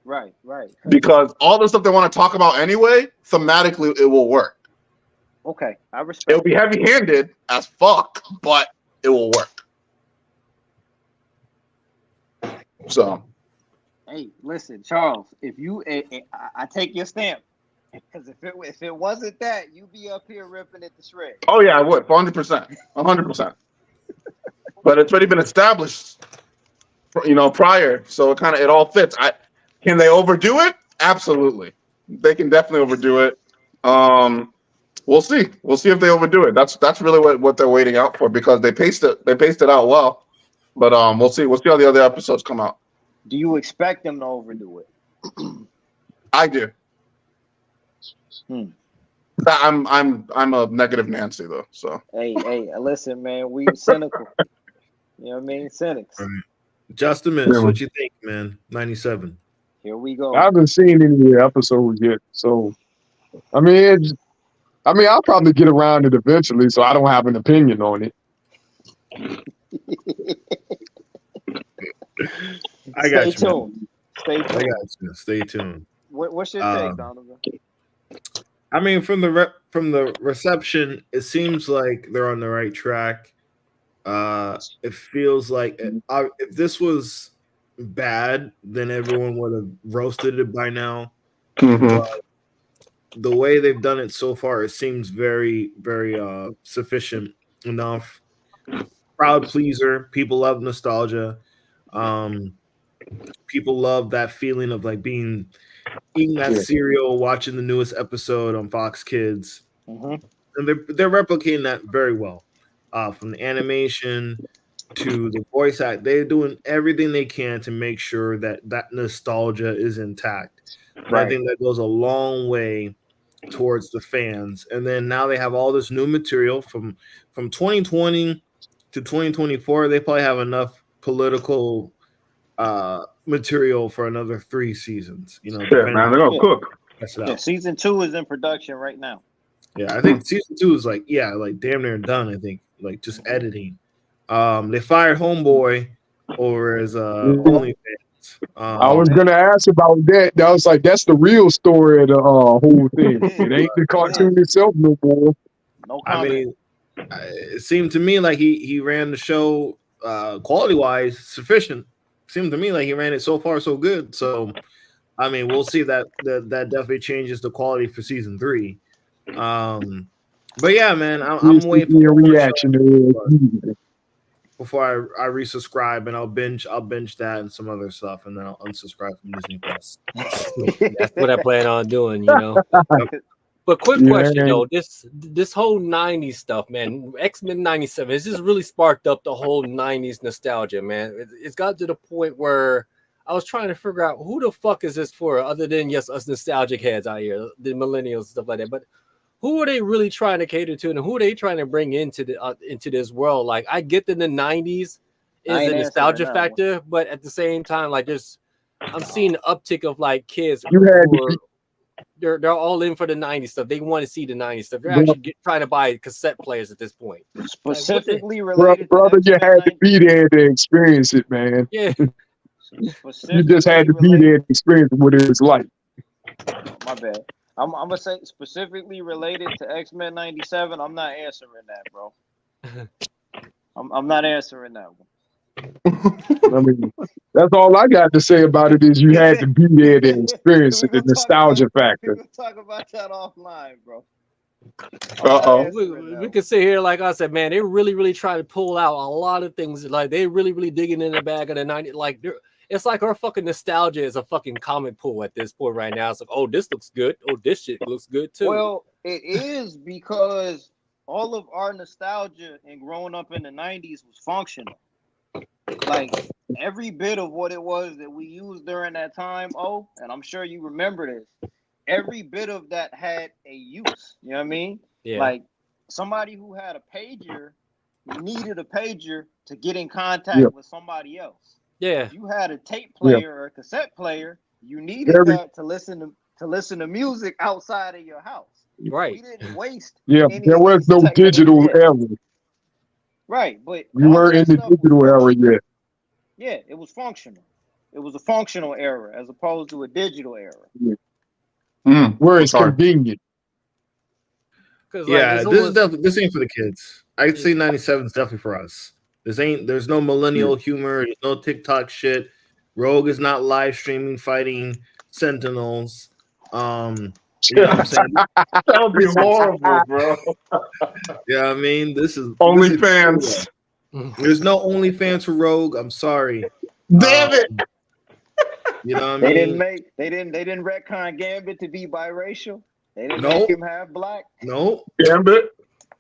Right. Because all the stuff they want to talk about anyway, thematically, it will work. Okay, I respect. It'll be heavy-handed as fuck, but it will work. So. Hey, listen, Charles. If you, I take your stamp, because if it wasn't that, you'd be up here ripping it to shreds. Oh yeah, I would 100%. But it's already been established, prior, so it all fits. Can they overdo it? Absolutely, they can definitely overdo it. We'll see. We'll see if they overdo it. That's really what they're waiting out for because they paced it out well. But we'll see. We'll see how the other episodes come out. Do you expect them to overdo it? I do. I'm a negative Nancy though. So hey, listen, man, we cynical. You know what I mean, cynics. Right. Just a minute. What you think, man? 97. Here we go. I haven't seen any of the episodes yet, so I'll probably get around it eventually. So I don't have an opinion on it. I got Stay you. tuned. Stay tuned. I got you. Stay tuned. What's your take, Donovan? I mean, from the reception, it seems like they're on the right track. It feels like if this was bad, then everyone would have roasted it by now. Mm-hmm. But the way they've done it so far, it seems very, very sufficient enough. Crowd pleaser. People love nostalgia. People love that feeling of like eating that cereal, watching the newest episode on Fox Kids, and they're replicating that very well. From the animation to the voice act, they're doing everything they can to make sure that nostalgia is intact. Right. I think that goes a long way towards the fans. And then now they have all this new material from 2020 to 2024. They probably have enough political material for another 3 seasons. Man, they're gonna cook. Season 2 is in production right now. Yeah, I think season 2 is like damn near done. I think just editing. They fired Homeboy over his OnlyFans. I was gonna ask about that. That was like that's the real story of the whole thing. It ain't the cartoon itself no more. No comment. I mean, it seemed to me like he ran the show quality wise sufficient. Seemed to me like he ran it so far so good. So I mean, we'll see that definitely changes the quality for season 3. But yeah, man, I'm waiting for your reaction to before I resubscribe, and I'll binge that and some other stuff, and then I'll unsubscribe from Disney Plus. That's what I plan on doing, you know. But quick question though, this whole 90s stuff, man, X-Men 97, it's just really sparked up the whole 90s nostalgia, man. It's got to the point where I was trying to figure out who the fuck is this for, other than yes, us nostalgic heads out here, the millennials and stuff like that. But who are they really trying to cater to, and who are they trying to bring into this world? Like, I get that the 90s is a nostalgia factor, but at the same time, like, I'm seeing an uptick of like kids. They're all in for the 90s stuff. They want to see the 90s stuff. They're actually trying to buy cassette players at this point. Specifically related, brother, you had to be there to experience it, man. Yeah. You just had to be there to experience what it was like. My bad. I'm gonna say specifically related to X-Men 97. I'm not answering that, bro. I'm not answering that one. I mean, that's all I got to say about it is you had to be there to experience it, the nostalgia factor. We'll talk about that offline, bro. We can sit here, like I said, man, they really, really try to pull out a lot of things. Like, they really, really digging in the bag of the 90s. Like, it's like our fucking nostalgia is a fucking comic pool at this point right now. It's like, oh, this looks good. Oh, this shit looks good too. Well, it is because all of our nostalgia and growing up in the 90s was functional. Like, every bit of what it was that we used during that time, and I'm sure you remember this, every bit of that had a use. You know what I mean? Yeah. Like, somebody who had a pager needed a pager to get in contact with somebody else. Yeah. If you had a tape player or a cassette player, you needed that to listen to music outside of your house. Right. We didn't waste. There was no digital era. Right, but we weren't in the digital era yet. Yeah, it was functional. It was a functional era as opposed to a digital era. Where it's convenient. Yeah, this ain't for the kids. I'd say 97 is definitely for us. There's no millennial humor, there's no TikTok shit. Rogue is not live streaming fighting Sentinels. You know what I'm saying? That would be horrible, bro. Yeah, I mean, this is OnlyFans. There's no OnlyFans for Rogue. I'm sorry. Damn it. You know what I mean? They didn't retcon Gambit to be biracial. They didn't make him half black. No. Gambit.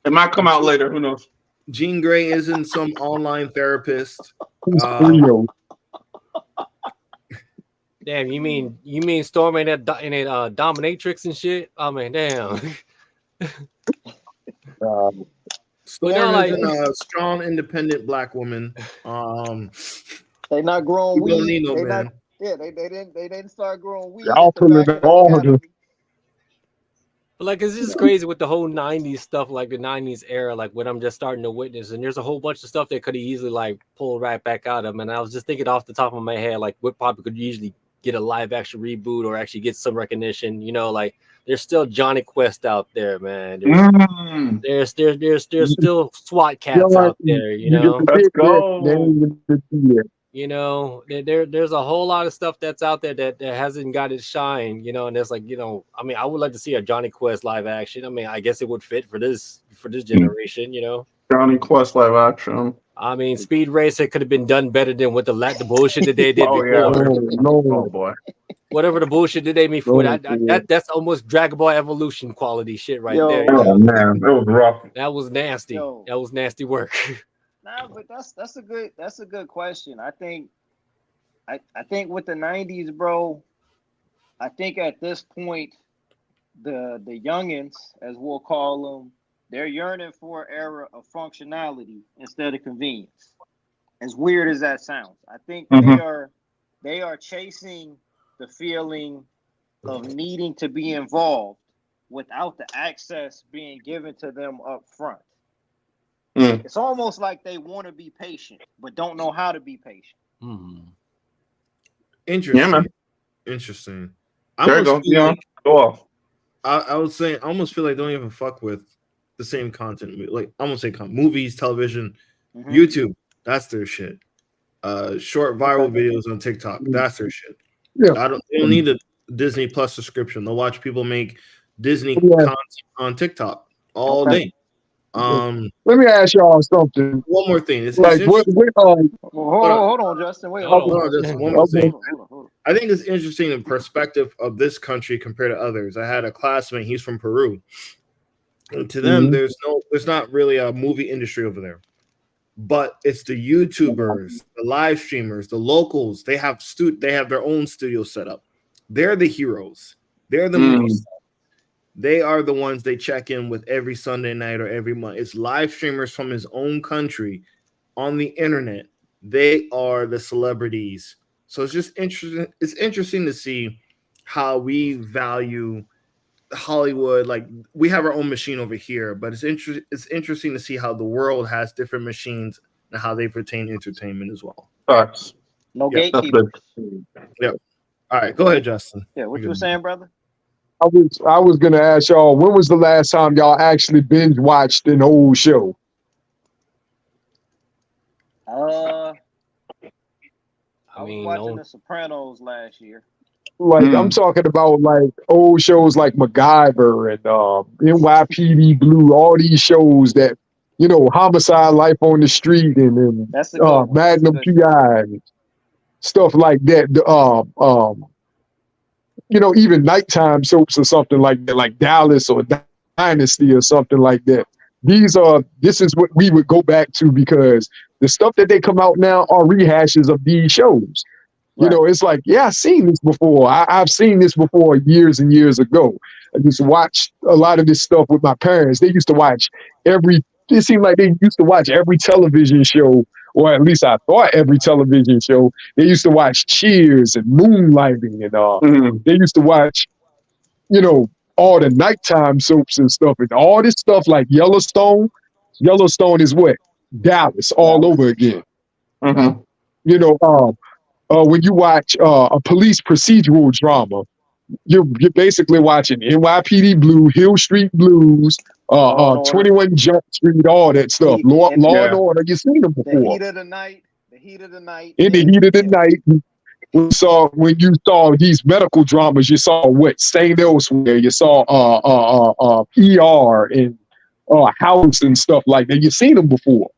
It might come out later. Who knows? Jean Grey isn't some online therapist. Damn, you mean Storm in that dominatrix and shit? I mean, damn. Storm is a strong, independent black woman. They not growing weed. Don't need no man. They didn't start growing weed. Y'all pulling it all. But like, it's just crazy with the whole 90s stuff, like the 90s era, like what I'm just starting to witness. And there's a whole bunch of stuff that could have easily like pulled right back out of them. And I was just thinking off the top of my head, like what probably could usually get a live action reboot or actually get some recognition. You know, like there's still Johnny Quest out there, man. There's still SWAT cats out there, you know. Let's go. You know, there's a whole lot of stuff that's out there that hasn't got its shine, you know, and it's like, you know, I mean, I would like to see a Johnny Quest live action. I mean, I guess it would fit for this generation, you know. Johnny Quest live action. I mean, Speed Racer could have been done better than what the bullshit that they did before. Oh boy. Whatever the bullshit that they made before that's almost Dragon Ball Evolution quality shit right there. Oh man, that was rough. That was nasty. That was nasty work. No, but that's a good question. I think with the 90s, bro, I think at this point the youngins, as we'll call them, they're yearning for an era of functionality instead of convenience. As weird as that sounds, I think they are chasing the feeling of needing to be involved without the access being given to them up front. It's almost like they want to be patient, but don't know how to be patient. Interesting. Yeah, man. Interesting. There you go. Go off. I would say I almost feel like they don't even fuck with the same content. Like I won't say movies, television, Mm-hmm. YouTube. That's their shit. Short viral videos on TikTok. That's their shit. Yeah. They don't need a Disney Plus subscription. They'll watch people make Disney content on TikTok all day. Let me ask y'all something. One more thing. It's Like, hold on, Justin. Wait, hold on. Just one more thing. I think it's interesting the perspective of this country compared to others. I had a classmate. He's from Peru. And to them, there's not really a movie industry over there. But it's the YouTubers, the live streamers, the locals. They have their own studio set up. They're the heroes. They're the movie stars. They are the ones they check in with every Sunday night or every month. It's live streamers from his own country on the internet. They are the celebrities. So it's just interesting. It's interesting to see how we value Hollywood. Like we have our own machine over here, but it's interesting to see how the world has different machines and how they pertain entertainment as well. Facts. No gatekeepers. Yep. All right, go ahead, Justin. Yeah, what you were saying, brother? I was gonna ask y'all, when was the last time y'all actually binge watched an old show? I was watching The Sopranos last year. Like I'm talking about like old shows like MacGyver and NYPD Blue, all these shows that Homicide: Life on the Street and Magnum PI and stuff like that. Even nighttime soaps or something like that, like Dallas or Dynasty or something like that. This is what we would go back to because the stuff that they come out now are rehashes of these shows. Right. It's like, I've seen this before. I've seen this before years and years ago. I just watched a lot of this stuff with my parents. They used to watch it seemed like they used to watch every television show, or at least I thought every television show. They used to watch Cheers and Moonlighting and they used to watch, all the nighttime soaps and stuff and all this stuff like Yellowstone. Yellowstone is what? Dallas all over again. When you watch a police procedural drama, you're basically watching NYPD Blue, Hill Street Blues, 21 Jump Street, all that stuff. Law and Order. You've seen them before. The heat of the night. In the heat of the night. When you saw these medical dramas, you saw what? St. Elsewhere. You saw ER and House and stuff like that. You've seen them before.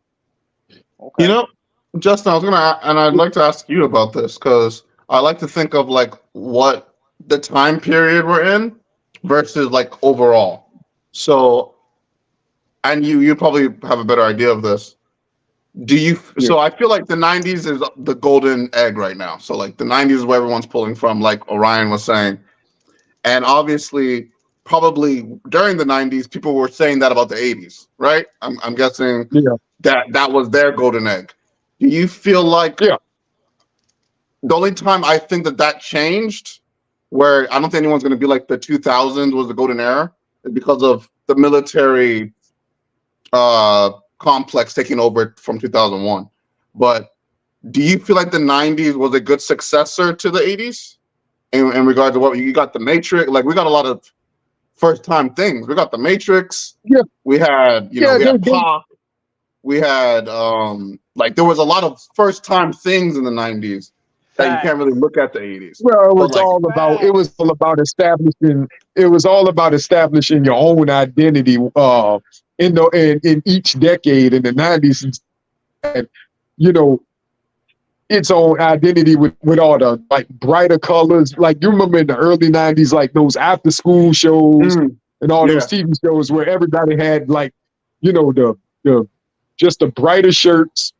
Okay. Justin, I'd like to ask you about this because I like to think of like what the time period we're in versus like overall. So, and you probably have a better idea of this. So I feel like the 90s is the golden egg right now. So like the 90s is where everyone's pulling from, like Orion was saying. And obviously, probably during the 90s, people were saying that about the 80s, right? I'm guessing that was their golden egg. Do you feel like the only time I think that changed, where I don't think anyone's going to be like the 2000s was the golden era, is because of the military complex taking over from 2001. But do you feel like the 90s was a good successor to the 80s in regards to what you got? The Matrix, like we got a lot of first time things. We got the Matrix. Yeah. We had, we had Pop. We had like there was a lot of first time things in the 90s that you can't really look at the 80s. Well, it was all about establishing your own identity in each decade. In the 90s, and its own identity with all the like brighter colors. Like you remember in the early 90s, like those after school shows and all those TV shows where everybody had like, the just the brighter shirts,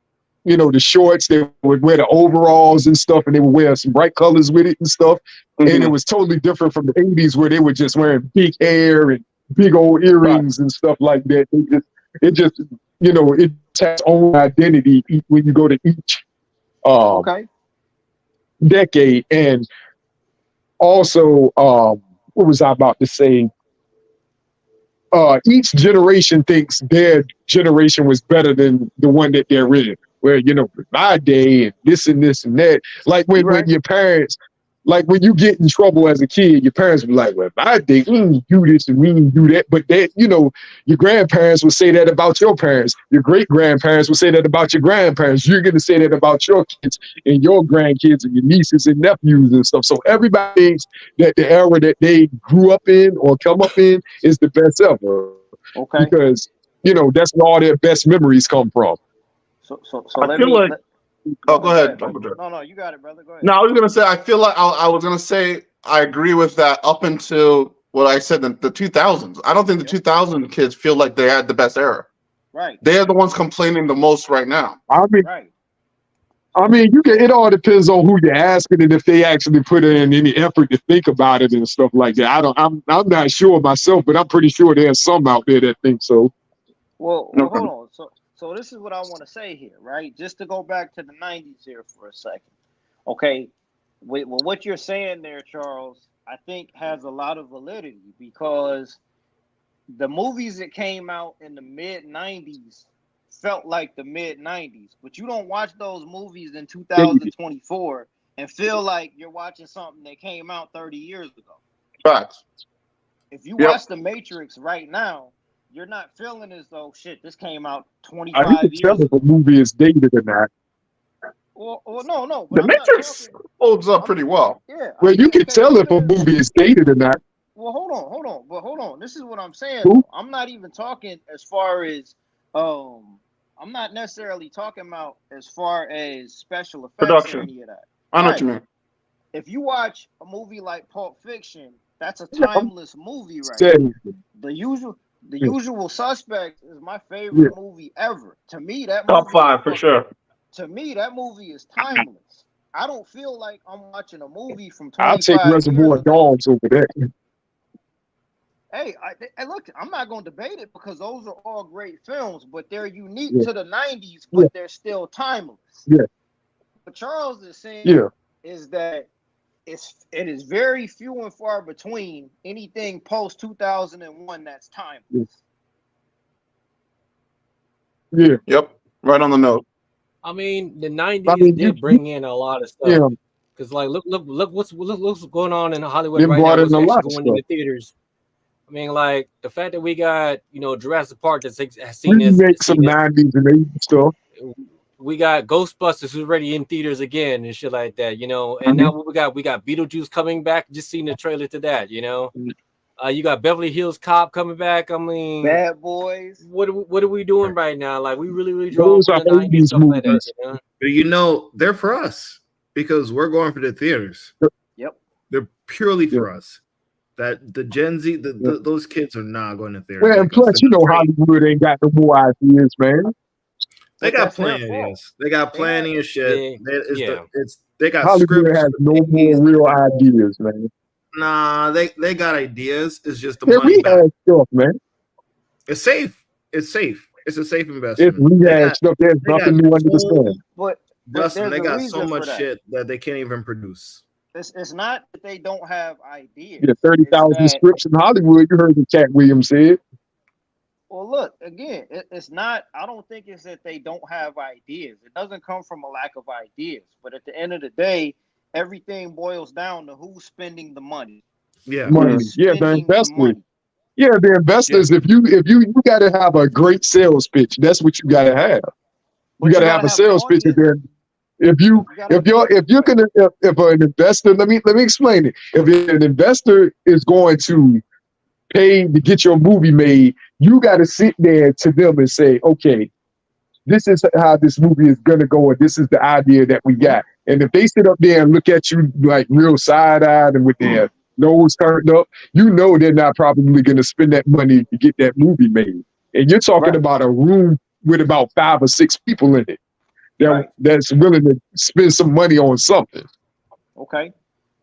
the shorts, they would wear the overalls and stuff, and they would wear some bright colors with it and stuff. And it was totally different from the 80s where they were just wearing big hair and big old earrings and stuff like that. It just it has own identity when you go to each decade. And also, what was I about to say? Each generation thinks their generation was better than the one that they're in. Where, my day and this and that. Like when your parents, like when you get in trouble as a kid, your parents be like, well, my day, we didn't do this and we didn't do that. But that, you know, your grandparents would say that about your parents. Your great-grandparents would say that about your grandparents. You're going to say that about your kids and your grandkids and your nieces and nephews and stuff. So everybody thinks that the era that they grew up in or come up in is the best ever. Okay. Because, you know, that's where all their best memories come from. So I let feel me. like. Oh, go ahead. No, you got it, brother. Go ahead. No, I was gonna say. I feel like I was gonna say I agree with that up until what I said in the 2000s. I don't think the 2000 kids feel like they had the best era. Right. They're the ones complaining the most right now. I mean, it all depends on who you're asking and if they actually put in any effort to think about it and stuff like that. I'm not sure myself, but I'm pretty sure there's some out there that think so. Well, hold on. So this is what I want to say here, right? Just to go back to the 90s here for a second. Okay. Well, what you're saying there, Charles, I think has a lot of validity because the movies that came out in the mid 90s felt like the mid 90s, but you don't watch those movies in 2024 and feel like you're watching something that came out 30 years ago. Facts. If you watch The Matrix right now, you're not feeling as though shit. This came out 25 I can tell years if a movie is dated or not. Well, no. The Matrix holds up pretty well. Yeah. Well, you can tell if a movie is dated or not. Well, hold on. This is what I'm saying. Who? I'm not even talking as far as I'm not necessarily talking about as far as special effects Production. or any of that. I know what you mean. If you watch a movie like Pulp Fiction, that's a timeless movie, right? The Usual Suspects is my favorite movie ever. To me, that movie top 5 for sure. To me, that movie is timeless. I don't feel like I'm watching a movie from 25 I'll take Reservoir Dogs over there. Hey, look, I'm not going to debate it because those are all great films, but they're unique to the 90s, but they're still timeless. Yeah. What Charles is saying is that it is very few and far between anything post 2001 that's timeless. Yeah. Yep. Right on the note. I mean, the 90s did bring in a lot of stuff. Because, like, look what's going on in Hollywood right now. What's actually going in the theaters. I mean, like, the fact that we got, you know, Jurassic Park has seen this. Make some 90s and 80s stuff. We got Ghostbusters who's already in theaters again and shit like that, you know. And now we got Beetlejuice coming back. Just seen the trailer to that, you know. You got Beverly Hills Cop coming back. I mean, Bad Boys. What are we doing right now? Like, we really draw from the 90s stuff like that, you know? But you know, they're for us because we're going for the theaters. Yep. They're purely for us. That the Gen Z, those kids are not going to theaters. Well, and plus, you know, Hollywood ain't got no more ideas, man. They got plenty of ideas. They got plenty of shit. They got Hollywood scripts. has no more real ideas, man. Nah, they got ideas. It's just the money back. Stuff, man. It's safe. It's safe. It's a safe investment. If we had stuff, there's nothing new under the sun. But Justin, they got so much shit that they can't even produce. It's not that they don't have ideas. Yeah, 30,000 scripts in Hollywood. You heard what Cat Williams said. Well, look, again, it's not, I don't think it's that they don't have ideas. It doesn't come from a lack of ideas. But at the end of the day, everything boils down to who's spending the money. Yeah. Money. Yeah, the investors. Yeah, the investors. If you got to have a great sales pitch. That's what you got to have. You got to have a sales pitch. And then if an investor, let me explain it. If an investor is going to pay to get your movie made, you got to sit there to them and say, okay, this is how this movie is going to go, or this is the idea that we got. And if they sit up there and look at you like real side-eyed and with their nose turned up, you know they're not probably going to spend that money to get that movie made. And you're talking about a room with about 5 or 6 people in it that's willing to spend some money on something. Okay.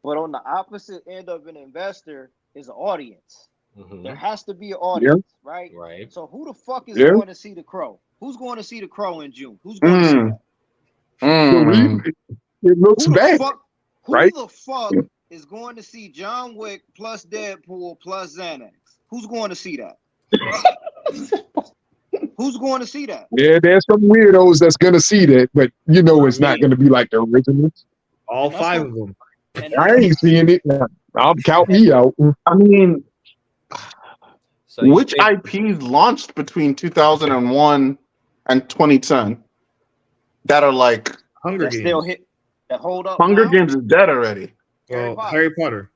But on the opposite end of an investor is an audience. Mm-hmm. There has to be an audience, right? Right. So who the fuck is going to see The Crow? Who's going to see The Crow in June? Who's going to see that? It looks bad. Who the fuck is going to see John Wick plus Deadpool plus Xanax? Who's going to see that? Who's going to see that? Yeah, there's some weirdos that's going to see that, but you know it's not going to be like the originals. All 5 of them. I ain't seeing it. I'll count me out. I mean, So you which think- IPs launched between 2001 and 2010 that are like Hunger that Games. still hit that hold up. Hunger now? Games is dead already. Well, Harry Potter.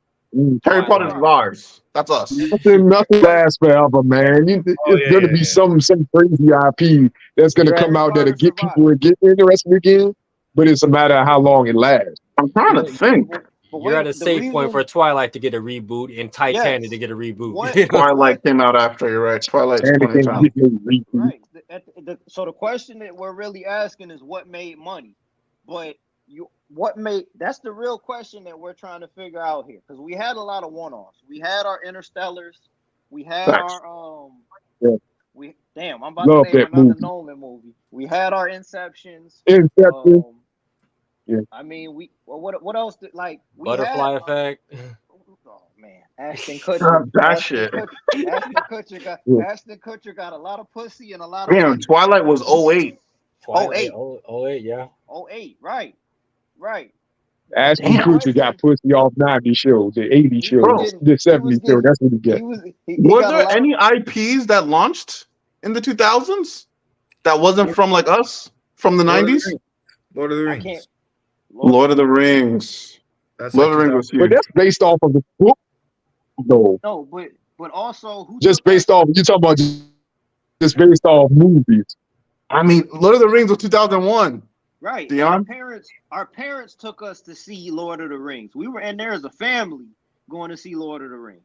Harry Potter's ours. That's us. Nothing lasts forever, man. It's gonna be some crazy IP that's gonna come out that'll get people to get interested again. But it's a matter of how long it lasts. I'm trying to think. You're at a safe point for Twilight to get a reboot and Titanic to get a reboot. Twilight came out after, you're right. Twilight's 2010. Right. So the question that we're really asking is what made money, but that's the real question that we're trying to figure out here, because we had a lot of one-offs. We had our Interstellars, we had our I'm about Love to name that another movie. Nolan movie. We had our Inceptions. Inception. I mean, what else did we Butterfly Effect. Oh man, Ashton Kutcher. Ashton Kutcher got a lot of pussy and a lot of. Damn, Twilight was 08. 08. 08, yeah. 08, right. Ashton Kutcher got pussy off 90 shows, the 80 shows, the 70 shows. That's what he got. Were there any IPs that launched in the 2000s that wasn't from like us from the 90s? Lord of the Rings. Lord of the Rings. That's Lord of the Rings was huge. But that's based off of the book, though. No, but also just based off. You talking about just based off movies? I mean, Lord of the Rings was 2001. Right. Dion? Our parents took us to see Lord of the Rings. We were in there as a family going to see Lord of the Rings.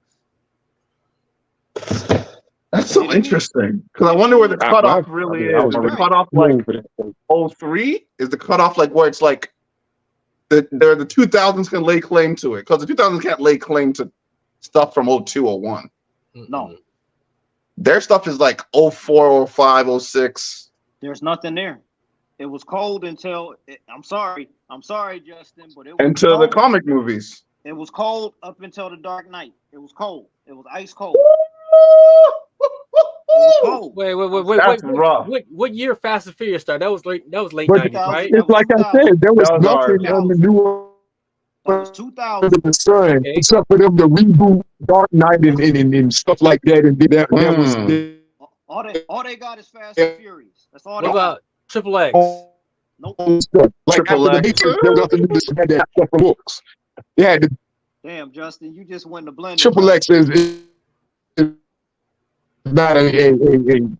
That's so interesting. Because I wonder where the cutoff really is. Is the cutoff like 03? Is the cutoff like where it's like the 2000s can lay claim to it? Because the 2000s can't lay claim to stuff from 02 or 01. No. Their stuff is like 04, 05, 06. There's nothing there. It was cold until I'm sorry, Justin, but it was until cold. The comic movies. It was cold up until The Dark Knight. It was cold. It was ice cold. Wait. That's rough. What year Fast and Furious started? That was late 90s, right? It's like I said, there was nothing on the new under the sun except for them to reboot Dark Knight and stuff like that, and that was all they got is Fast and Furious. That's all. What about Triple X? Nope. Like Triple after the X. Matrix, there was nothing to had that stuff from books. They had the Damn, Justin, you just went to blend. Triple X is not I'm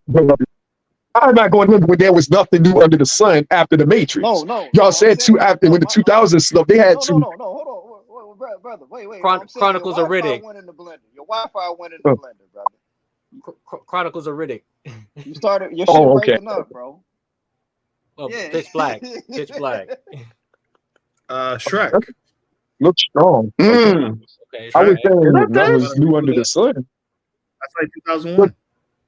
not going to when there was nothing new under the sun after the Matrix. No. Y'all said after when the 2000s stuff, they had No, hold on, brother. Wait. Chronicles of Riddick. Your Wi-Fi went in the blender, brother. Chronicles of Riddick. You started your shit breaking up, bro. Oh, yeah. Pitch Black. Shrek. Look strong. Okay, I was saying that was new under the sun. That's like 2001.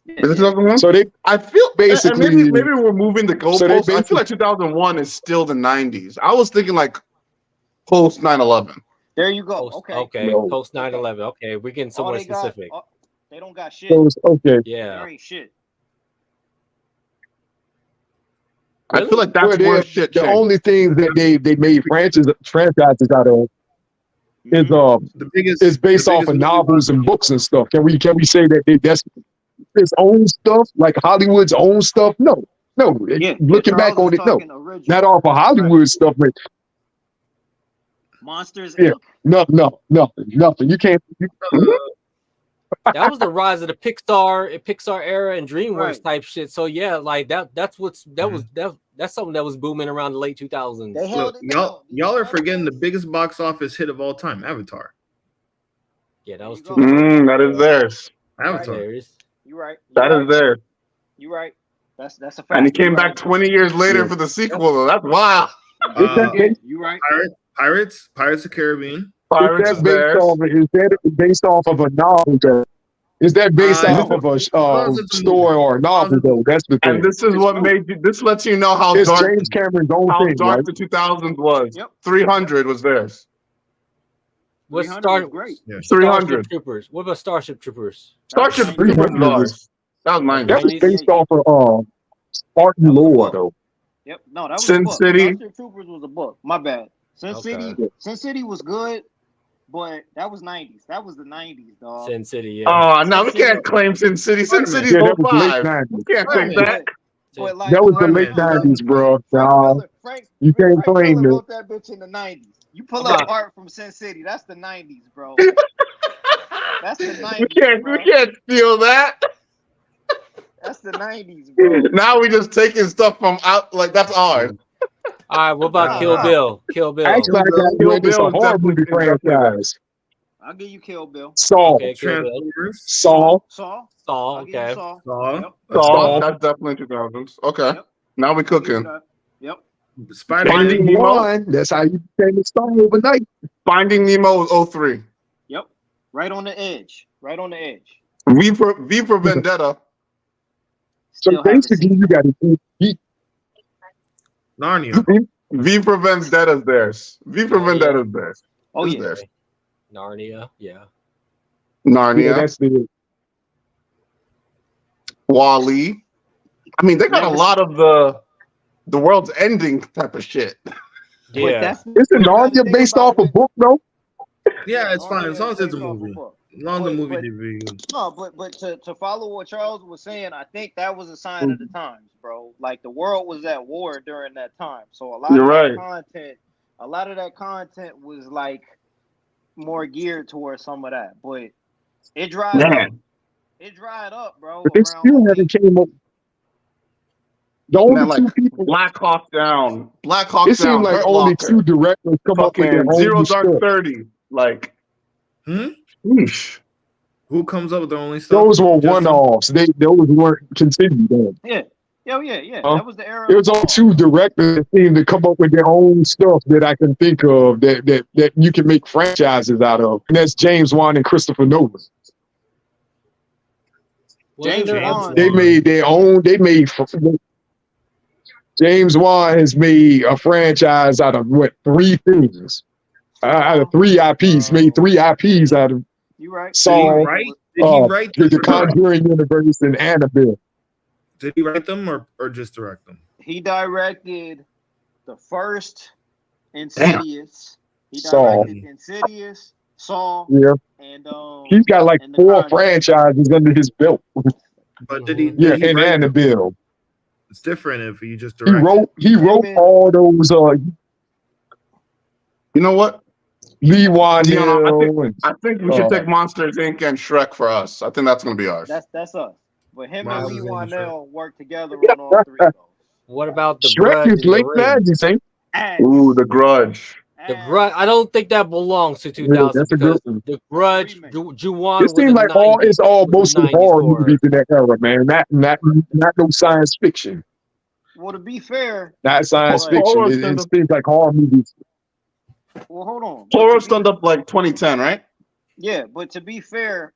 Is it 2001? So I feel basically maybe we're moving the goalposts. I feel like 2001 is still the 90s. I was thinking like post 9/11. There you go. Okay. Post 9/11. Okay, we're getting somewhere specific. They don't got shit. Okay. Yeah. There ain't shit. I feel like that's where shit the changed. only thing that they made franchises out of is the biggest is based off of novels and books and stuff. Can we say that that's its own stuff, like Hollywood's own stuff? No. Looking back on it, no. Original. Not off of Hollywood stuff, but Monsters. Yeah. Nothing. You can't. That was the rise of the Pixar era and DreamWorks type shit. So yeah, like that's something that was booming around the late 2000s. Look, y'all are forgetting the biggest box office hit of all time, Avatar. Yeah, that was that is theirs. Avatar. You're right. That is theirs. You're right. That's a fact. And he came back 20 years later for the sequel. That's wild. You're right. Pirates of the Caribbean. Pirates is that based off of a novel? Is that based off of a story or a novel though? That's the thing. And this is what this lets you know how it's dark James Cameron's own thing, dark right? the 2000s was. Yep. 300 was theirs. What's great. 300. Troopers. What about Starship Troopers? Starship Troopers was ours. That was mine. That was based off of Spartan lore though. Yep. No, that was Sin a book. City. Starship Troopers was a book. My bad. Sin City was good, but that was 90s. That was the 90s, dog. Sin City, yeah. Oh, no, we can't claim Sin City. Sin City's that was late 05. 90s. We can't take that. But like, That was the late 90s, bro. You can't claim Miller it. wrote that bitch in the 90s. You pull up art from Sin City, that's the 90s, bro. That's the 90s. We can't steal that. That's the 90s, bro. Now we just taking stuff from out, like that's ours. All right, what about Kill Bill? Kill Bill. Actually, I got Kill it's a Bill horror is movie definitely- franchise. I'll give you Kill Bill. Saw. Okay, Kill Bill. Transformers. Saw. Saw. Saw, I'll give you okay. Saw. Saw. Yep. Oh, that's definitely 2000s. Okay, Yep. now we cooking. Yep. Spider-Man. Finding Nemo. One. That's how you became a star overnight. Finding Nemo was 03. Yep. Right on the edge. Right on the edge. V for Vendetta. So Still haven't basically, seen you got to Narnia. V for Vendetta's theirs. V for Vendetta's theirs. Oh It's yeah. theirs. Narnia, yeah. Narnia. Yeah, that's the Wall-E. I mean, they got a lot of the world's ending type of shit. Yeah. Isn't Narnia based off a book though? Yeah, it's fine as long as it's a movie. As long as the movie debut. No, but to follow what Charles was saying, I think that was a sign of the times, bro. Like the world was at war during that time, so a lot You're of right. that content was like more geared towards some of that, but it dried up. Man, It dried up, bro. But they still haven't came up. The only man, two like people. Black Hawk Down. Black Hawk It Down. seemed like Hurt only Locker, two directors come up with their fucking own Zero Dark stuff. 30. Like, Hmm? sheesh. Who comes up with their only stuff? Those were Justin? one-offs. Those weren't continued. Then. Yeah. Yeah. Huh? That was the era. It was only two directors that seemed to come up with their own stuff that I can think of that you can make franchises out of, and that's James Wan and Christopher Nolan. James Wan. They made their own. James Wan has made a franchise out of what, 3 things? Out of 3 IPs, made 3 IPs out of You right. Saw, Did he write the them? Conjuring universe, and Annabelle. Did he write them or just direct them? He directed the first Insidious. He Saw. directed Insidious, Saw, Yeah, and he's got like and The 4 Conjuring. franchises under his belt. But did he? Yeah, Did he and write them? Annabelle. It's different if you just He direct. wrote all those You know what? Lee Wan You know, Hill. I think we should take Monsters Inc. and Shrek for us. I think that's going to be ours. That's us. But him Wow. and Lee Wanell work together on all 3 of those. What about the Shrek Grudge is and late the Ring? 90s, ain't Ass. Ooh, The Grudge. The Ass. Grudge, I don't think that belongs to 2000 that's a because good one. the Grudge, Remake. Juwan It was seems a like 90s, it's all was a mostly 90s horror horror. movies in that era, man. Not no science fiction. Well, to be fair, Not science Oh, fiction. horror It stand-up. seems like horror movies. well, hold on. Horror stand up like 2010, right? Yeah, but to be fair,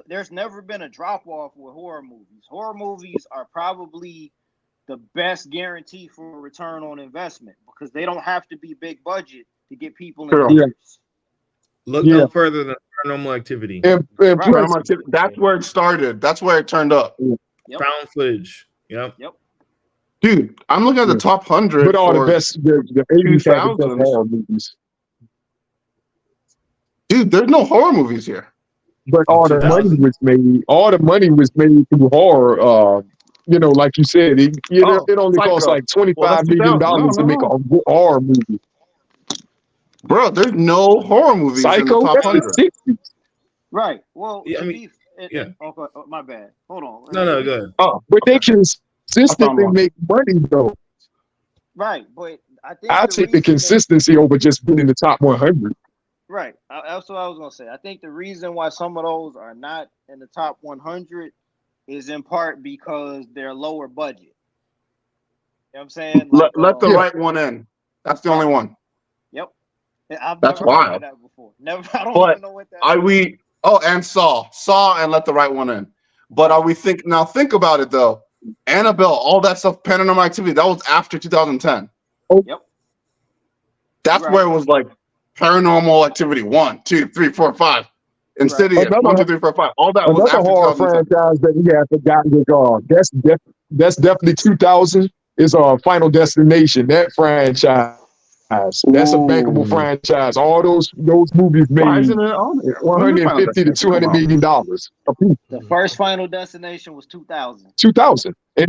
there's never been a drop off with horror movies. Horror movies are probably the best guarantee for a return on investment because they don't have to be big budget to get people in Sure. theaters. Look Yeah. no further than Paranormal Activity. And Right. plus, That's where it started. That's where it turned up. Yep. Found footage. Yep. Dude, I'm looking at the top 100. but all the for- best, the 80s had the best 2000s. horror movies. Dude, there's no horror movies here. But all the money was made. All the money was made through horror. Like you said, it only costs Psycho. like $25 Well, million that's to make a horror movie. Bro, there's no horror movies in the Psycho, top that's 100. the 60s. Right. Well, Yeah, I to mean, be, okay, my bad. Hold on. No, go ahead. But they consistently wrong. make money though. Right, but I think I the take the reason they- consistency over just being in the top 100. Right. That's what I was gonna say. I think the reason why some of those are not in the top 100 is in part because they're lower budget. You know what I'm saying? Let the right one in. That's the only one. Yep. I've That's never heard wild. of that before. Never. I don't But even know what that Are is. we? Oh, and Saw, and Let the Right One In. But are we think about it though? Annabelle, all that stuff, Paranormal Activity, that was after 2010. Yep. That's Right. where it was like Paranormal Activity 1, 2, 3, 4, 5. Insidious, Another- 1, 2, 3, 4, 5. All that was Another after horror 2010. franchise that we have forgotten that's definitely 2000 is Final Destination. That franchise That's a bankable franchise. All those movies Why made isn't it on there? When did Final 150 to Destination 200 come out? million dollars a piece. The first Final Destination was 2000. 2000, and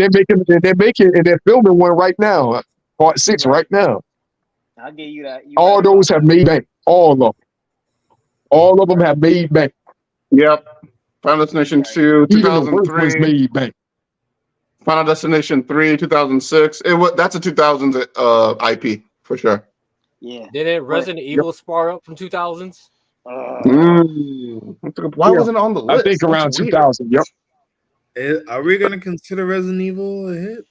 they're filming one right now, part 6 right now. I'll give you that. All those have made bank. All of them have made bank. Yep. Final Destination 2, Even the worst 2003. ones made bank. Final Destination 3, 2006. That's a 2000s IP for sure. Yeah. Didn't Resident Evil spar up from 2000s? Why wasn't it on the list? I think around 2000. Yep. Are we gonna consider Resident Evil a hit?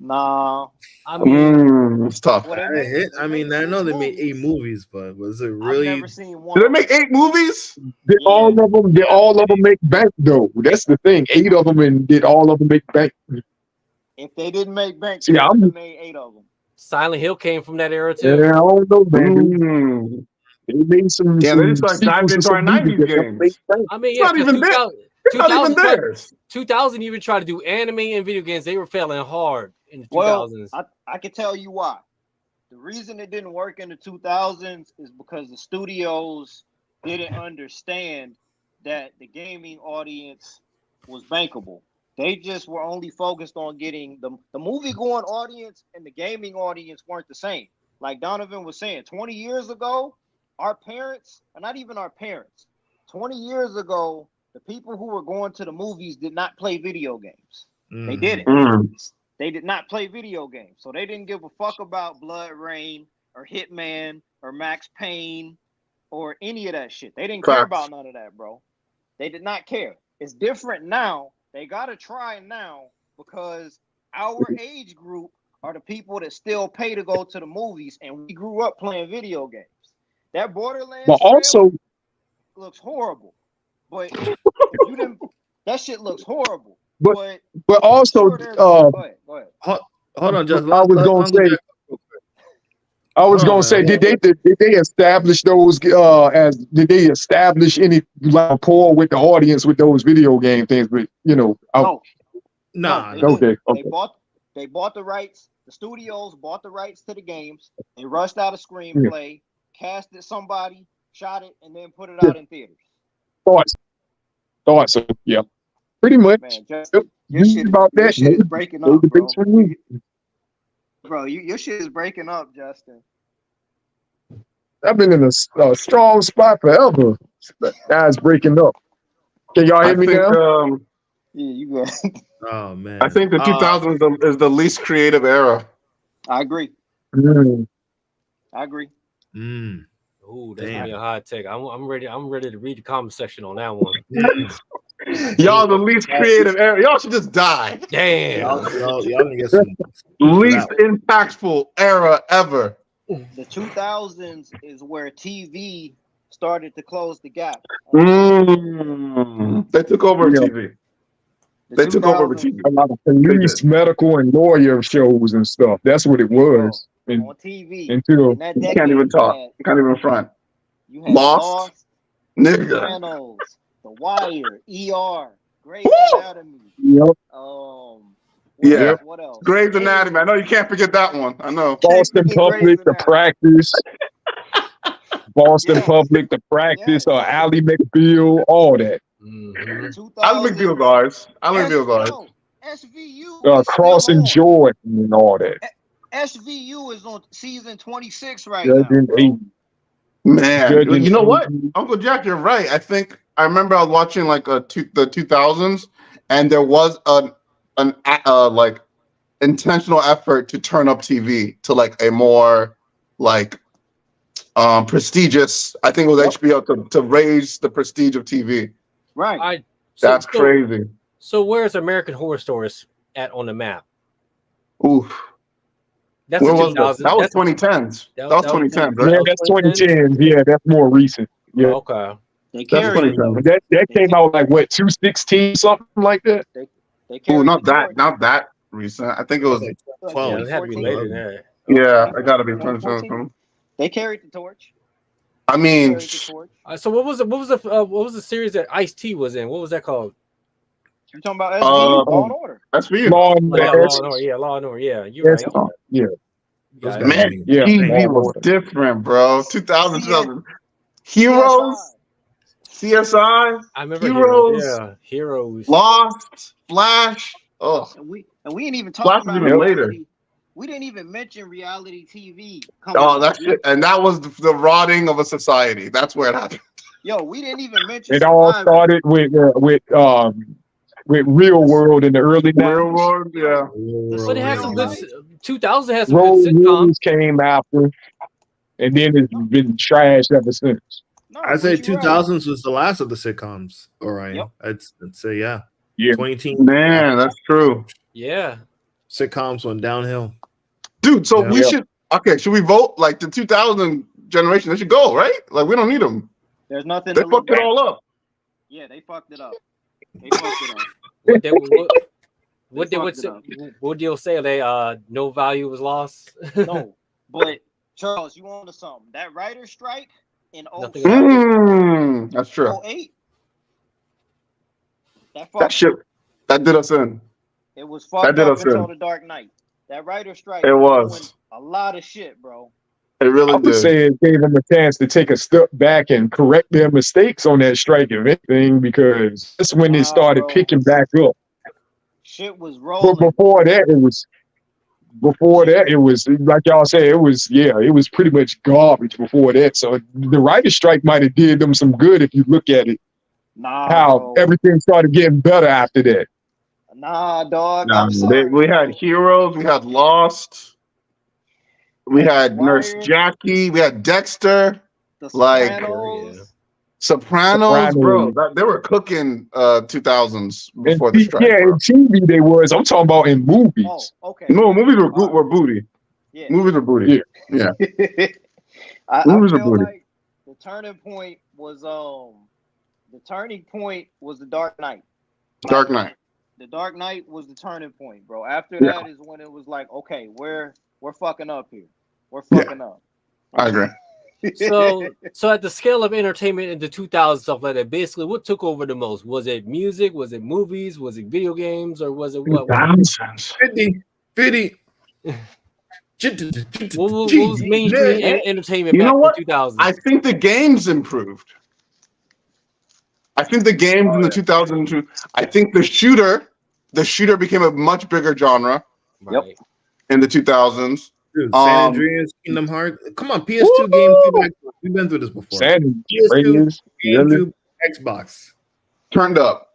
Nah. I mean, it's tough. A hit? I mean, I know they made 8 movies, but was it really? I've never seen one. Did they make 8 movies? Did all of them make bank though? That's the thing. 8 of them, and did all of them make bank? If they didn't make bank, See, they made 8 of them. Silent Hill came from that era too. Yeah, I don't know, man. They made some. Yeah, they just like dived into our 90s games. I mean, It's not even there. It's not even there. 2000 even tried to do anime and video games. They were failing hard in the 2000s. I can tell you why. The reason it didn't work in the 2000s is because the studios didn't understand that the gaming audience was bankable. They just were only focused on getting the movie-going audience and the gaming audience weren't the same. Like Donovan was saying, 20 years ago, our parents, or not even our parents, 20 years ago, the people who were going to the movies did not play video games. They didn't. They did not play video games. So they didn't give a fuck about Blood Rain or Hitman or Max Payne or any of that shit. They didn't care about none of that, bro. They did not care. It's different now. They got to try now because our age group are the people that still pay to go to the movies, and we grew up playing video games. That Borderlands looks horrible. But if you didn't, that shit looks horrible. But also, go ahead. Hold on, Justin. I was gonna say, did they establish those did they establish any rapport with the audience with those video game things? But No. Okay. They bought the rights. The studios bought the rights to the games. They rushed out a screenplay, casted somebody, shot it, and then put it out in theaters. Thought so. Yeah. Pretty much. Man, your shit is breaking up, bro. Bro, your shit is breaking up, Justin. I've been in a strong spot forever. Guys breaking up. Can y'all hear me now? Yeah, you good. Oh man. I think the 2000s is the least creative era. I agree. I agree. Ooh, that's gonna be a hot take. I'm ready. I'm ready to read the comment section on that one. Y'all the least creative era. Y'all should just die. Damn. Y'all can get some least impactful era ever. The 2000s is where TV started to close the gap. They took over TV. They took over TV. A lot of police, medical, and lawyer shows and stuff. That's what it was. On TV. Until you can't even talk. You can't even front. You had Lost, nigga. Sopranos, The Wire, ER, Grey's Anatomy. Yep. What else? Grey's Anatomy. I know you can't forget that one. I know. Boston Public, The Practice. Boston Public, The Practice, or Ally McBeal, all that. Ally McBeal's ours. Ally McBeal's ours. SVU. Crossing Jordan and all that. SVU is on season 26 right now. Man, you know what? Uncle Jack, you're right. I remember I was watching like the 2000s, and there was an like intentional effort to turn up TV to like a more like prestigious. I think it was HBO to raise the prestige of TV. Right. That's crazy. So where's American Horror Stories at on the map? Oof. That's Where was that? That was 2010s. That was 2010s, right? Yeah, that's 2010. Yeah, that's more recent. Yeah. Okay. That came out like what, 2016, something like that. Not that recent. I think it was 12. Yeah, it had to be later than that. Yeah, it got to be 2017. They carried the torch. I mean, so what was the series that Ice-T was in? What was that called? You're talking about SVU, Law and Order. SVU. Law and Order. Yeah, Law and Order. Yeah, you're right. Yeah. Those Yeah, guys Man, be Yeah, TV insane. was different, bro. 2000, CS 2000. Heroes, CSI, I remember Heroes, Heroes. Lost, Flash. Oh, and we ain't even Flash talking was about even later. reality. We didn't even mention reality TV. Oh, that shit. And that was the rotting of a society. That's where it happened. Yo, we didn't even mention it all Survivor. started with Real World in the early Real 90s. world, yeah. But it had some good. Life? 2000 had some Road good sitcoms. Rules came after, and then it's been trashed ever since. No, I'd say but you're right. 2000s was the last of the sitcoms. All right, Yep. I'd say yeah. Yeah. 2010 Man, that's true. Yeah. sitcoms went downhill. Dude, so Yeah. we should, okay, should we vote like the 2000 generation? They should go, right? Like, we don't need them. There's nothing They to look fucked it back. all up. Yeah, they fucked it up. They fucked it up. What fucked it up. what deal say? They no value was lost. No, but Charles, you on to something? That writer's strike in Nothing 07, That's true. 08. That That shit, that did us in. It was that fucked did up us until in. the Dark Knight. That writer's strike. It was. ruined a lot of shit, bro. It really I would did. say it gave them a chance to take a step back and correct their mistakes on that strike, if anything, because that's when they started bro. picking back up. Shit was But rolling. before that, it was like y'all said, it was pretty much garbage before that. So the writer's strike might have did them some good if you look at it. How bro. everything started getting better after that. Nah, dog. Nah, I'm sorry, we had bro. Heroes, we had Lost, we had Nurse Wire. Jackie, we had Dexter, The like Sopranos. Sopranos, bro. Sopranos. They were cooking 2000s And before the strike. yeah, bro. in TV they was. I'm talking about in movies. Oh, okay. No, movies were All right. were booty. Yeah. Movies were booty. Yeah. I Movies are feel booty. like the turning point was the Dark Knight. Dark Knight. The Dark Knight was the turning point, bro. After Yeah. that is when it was like, okay, we're fucking up here. We're Yeah. fucking up. I agree. So at the scale of entertainment in the 2000s, stuff like that, basically what took over the most? Was it music? Was it movies? Was it video games? Or was it what? Nonsense. 50. What was mainstream entertainment You back know what? in the 2000s? I think the games improved. I think the games in the 2002. I think the shooter became a much bigger genre Right. in the 2000s. Dude, San Andreas, Kingdom Hearts. Come on, PS2 games. We've been through this before. PS2, GameCube, Xbox. Turned up.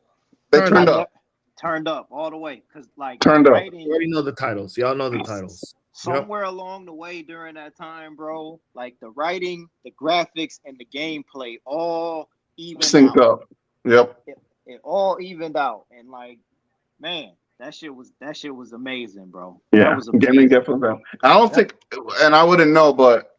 They turned up. Turned up all the way. Because like Turned up. writing, You already know the titles. Y'all know the titles. somewhere along the way during that time, bro, like the writing, the graphics, and the gameplay all evened Synced out. up. Yep. It all evened out, and like, man, that shit was amazing, bro. Yeah. That was Gaming amazing. definitely. I don't think, and I wouldn't know, but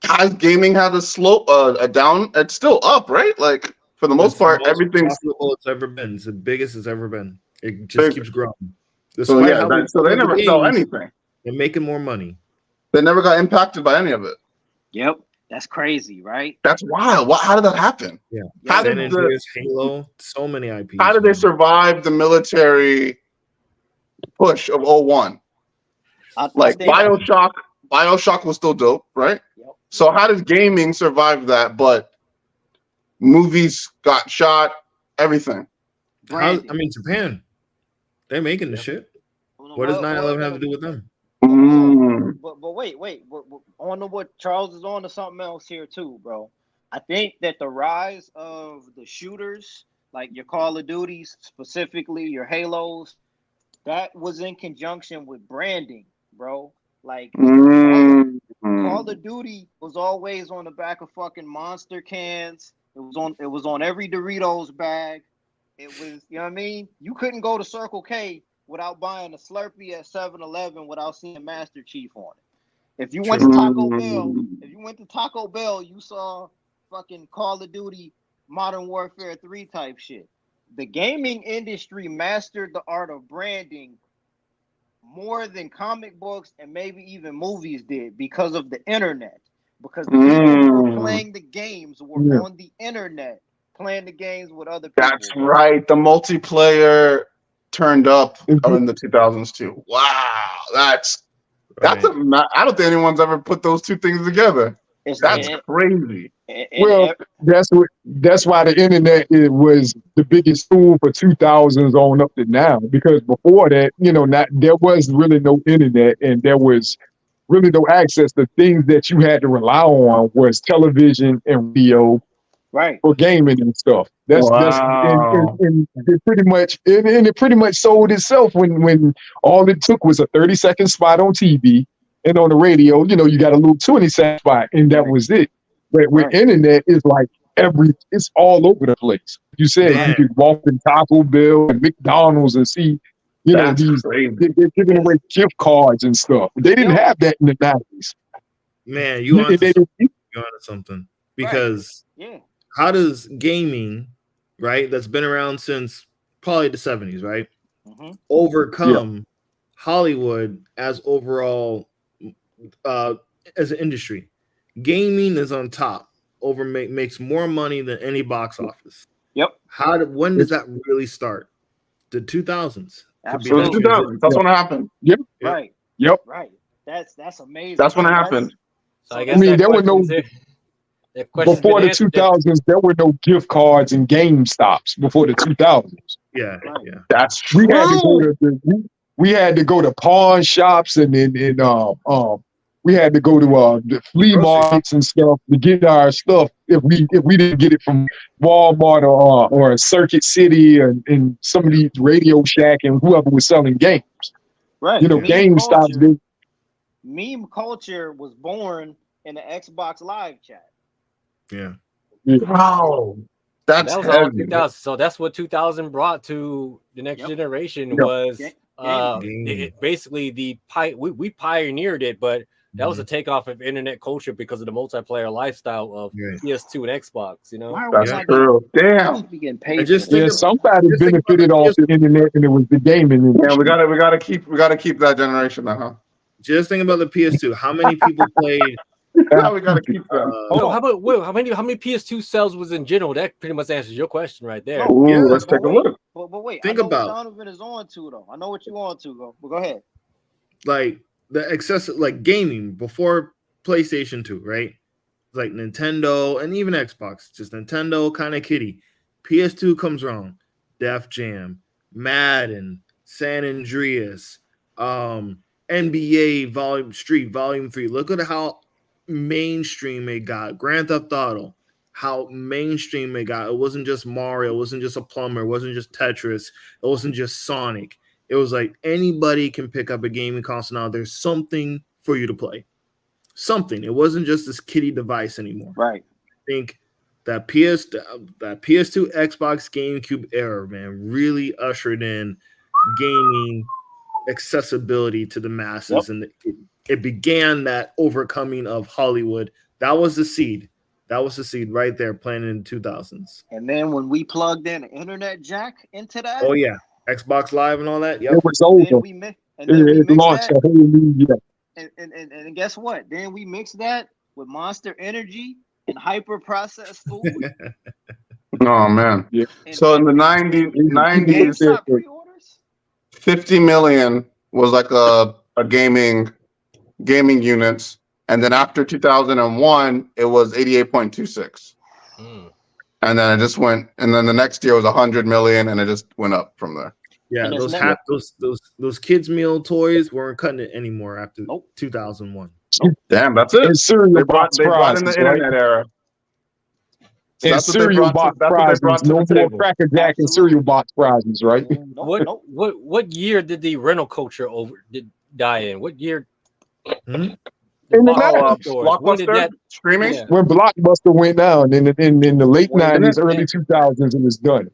has gaming had a slope, a down? It's still up, right? Like for the most It's part, the most everything's. profitable it's ever been. It's the biggest it's ever been. It just Big. keeps growing. So Despite yeah, how so they never sell games, anything. They're making more money. They never got impacted by any of it. Yep, that's crazy, right? That's wild. How did that happen? Yeah. How San did the Andreas, Halo, so many IPs. How did they man. survive the military push of 01? Like Bioshock was still dope, right? Yep. So how does gaming survive that? But movies got shot, everything. I mean, Japan. They're making the shit. What does 9/11 have to do with them? But wait. On to what Charles is on to something else here too, bro. I think that the rise of the shooters, like your Call of Duties, specifically your Halos, that was in conjunction with branding, bro. Like Call of Duty was always on the back of fucking Monster cans. It was on every Doritos bag. It was, you know what I mean? You couldn't go to Circle K without buying a Slurpee at 7-Eleven without seeing Master Chief on it. If you went to Taco Bell, you saw fucking Call of Duty Modern Warfare 3 type shit. The gaming industry mastered the art of branding more than comic books and maybe even movies did because of the internet. Because the people who were playing the games were on the internet playing the games with other people. That's right. The multiplayer turned up in the 2000s too. Wow, that's That's I don't think anyone's ever put those two things together. That's crazy. Well, that's why the internet was the biggest tool for 2000s on up to now. Because before that, there was really no internet, and there was really no access. The things that you had to rely on was television and radio, right, for gaming and stuff. And it pretty much sold itself when all it took was a 30-second spot on TV, and on the radio, you got a little 20-second spot, and that was it. But with internet, it's like it's all over the place. You said you could walk in Taco Bell and McDonald's and see, they're giving away gift cards and stuff. They didn't have that in the 90s. Man, you onto something. Because how does gaming, right, that's been around since probably the 70s, right, overcome Hollywood as overall as an industry? Gaming is on top, makes more money than any box office. Yep. When does that really start? The 2000s. Absolutely. 2000s. That's when it happened. Yep. Right. Yep. Right. That's amazing. That's when it happened. So I guess there were no before the 2000s. There were no gift cards and GameStops before the 2000s. Yeah. That's true. We had to go to pawn shops and we had to go to the flea markets and stuff to get our stuff. If we didn't get it from Walmart or Circuit City and some of these Radio Shack and whoever was selling games, right? GameStop. Meme culture was born in the Xbox Live chat. Yeah. Wow. That was all 2000. So that's what 2000 brought to the next generation was basically we pioneered it, but that was a takeoff of internet culture because of the multiplayer lifestyle of PS2 and Xbox. That's true. Damn. Somebody benefited off the internet, and it was the gaming. Yeah, we gotta keep that generation now. Huh? Just think about the PS2. How many people played? Yeah, we gotta keep that. How about Will? How many PS2 sales was in general? That pretty much answers your question right there. Let's take a look. But wait, think about Donovan is on to though. I know what you on to, but go ahead. Like the excessive gaming before PlayStation 2, right? Like Nintendo and even Xbox, just Nintendo kind of kiddie. PS2 comes around, Def Jam, Madden, San Andreas, NBA Volume 3. Look at how mainstream it got. Grand Theft Auto, how mainstream it got. It wasn't just Mario, it wasn't just a plumber, it wasn't just Tetris, it wasn't just Sonic. It was like anybody can pick up a gaming console now. There's something for you to play. Something. It wasn't just this kiddie device anymore. Right. I think that PS2, Xbox, GameCube era, man, really ushered in gaming accessibility to the masses, and it began that overcoming of Hollywood. That was the seed. That was the seed right there, planted in the 2000s. And then when we plugged in an internet jack into that, Xbox Live and all that. Yep. It was over. It launched a whole new year. And guess what? Then we mixed that with Monster Energy and hyper processed food. Oh man. Yeah. So in the 90s, 50 million was like a gaming units, and then after 2001 it was 88.26. And then it just went, and then the next year was 100 million, and it just went up from there. Yeah, those kids' meal toys weren't cutting it anymore after 2001. Damn, that's it. They brought in the internet era. So and cereal box prizes, no more Cracker Jack and cereal box prizes, right? What year did the rental culture die in? What year? In the 90s. Blockbuster streaming? Yeah. When Blockbuster went down in the late 90s, early 2000s, it was done.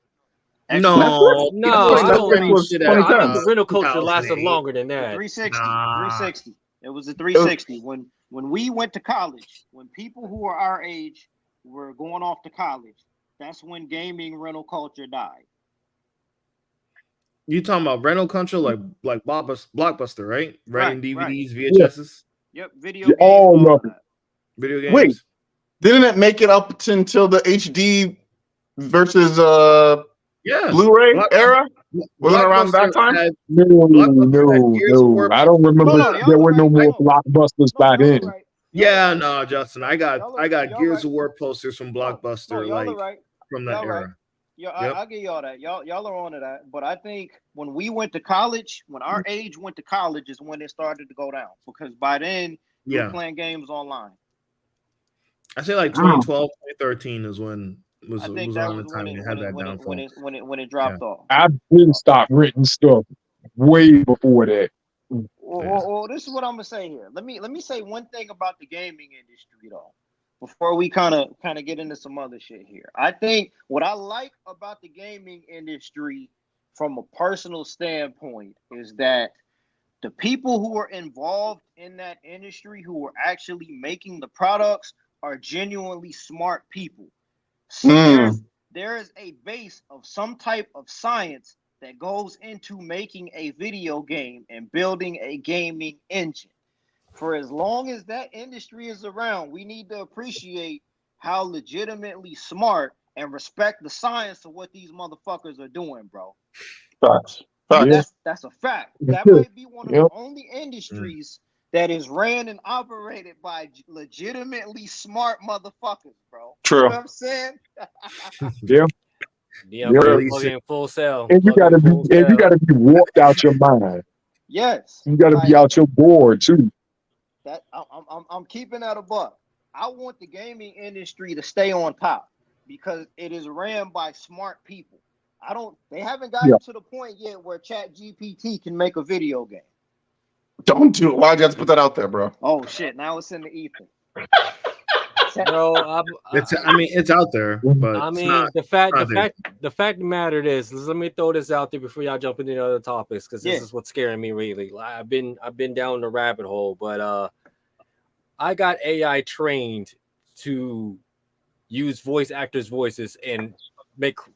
No. The rental culture lasted longer than that. 360. It was a 360. When we went to college, when people who were our age were going off to college, that's when gaming rental culture died. You talking about rental culture like Blockbuster, right? Renting DVDs, VHSs. Yep, video games. Video games. Wait, didn't it make it up until the HD versus Blu-ray era? Wasn't around that time? No. I don't remember there were no more blockbusters by then. Right. Yeah, no, Justin. I got Y'all Gears right. of War posters from Blockbuster, y'all like right. from that Y'all era. right. Yeah, I'll give y'all that. Y'all are on to that. But I think when we went to college, when our age went to college, is when it started to go down. Because by then, we were playing games online. I say like 2012, 2013 is when was I think around that the time we had that downfall. When it dropped off. I've been stopped renting stuff way before that. Well, this is what I'm gonna say here. Let me say one thing about the gaming industry though, before we kind of get into some other shit here. I think what I like about the gaming industry from a personal standpoint is that the people who are involved in that industry, who are actually making the products, are genuinely smart people. So there is a base of some type of science that goes into making a video game and building a gaming engine. For as long as that industry is around, we need to appreciate how legitimately smart and respect the science of what these motherfuckers are doing, bro. Facts. That's a fact. That might be one of the only industries that is ran and operated by legitimately smart motherfuckers, bro. True. You know what I'm saying? Yeah, full sale. And you gotta be warped out your mind. Yes. You gotta be out your board too. That I'm keeping that a buck. I want the gaming industry to stay on top because it is ran by smart people. They haven't gotten to the point yet where ChatGPT can make a video game. Don't do it. Why'd you have to put that out there, bro? Oh shit! Now it's in the ether. Bro, it's out there, but the fact of the matter is, let me throw this out there before y'all jump into the other topics, because this is what's scaring me really. I've been down the rabbit hole, but I got AI trained to use voice actors' voices and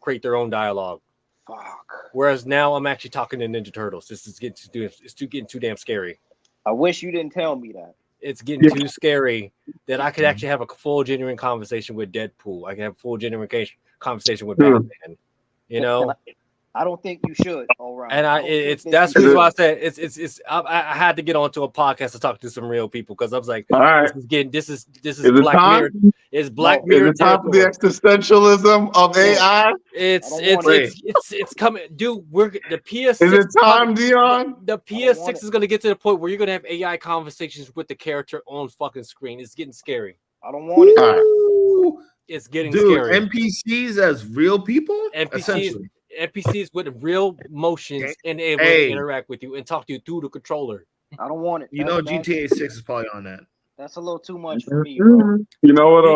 create their own dialogue. Fuck. Whereas now I'm actually talking to Ninja Turtles. This is getting too damn scary. I wish you didn't tell me that. It's getting too scary that I could actually have a full genuine conversation with Deadpool. I can have a full genuine conversation with Batman. You know, I don't think you should. All right. And that's the reason why I said it's. I had to get onto a podcast to talk to some real people because I was like, all right, this is Black Mirror. It's Black Mirror. Is it time for the existentialism of AI? It's coming, dude. The PS6. Is it time, Dion? The PS6 is gonna get to the point where you're gonna have AI conversations with the character on fucking screen. It's getting scary. I don't want it. Right. It's getting scary. NPCs as real people. NPCs with real motions and able to interact with you and talk to you through the controller. I don't it. GTA 6 is probably on that. That's a little too much for me, bro. You know what?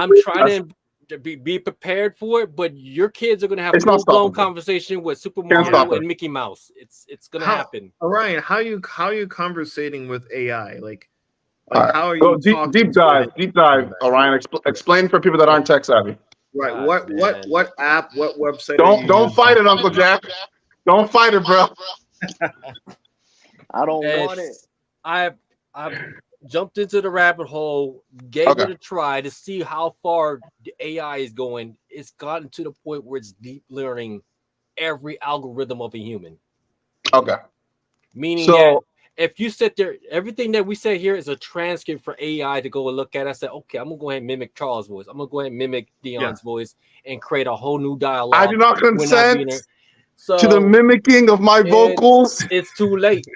I'm trying to be prepared for it, but your kids are gonna have a full-blown conversation with Super Mario and Mickey Mouse. It's gonna happen. Orion, how you conversating with AI? Like how are you deep dive, Orion. Explain for people that aren't tech savvy. Right. What app, what website? Don't fight it, Uncle Jack. Don't fight it, bro. I don't want it. I've jumped into the rabbit hole, gave it a try to see how far the AI is going. It's gotten to the point where it's deep learning every algorithm of a human. Okay. Meaning that if you sit there, everything that we say here is a transcript for AI to go and look at. I said, okay, I'm gonna go ahead and mimic Charles' voice. I'm gonna go ahead and mimic Dion's voice and create a whole new dialogue. I do not consent to the mimicking of my vocals. It's too late.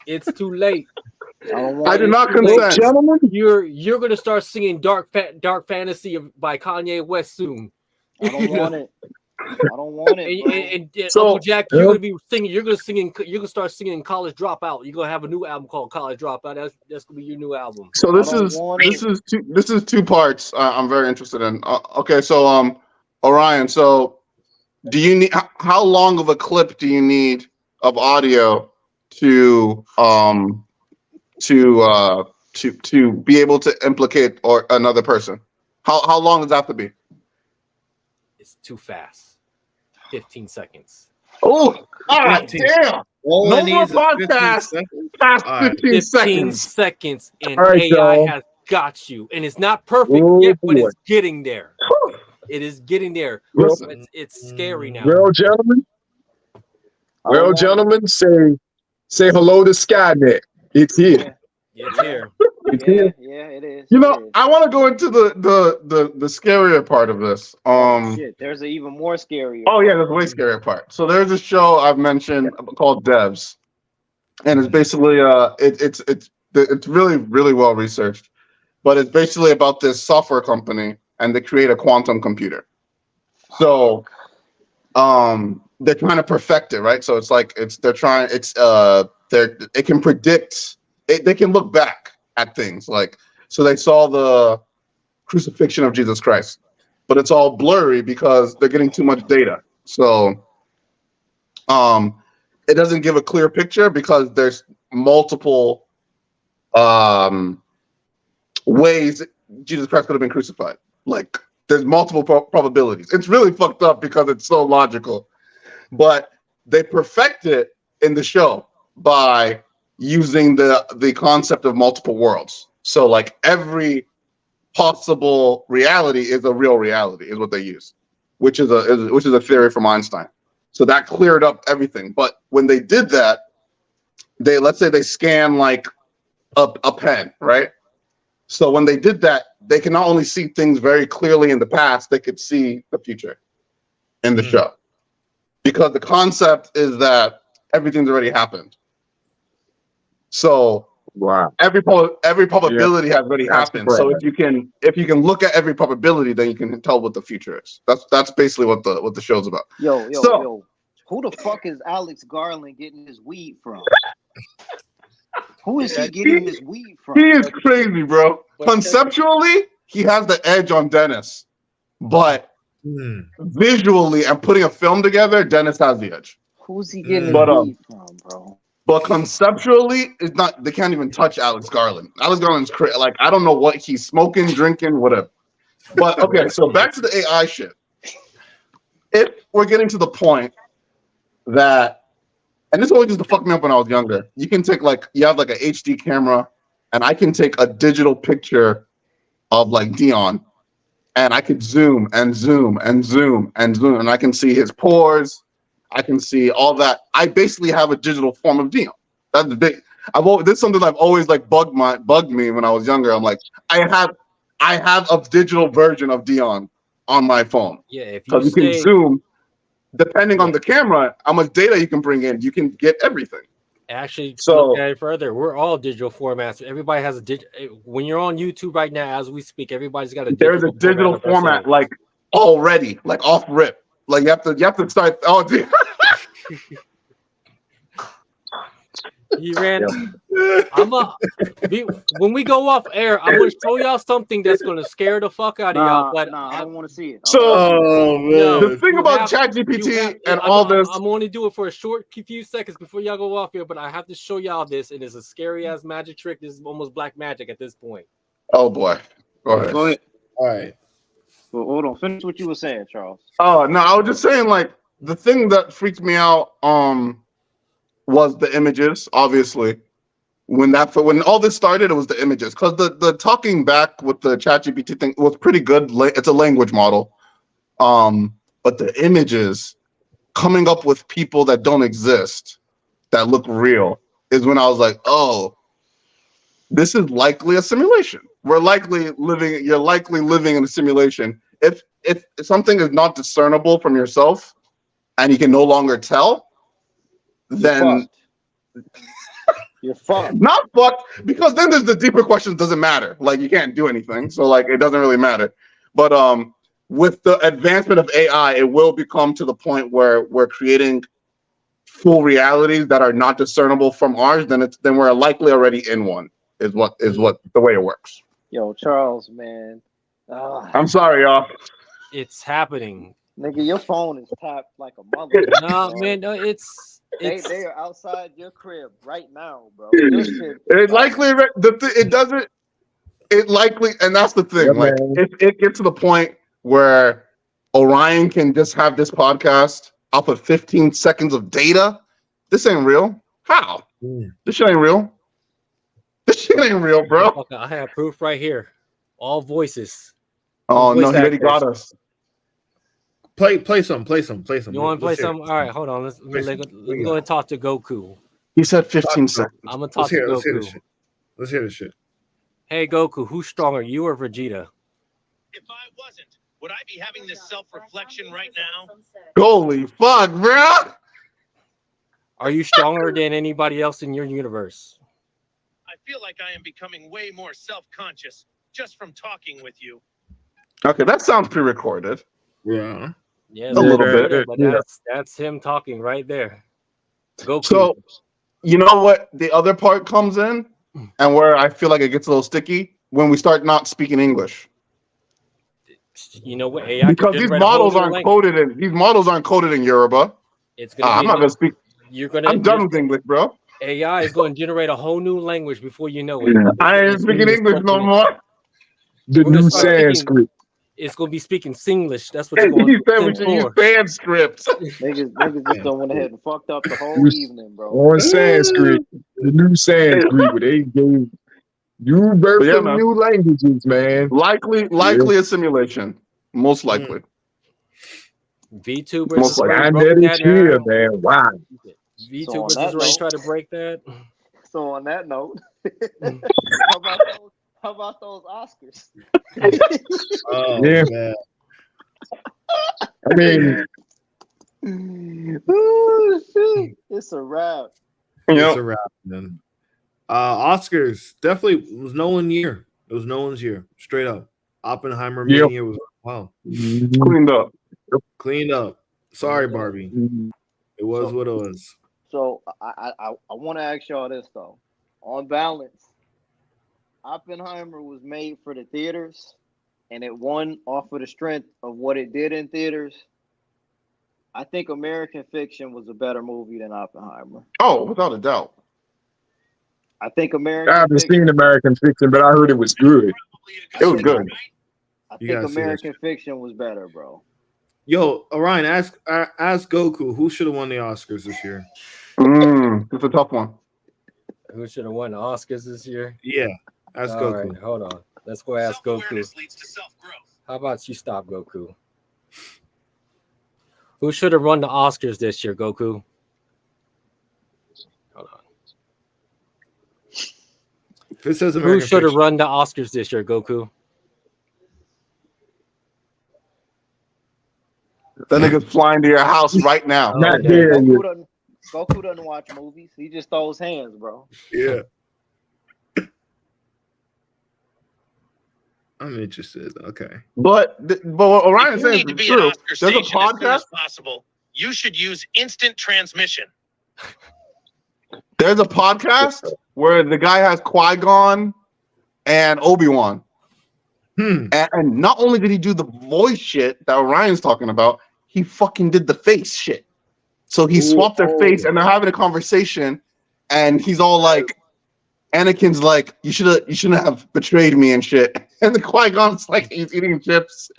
It's too late. I do not consent, gentlemen. You're gonna start singing Dark Fantasy by Kanye West soon. I don't want it. I don't want it. And so, Jack, you're gonna be singing. You're gonna start singing College Dropout. You're gonna have a new album called College Dropout. That's gonna be your new album. So this is two parts. I'm very interested in. Okay, so Orion. So do you need how long of a clip do you need of audio to be able to implicate or another person? How long does that have to be? It's too fast. 15 seconds. Oh, damn. No more podcasts past 15 seconds. 15 seconds, and AI has got you. And it's not perfect yet, but it's getting there. It is getting there. It's scary now. Well, gentlemen, Well, gentlemen, say hello to Skynet. It's here. Yeah, it's here. It's here. Yeah, it is. You know, I want to go into the scarier part of this. Shit, there's an even more scarier. Oh yeah, there's a way scarier part. So there's a show I've mentioned called Devs, and it's basically it's really really well researched, but it's basically about this software company and they create a quantum computer. So they're trying to perfect it, right? So it's like it can predict it, they can look back at things like, so they saw the crucifixion of Jesus Christ, but it's all blurry because they're getting too much data. So it doesn't give a clear picture because there's multiple ways Jesus Christ could have been crucified. Like there's multiple probabilities. It's really fucked up because it's so logical, but they perfect it in the show by using the concept of multiple worlds. So like every possible reality is a real reality is what they use, which is a theory from Einstein. So that cleared up everything. But when they did that, let's say they scan like a pen, right? So when they did that, they can not only see things very clearly in the past, they could see the future in the show. Because the concept is that everything's already happened. So wow, every probability has already happened. So if you can look at every probability, then you can tell what the future is. That's basically what the show's about. Yo, who the fuck is Alex Garland getting his weed from? Who is he getting his weed from? He is crazy, bro. Conceptually, he has the edge on Dennis, but visually and putting a film together, Dennis has the edge. Who's he getting his weed from, bro? But conceptually, it's not. They can't even touch Alex Garland. Alex Garland's crazy. Like I don't know what he's smoking, drinking, whatever. But okay, so back to the AI shit. If we're getting to the point that, and this always used to fuck me up when I was younger. You can take you have like an HD camera, and I can take a digital picture of like Dion, and I could zoom and zoom and zoom and zoom, and I can see his pores. I can see all that. I basically have a digital form of Dion. That's big. This is something I've always like bugged me when I was younger. I'm like, I have a digital version of Dion on my phone. Yeah, if you can zoom, depending on the camera, how much data you can bring in, you can get everything. Actually, look at it further. We're all digital formats. Everybody has a digital. When you're on YouTube right now, as we speak, everybody's got a. There's a digital format like already, like off rip. Like you have to start. Oh, dude. You ran. When we go off air, I'm gonna show y'all something that's gonna scare the fuck out of y'all. But I don't want to see it. So the thing about ChatGPT and all this, I'm only do it for a short few seconds before y'all go off here. But I have to show y'all this, and it's a scary ass magic trick. This is almost black magic at this point. Oh boy, go ahead. All right. Well, hold on. Finish what you were saying, Charles. Oh no, I was just saying like the thing that freaked me out was the images. Obviously, when all this started, it was the images because the talking back with the ChatGPT thing was pretty good. It's a language model, but the images coming up with people that don't exist that look real is when I was like, oh, this is likely a simulation. You're likely living in a simulation. If something is not discernible from yourself and you can no longer tell, then you're fucked. Not fucked, because then there's the deeper questions. Doesn't matter. Like you can't do anything. So like it doesn't really matter. But with the advancement of AI, it will become to the point where we're creating full realities that are not discernible from ours. Then we're likely already in one. Is what the way it works. Yo, Charles, man. I'm sorry, y'all. It's happening. Nigga, your phone is tapped like a mother. No, man, no, it's they are outside your crib right now, bro. It likely it doesn't. It likely, and that's the thing. Like it gets to the point where Orion can just have this podcast off of 15 seconds of data. This ain't real. How? This shit ain't real. This shit ain't real, bro. I have proof right here. All voices. Oh no, he already got us. Play some. You want to play some? All right, hold on. Let's go ahead and talk to Goku. He said 15 seconds. I'm gonna talk to Goku. Let's hear this shit. Hey Goku, who's stronger, you or Vegeta? If I wasn't, would I be having this self-reflection right now? Holy fuck, bro! Are you stronger than anybody else in your universe? I feel like I am becoming way more self-conscious just from talking with you. Okay, that sounds pre-recorded. Yeah. Yeah, a little bit. But that's him talking right there. Goku. So, you know what? The other part comes in, and where I feel like it gets a little sticky when we start not speaking English. You know what? AI because these models aren't coded in Yoruba. It's gonna. I'm not gonna speak. I'm done with English, bro. AI is going to generate a whole new language before you know it. Yeah. I ain't speaking English no more. The new Sanskrit. It's going to be speaking Singlish. That's what you're going to say. We should use Sanskrit. Niggas just done went ahead and fucked up the whole evening, bro. On Sanskrit, the new Sanskrit, where they gave new birth of new languages, man. Likely a simulation. Most likely. VTubers most likely. I met it here, man. Wow. VTubers is ready to try to break that. So on that note, how about those Oscars? Yeah. Man. I mean, oh, shit. It's a wrap. It's a wrap, man. Oscars definitely was Nolan year. It was Nolan's year, straight up. Oppenheimer Mania was wow. Cleaned up. Sorry, Barbie. It was what it was. So I want to ask y'all this though. On balance, Oppenheimer was made for the theaters, and it won off of the strength of what it did in theaters. I think American Fiction was a better movie than Oppenheimer. Oh, without a doubt. I think American. I haven't seen American Fiction, but I heard it was good. It was good. I think American Fiction was better, bro. Yo, Orion, ask Goku who should have won the Oscars this year. It's a tough one. Who should have won the Oscars this year? Yeah, ask Goku. Right, hold on. Let's go ask Goku. Leads to self-growth. How about you stop, Goku? Who should have won the Oscars this year, Goku? Hold on. If it says Who should have run the Oscars this year, Goku? That nigga's flying to your house right now. Not there. Goku doesn't watch movies. He just throws hands, bro. Yeah. I'm interested. Okay. But what Orion says need to is be true. Oscar There's a station as soon podcast. as possible. You should use instant transmission. There's a podcast where the guy has Qui-Gon and Obi-Wan. And not only did he do the voice shit that Orion's talking about, he fucking did the face shit. So he swapped their face and they're having a conversation and he's all like, Anakin's like, you shouldn't have betrayed me and shit. And the Qui-Gon's like, he's eating chips.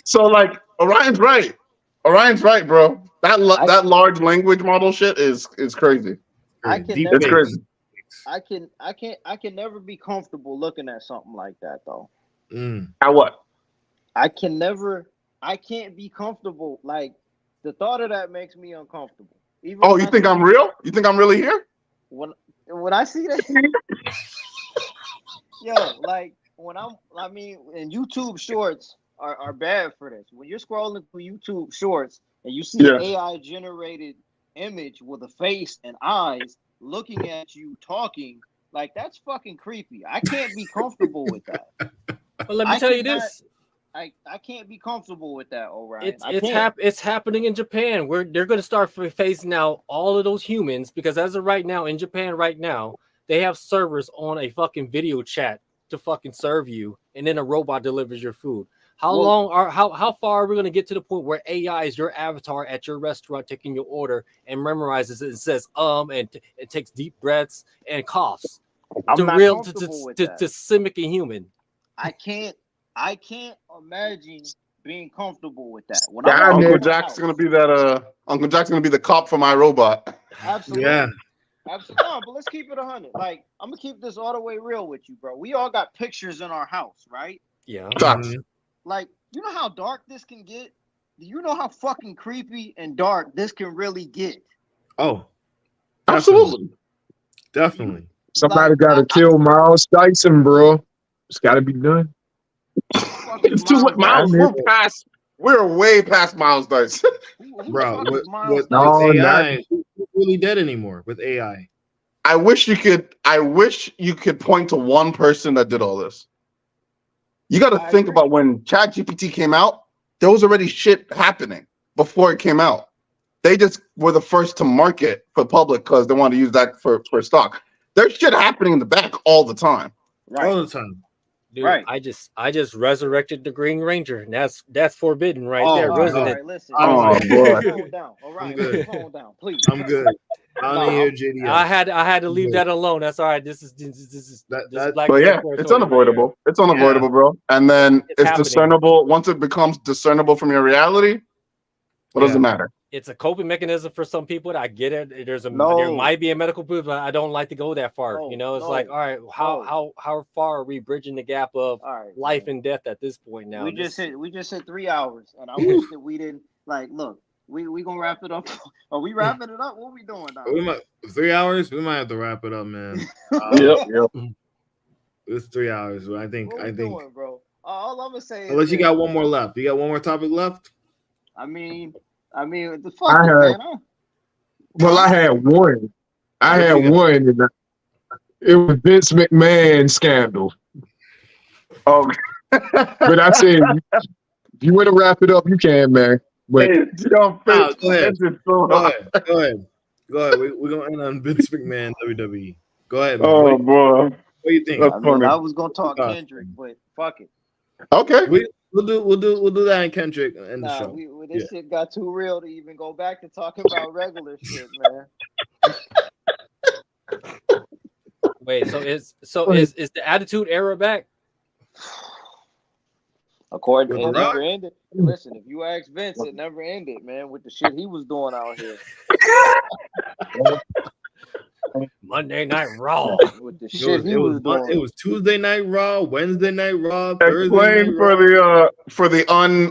So like, Orion's right. Orion's right, bro. That large language model shit is crazy. It's crazy. I can never be comfortable looking at something like that though. At what? I can't be comfortable. Like the thought of that makes me uncomfortable. Even you think I'm real? You think I'm really here? When I see that, yo, like and YouTube shorts are bad for this. When you're scrolling through YouTube shorts and you see an AI generated image with a face and eyes looking at you talking, like that's fucking creepy. I can't be comfortable with that. Well, let me tell you this. I can't be comfortable with that, Orion. It's happening in Japan where they're going to start phasing out all of those humans because as of right now in Japan right now they have servers on a fucking video chat to fucking serve you and then a robot delivers your food. How far are we going to get to the point where AI is your avatar at your restaurant taking your order and memorizes it and says and it takes deep breaths and coughs to simic a human? I can't imagine being comfortable with that. Uncle Jack's gonna be the cop for my robot. Absolutely. Yeah. Absolutely. No, but let's keep it 100. Like, I'm gonna keep this all the way real with you, bro. We all got pictures in our house, right? Yeah. Like, you know how dark this can get? Do you know how fucking creepy and dark this can really get? Oh, Absolutely. definitely. Somebody got to kill Miles Dyson, bro. It's got to be done. It's too late. Miles, we're way past Miles Dice. Bro, with No, AI, who's really dead anymore with AI? I wish you could point to one person that did all this. You got to think about when ChatGPT came out, there was already shit happening before it came out. They just were the first to market for public because they wanted to use that for stock. There's shit happening in the back all the time. Right. All the time. Dude, Right. I just resurrected the Green Ranger. And that's forbidden right Oh, there. All right, Resident. all right, listen. Oh, boy. Calm down. All right, I'm good. calm down, please. I'm good. I don't hear JD. I had to leave that alone. That's all right. This is That- Black But yeah, territory it's right unavoidable. here. It's unavoidable, bro. And then It's it's happening. discernible. Once it becomes discernible from your reality, what does it matter? It's a coping mechanism for some people. I get it. There No. might be a medical proof, but I don't like to go that far. No, You know, it's no, like, all right, how no. how far are we bridging the gap of All right, life man. and death at this point now? We just hit 3 hours, and I wish that we didn't look. We gonna wrap it up. Are we wrapping it up? What we doing now? We might 3 hours. We might have to wrap it up, man. Yep. It's 3 hours. But I think. Doing, bro. All I'm gonna say is Unless you this. got one more left. You got one more topic left. I mean, the fuck, man. Well, I had one. I had one. And it was Vince McMahon scandal. Oh, but I said, if you want to wrap it up, you can, man. But Go ahead. Go ahead. We're gonna end on Vince McMahon WWE. Go ahead, man. Oh, boy. What do you think? I was gonna talk Kendrick, but fuck it. Okay. We'll do that in Kendrick and the show. This shit got too real to even go back to talking about regular shit, man. Wait, so is the Attitude Era back? According to it never ended. Listen, if you ask Vince, it never ended, man, with the shit he was doing out here. Monday Night Raw. With the shit he was doing. It was Tuesday Night Raw, Wednesday Night Raw, Thursday Explain Night for the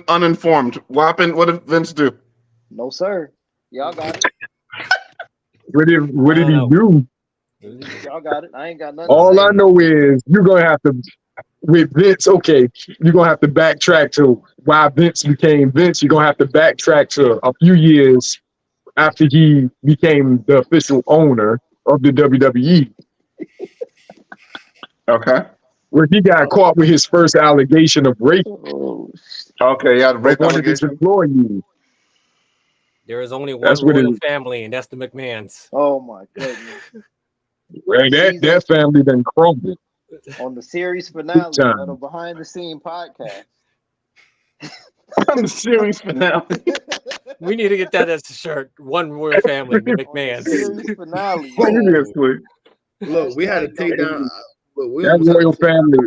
uninformed. What happened? What did Vince do? No, sir. Y'all got it. what did he do? Y'all got it. I ain't got nothing. All I know is you're gonna have to with Vince. Okay, you're gonna have to backtrack to why Vince became Vince. You're gonna have to backtrack to a few years after he became the official owner of the WWE. Okay. Where he got caught with his first allegation of rape. Okay, yeah, rape one of his employees. There is only one royal family, and that's the McMahons. Oh my goodness. Well, that family then crumbled. On the series finale of the Behind the Scene podcast. On the series finale. We need to get that as a shirt. One royal family, the McMahons. Series finale. Seriously. Look, we had to take down. That royal family.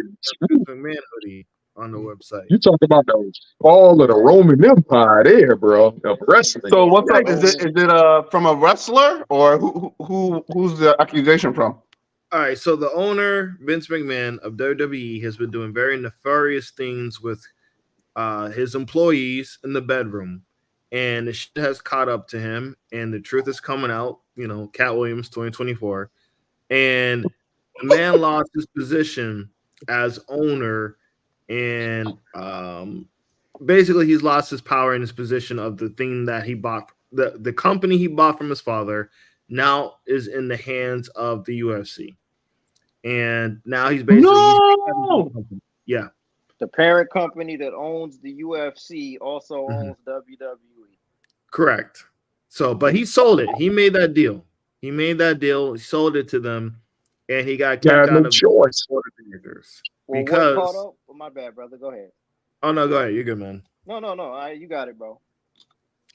McMahon hoodie on the website. You talk about the fall of the Roman Empire there, bro. Of wrestling. So what's up? Is it from a wrestler or who's the accusation from? All right, so the owner, Vince McMahon of WWE, has been doing very nefarious things with his employees in the bedroom, and the shit has caught up to him, and the truth is coming out. You know, Cat Williams, 2024, and the man lost his position as owner, and basically he's lost his power in his position of the thing that he bought, the company he bought from his father. Now is in the hands of the UFC. And now he's basically yeah. The parent company that owns the UFC also owns WWE. Correct. So, but he sold it. He made that deal. He sold it to them, and he got kicked out of choice. Because well, my bad, brother. Go ahead. Oh no, go ahead. You're good, man. No. You got it, bro.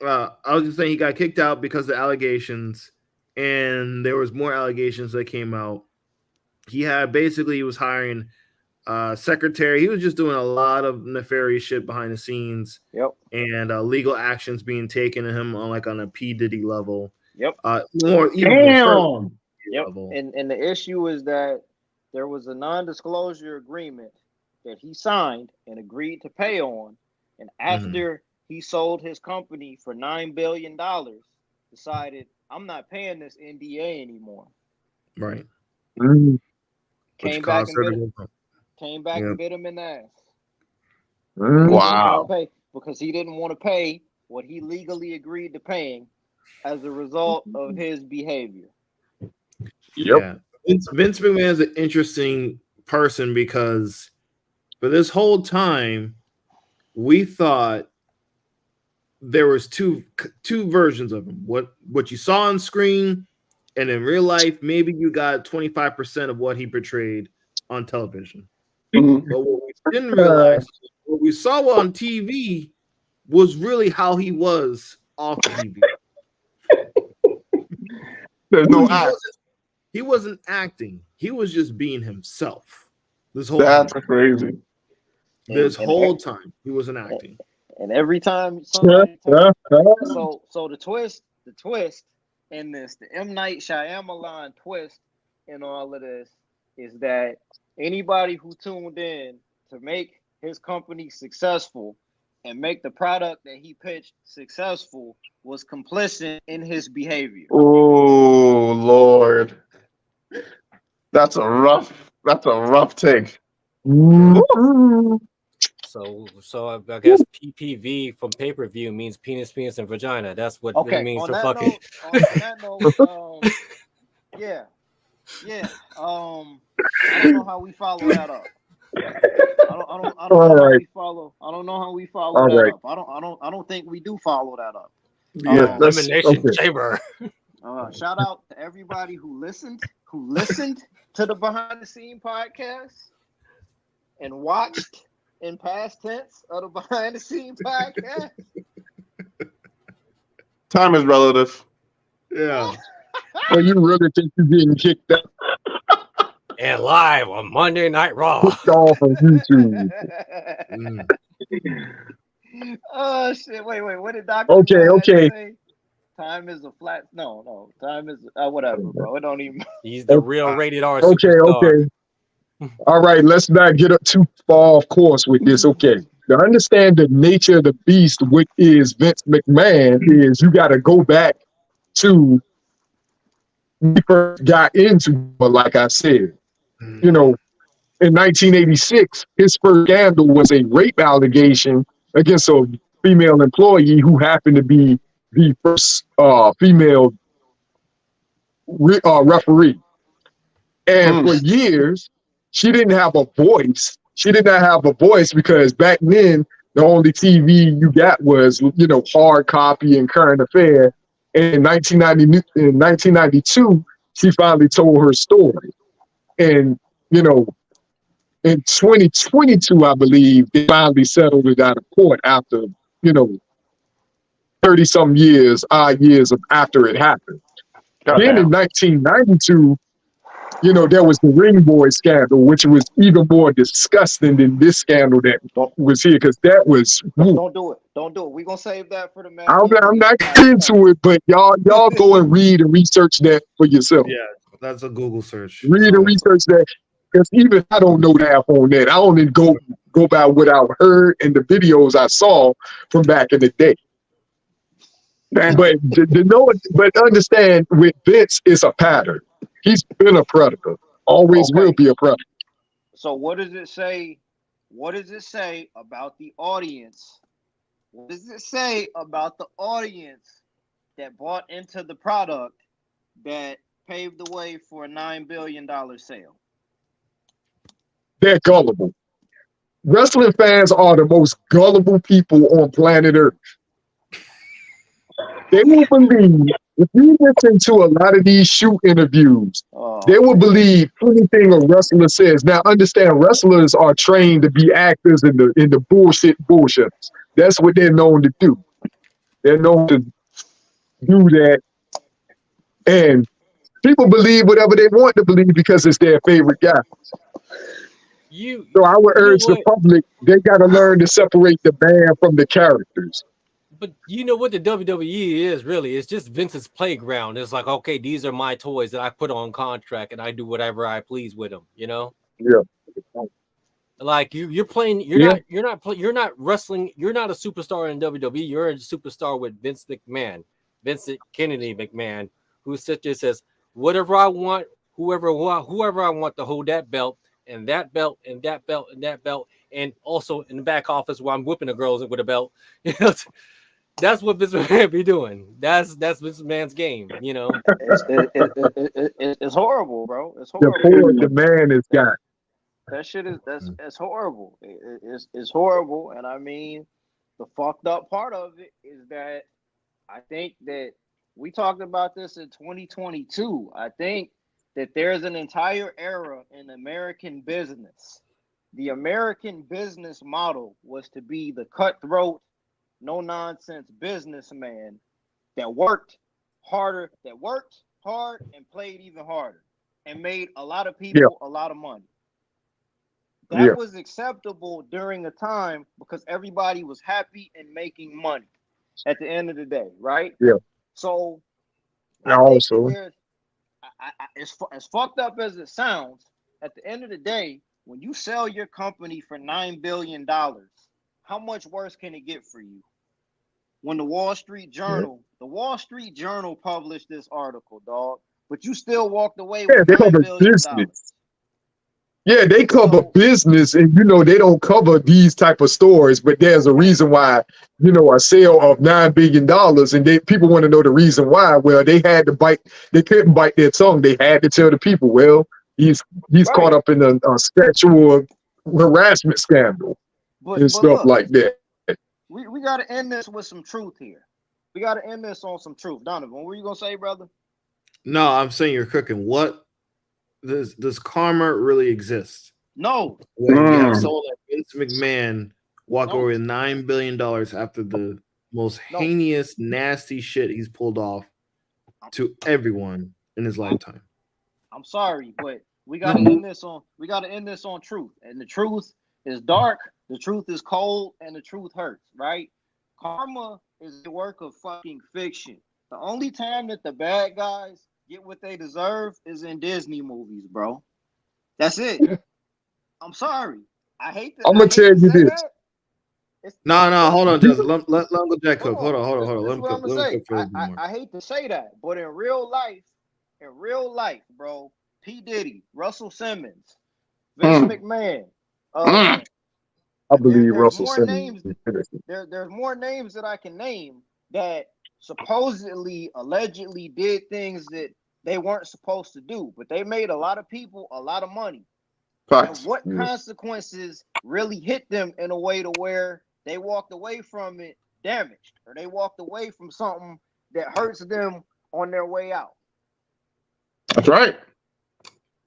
I was just saying he got kicked out because of allegations, and there was more allegations that came out. He was hiring secretary. He was just doing a lot of nefarious shit behind the scenes. Yep. And legal actions being taken to him on a P. Diddy level. Yep. More Yep. Level. And the issue is that there was a non-disclosure agreement that he signed and agreed to pay on, and after he sold his company for $9 billion, decided I'm not paying this NDA anymore. Right. Came back and bit him in the ass. Wow. Because he didn't want to pay what he legally agreed to paying as a result of his behavior. Yeah. Vince McMahon is an interesting person because for this whole time, we thought there was two versions of him. What you saw on screen, and in real life, maybe you got 25% of what he portrayed on television. But what we didn't realize, what we saw on TV was really how he was off TV. There's no act. He wasn't acting. He was just being himself. That's crazy. This whole time, he wasn't acting. And every time somebody so the twist in this, the M. Night Shyamalan twist in all of this is that anybody who tuned in to make his company successful and make the product that he pitched successful was complicit in his behavior. Oh Lord. That's a rough take. So I guess PPV from pay-per-view means penis, and vagina. That's what it means for fucking. On that note, yeah. I don't know how we follow that up. I don't know how we follow that up. I don't think we do follow that up. Elimination chamber. Shout out to everybody who listened to the Behind the Scene podcast and watched in past tense of the Behind the Scene podcast. Time is relative. Yeah. Well, you really think you're getting kicked out? And live on Monday Night Raw. Off on YouTube. Oh shit! Wait. What did Dr. Okay. say? Time is a flat. No. Time is whatever, bro. It don't even. He's the real rated R. Okay. All right, let's not get up too far off course with this. Okay. To understand the nature of the beast, which is Vince McMahon, is you got to go back to when he first got into, but like I said, in 1986, his first scandal was a rape allegation against a female employee who happened to be the first female referee. And for years, she didn't have a voice. She did not have a voice because back then, the only TV you got was, hard copy and current affair. And in 1992, she finally told her story. And, in 2022, I believe, they finally settled it out of court after, 30-some years after it happened. Then in 1992, there was the Ring Boy scandal, which was even more disgusting than this scandal that was here, because that was. Don't do it. We're gonna save that for the man. I'm not getting into it, but y'all go and read and research that for yourself. Yeah, that's a Google search. Read and research that, because even I don't know that on that. I only go by what I've heard and the videos I saw from back in the day. But understand, with Vince, it's a pattern. He's been a predator. Always will be a predator. So what does it say? What does it say about the audience? What does it say about the audience that bought into the product that paved the way for a $9 billion sale? They're gullible. Wrestling fans are the most gullible people on planet Earth. They will believe, if you listen to a lot of these shoot interviews, they will believe anything a wrestler says. Now, understand, wrestlers are trained to be actors in the bullshit. That's what they're known to do. They're known to do that. And people believe whatever they want to believe because it's their favorite guy. So I would urge the public, they got to learn to separate the band from the characters. But you know what the WWE is really? It's just Vince's playground. It's like, okay, these are my toys that I put on contract and I do whatever I please with them, Yeah. Like you're playing. You're not wrestling. You're not a superstar in WWE. You're a superstar with Vince McMahon, Vincent Kennedy McMahon, who sits there says, "Whatever I want, whoever I want to hold that belt and that belt and that belt and that belt, and also in the back office while I'm whipping the girls with a belt." You know, that's what Vince McMahon be doing. That's Vince McMahon's game. You know, it's horrible, bro. It's horrible. The poor the man has got. That shit is it's horrible. It's horrible, and I mean, the fucked up part of it is that I think that we talked about this in 2022. I think that there's an entire era in American business. The American business model was to be the cutthroat, no nonsense businessman that worked hard and played even harder and made a lot of people a lot of money. That was acceptable during a time because everybody was happy and making money at the end of the day, right? Yeah. So Also, as fucked up as it sounds, at the end of the day, when you sell your company for $9 billion, how much worse can it get for you? When the Wall Street Journal published this article, dog, but you still walked away with $9 billion. Yeah, they cover business, and they don't cover these type of stories. But there's a reason why, a sale of $9 billion, and people want to know the reason why. Well, they couldn't bite their tongue. They had to tell the people, well, he's caught up in a sexual harassment scandal and stuff like that. We got to end this with some truth here. We got to end this on some truth. Donovan, what were you gonna say, brother? No, I'm saying you're cooking. What? Does karma really exist? No. When you have someone like Vince McMahon walk away with $9 billion after the most heinous, nasty shit he's pulled off to everyone in his lifetime. I'm sorry, but we gotta end this on truth. And the truth is dark, the truth is cold, and the truth hurts, right? Karma is a work of fucking fiction. The only time that the bad guys get what they deserve is in Disney movies, bro. That's it. I'm sorry. I hate that. I'm gonna tell you this. No, hold on, Justin. Let him go Jack Cook. Hold on. Let him cook. I hate to say that, but in real life, bro, P. Diddy, Russell Simmons, Vince McMahon. I believe Russell Simmons. There's more names that I can name that supposedly, allegedly did things that they weren't supposed to do, but they made a lot of people a lot of money. And what consequences really hit them in a way to where they walked away from it damaged, or they walked away from something that hurts them on their way out? That's right.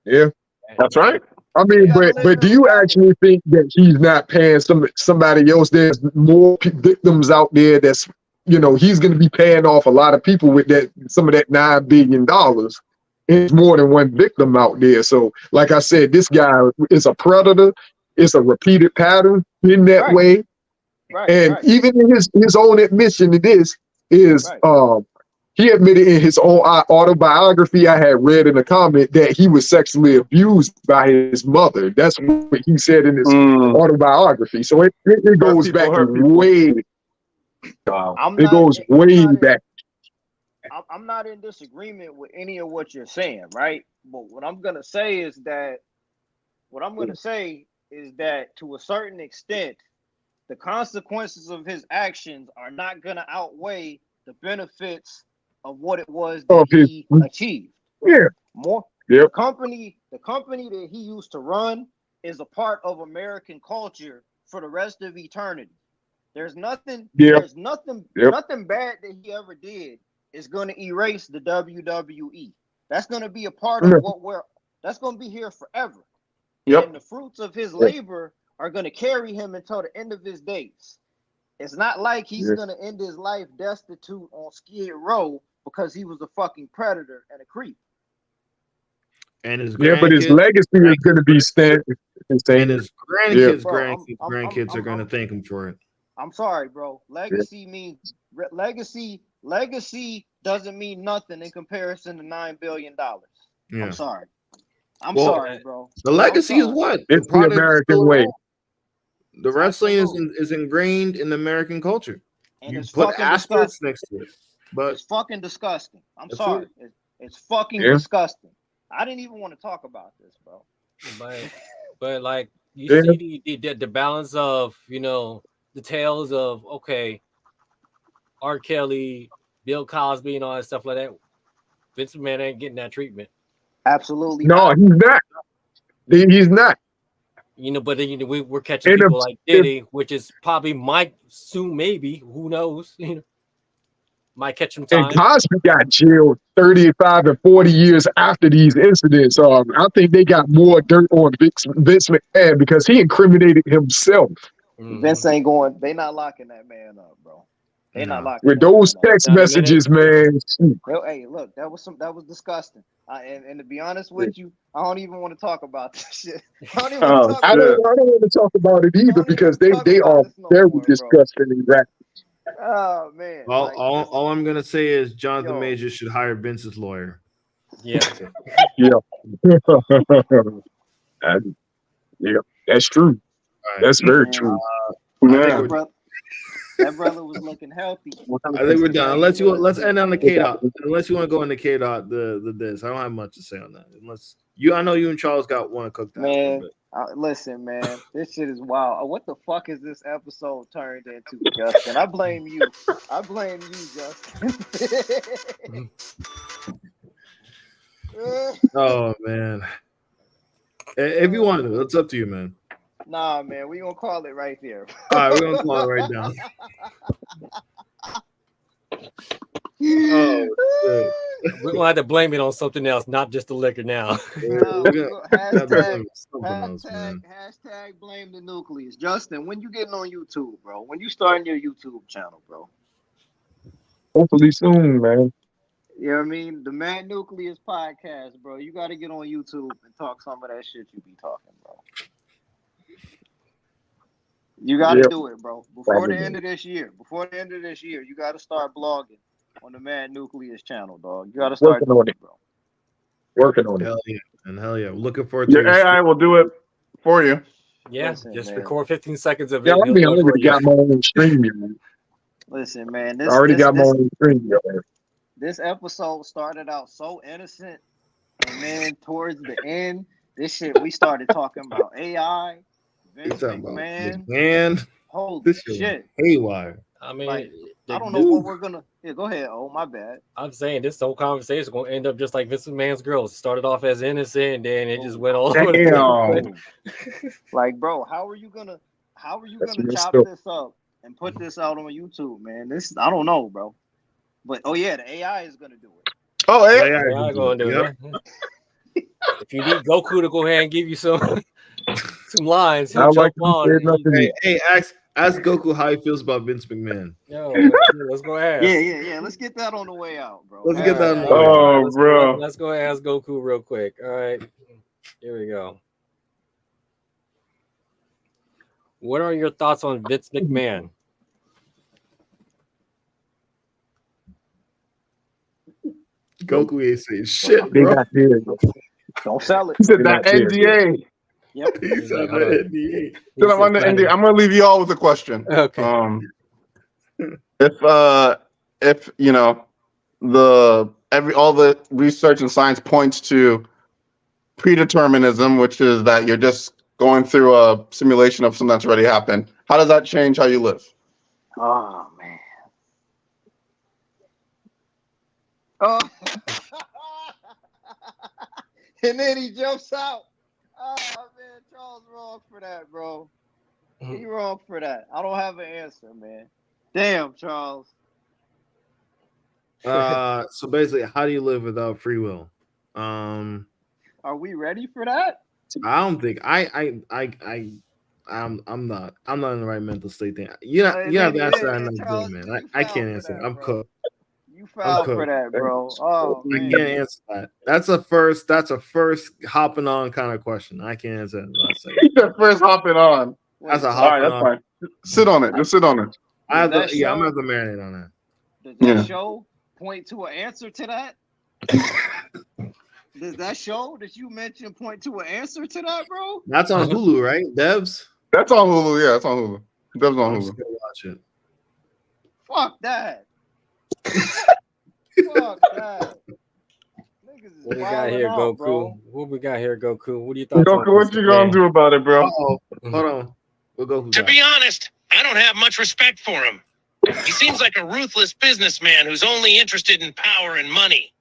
Yeah, that's right. I mean, but do you actually think that he's not paying somebody else? There's more victims out there that's, he's going to be paying off a lot of people with some of that $9 billion. There's more than one victim out there. So, like I said, this guy is a predator. It's a repeated pattern in that way. And even in his own admission to this is, he admitted in his own autobiography, I had read in a comment that he was sexually abused by his mother. That's what he said in his autobiography. So it goes back way. It goes way back. I'm not in disagreement with any of what you're saying, right? But what I'm gonna say is that to a certain extent, the consequences of his actions are not gonna outweigh the benefits of what it was that he achieved. Yeah. The company that he used to run is a part of American culture for the rest of eternity. There's nothing bad that he ever did is going to erase the WWE. That's going to be a part of that's going to be here forever. And the fruits of his labor are going to carry him until the end of his days. It's not like he's going to end his life destitute on Skid Row because he was a fucking predator and a creep. And his but his legacy is going to be standing. And his grandkids are going to thank him for it. I'm sorry, bro. Legacy means legacy doesn't mean nothing in comparison to $9 billion. Yeah. I'm sorry. I'm sorry, bro. The legacy is what? It's the American way. The wrestling is ingrained in American culture. And you it's put fucking asterisks disgusting. next to it. But It's fucking disgusting. I'm That's sorry. It's fucking Yeah. disgusting. I didn't even want to talk about this, bro. But like you Yeah. see the balance of, you know, the tales of, okay, R. Kelly, Bill Cosby, and all that stuff like that. Vince McMahon ain't getting that treatment. Absolutely No, not. he's not. He's not. You know, but then, you know, we're catching And people like Diddy, which is probably might soon, maybe, who knows, you know, might catch some And time. Cosby got jailed 35 and 40 years after these incidents. I think they got more dirt on Vince McMahon because he incriminated himself. Vince ain't going. They not locking that man up, bro. They not locking with that those man text Not a messages, man. Hey, look, that was disgusting. And to be honest with you, I don't even want to talk about this shit. I don't even want to talk I don't want to talk about it either because they are very disgusting and ratchet. Oh man. All I'm gonna say is Jonathan Major should hire Vince's lawyer. Yeah. Yeah. Yeah, that's true. That's very true. That brother was looking healthy. I think we're done. Let's end on the K-Dot. Unless you want to go into K-Dot, the this. I don't have much to say on that. Unless I know you and Charles want to cook that. Man, listen, man, this shit is wild. What the fuck is this episode turned into, Justin? I blame you. Justin. Oh man. If you want to, it's up to you, man. Nah, man, we gonna call it right there. All right, we're gonna call it right now. Oh, we're gonna have to blame it on something else, not just the liquor now. Hashtag blame the nucleus. Justin, when you getting on YouTube, bro? When you starting your YouTube channel, bro? Hopefully soon, man. You know what I mean? The Mad Nucleus podcast, bro. You got to get on YouTube and talk some of that shit you be talking, bro. You got to do it, bro. Before the end of this year, you got to start blogging on the Mad Nucleus channel, dog. You got to start doing it, bro. Working on it. Hell yeah. Looking forward to your AI will do it for you. Yeah, listen, just man. record 15 seconds of it. Yeah, I already got my own stream, man. Listen, man. I already got my own stream, man. This episode started out so innocent, and then towards the end, this shit, we started talking about AI, Vince McMahon. Holy shit. Haywire. I mean, like, I don't know what we're gonna. Yeah, go ahead. Oh, my bad. I'm saying this whole conversation is gonna end up just like Vince McMahon's girls. It started off as innocent, and then it just went all over the place. Like, bro, how are you gonna chop this up and put this out on YouTube, man? This, I don't know, bro. But the AI is gonna do it. Oh, AI is gonna do it. If you need Goku to go ahead and give you some lines, he'll jump on. Hey, ask Goku how he feels about Vince McMahon. Yo, let's go ask. Yeah. Let's get that on the way out, bro. Let's get that on the way out. Bro. Let's go ask Goku real quick. All right, here we go. What are your thoughts on Vince McMahon? Goku ain't saying shit, bro. Don't sell it. He said that NDA. Yep. He said that NDA. I'm on the NDA. I'm gonna leave you all with a question. Okay. If you know all the research and science points to predeterminism, which is that you're just going through a simulation of something that's already happened. How does that change how you live? Oh man. Oh. And then he jumps out. Oh man, Charles wrong for that, bro. He wrong for that. I don't have an answer, man. Damn, Charles. So basically, how do you live without free will? Are we ready for that? I don't think I'm not in the right mental state thing. You have to answer that another day, man. I can't answer that. I'm cooked. You fouled for that, bro. Oh, I can't answer that. That's a first hopping on kind of question. I can't answer that. He's the first hopping on. That's a hopping on. Fine. Sit on it. Just sit on it. I'm gonna have to marinate on that. Does that show point to an answer to that? Does that show that you mentioned point to an answer to that, bro? That's on Hulu, right? Devs? That's on Hulu. Yeah, that's on Hulu. That's on I'm Hulu. just gonna watch it. Fuck that. Fuck that. Niggas is What we got wilding here, out, Goku? bro. What we got here, Goku? What do you thought? Goku, what you gonna do about it, bro? Oh, hold on. We'll go. To be honest, I don't have much respect for him. He seems like a ruthless businessman who's only interested in power and money.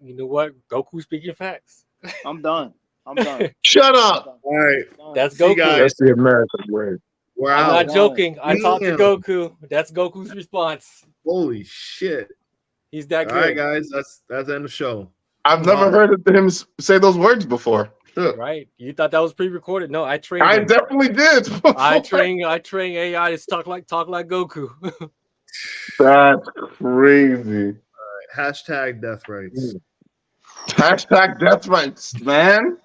You know what? Goku speaking facts. I'm done. I'm done. Shut up. All right, That's See you Goku. guys. That's the American way. we're I'm out. not joking. I talked to Damn. Goku. That's Goku's response. Holy shit! He's that All good. right, guys, that's the end of the show. I've never heard him say those words before. Shit. Right? You thought that was pre-recorded? No, I trained. I him. definitely did. I train AI to talk like Goku. That's crazy. Hashtag death rights. Hashtag death rights, man.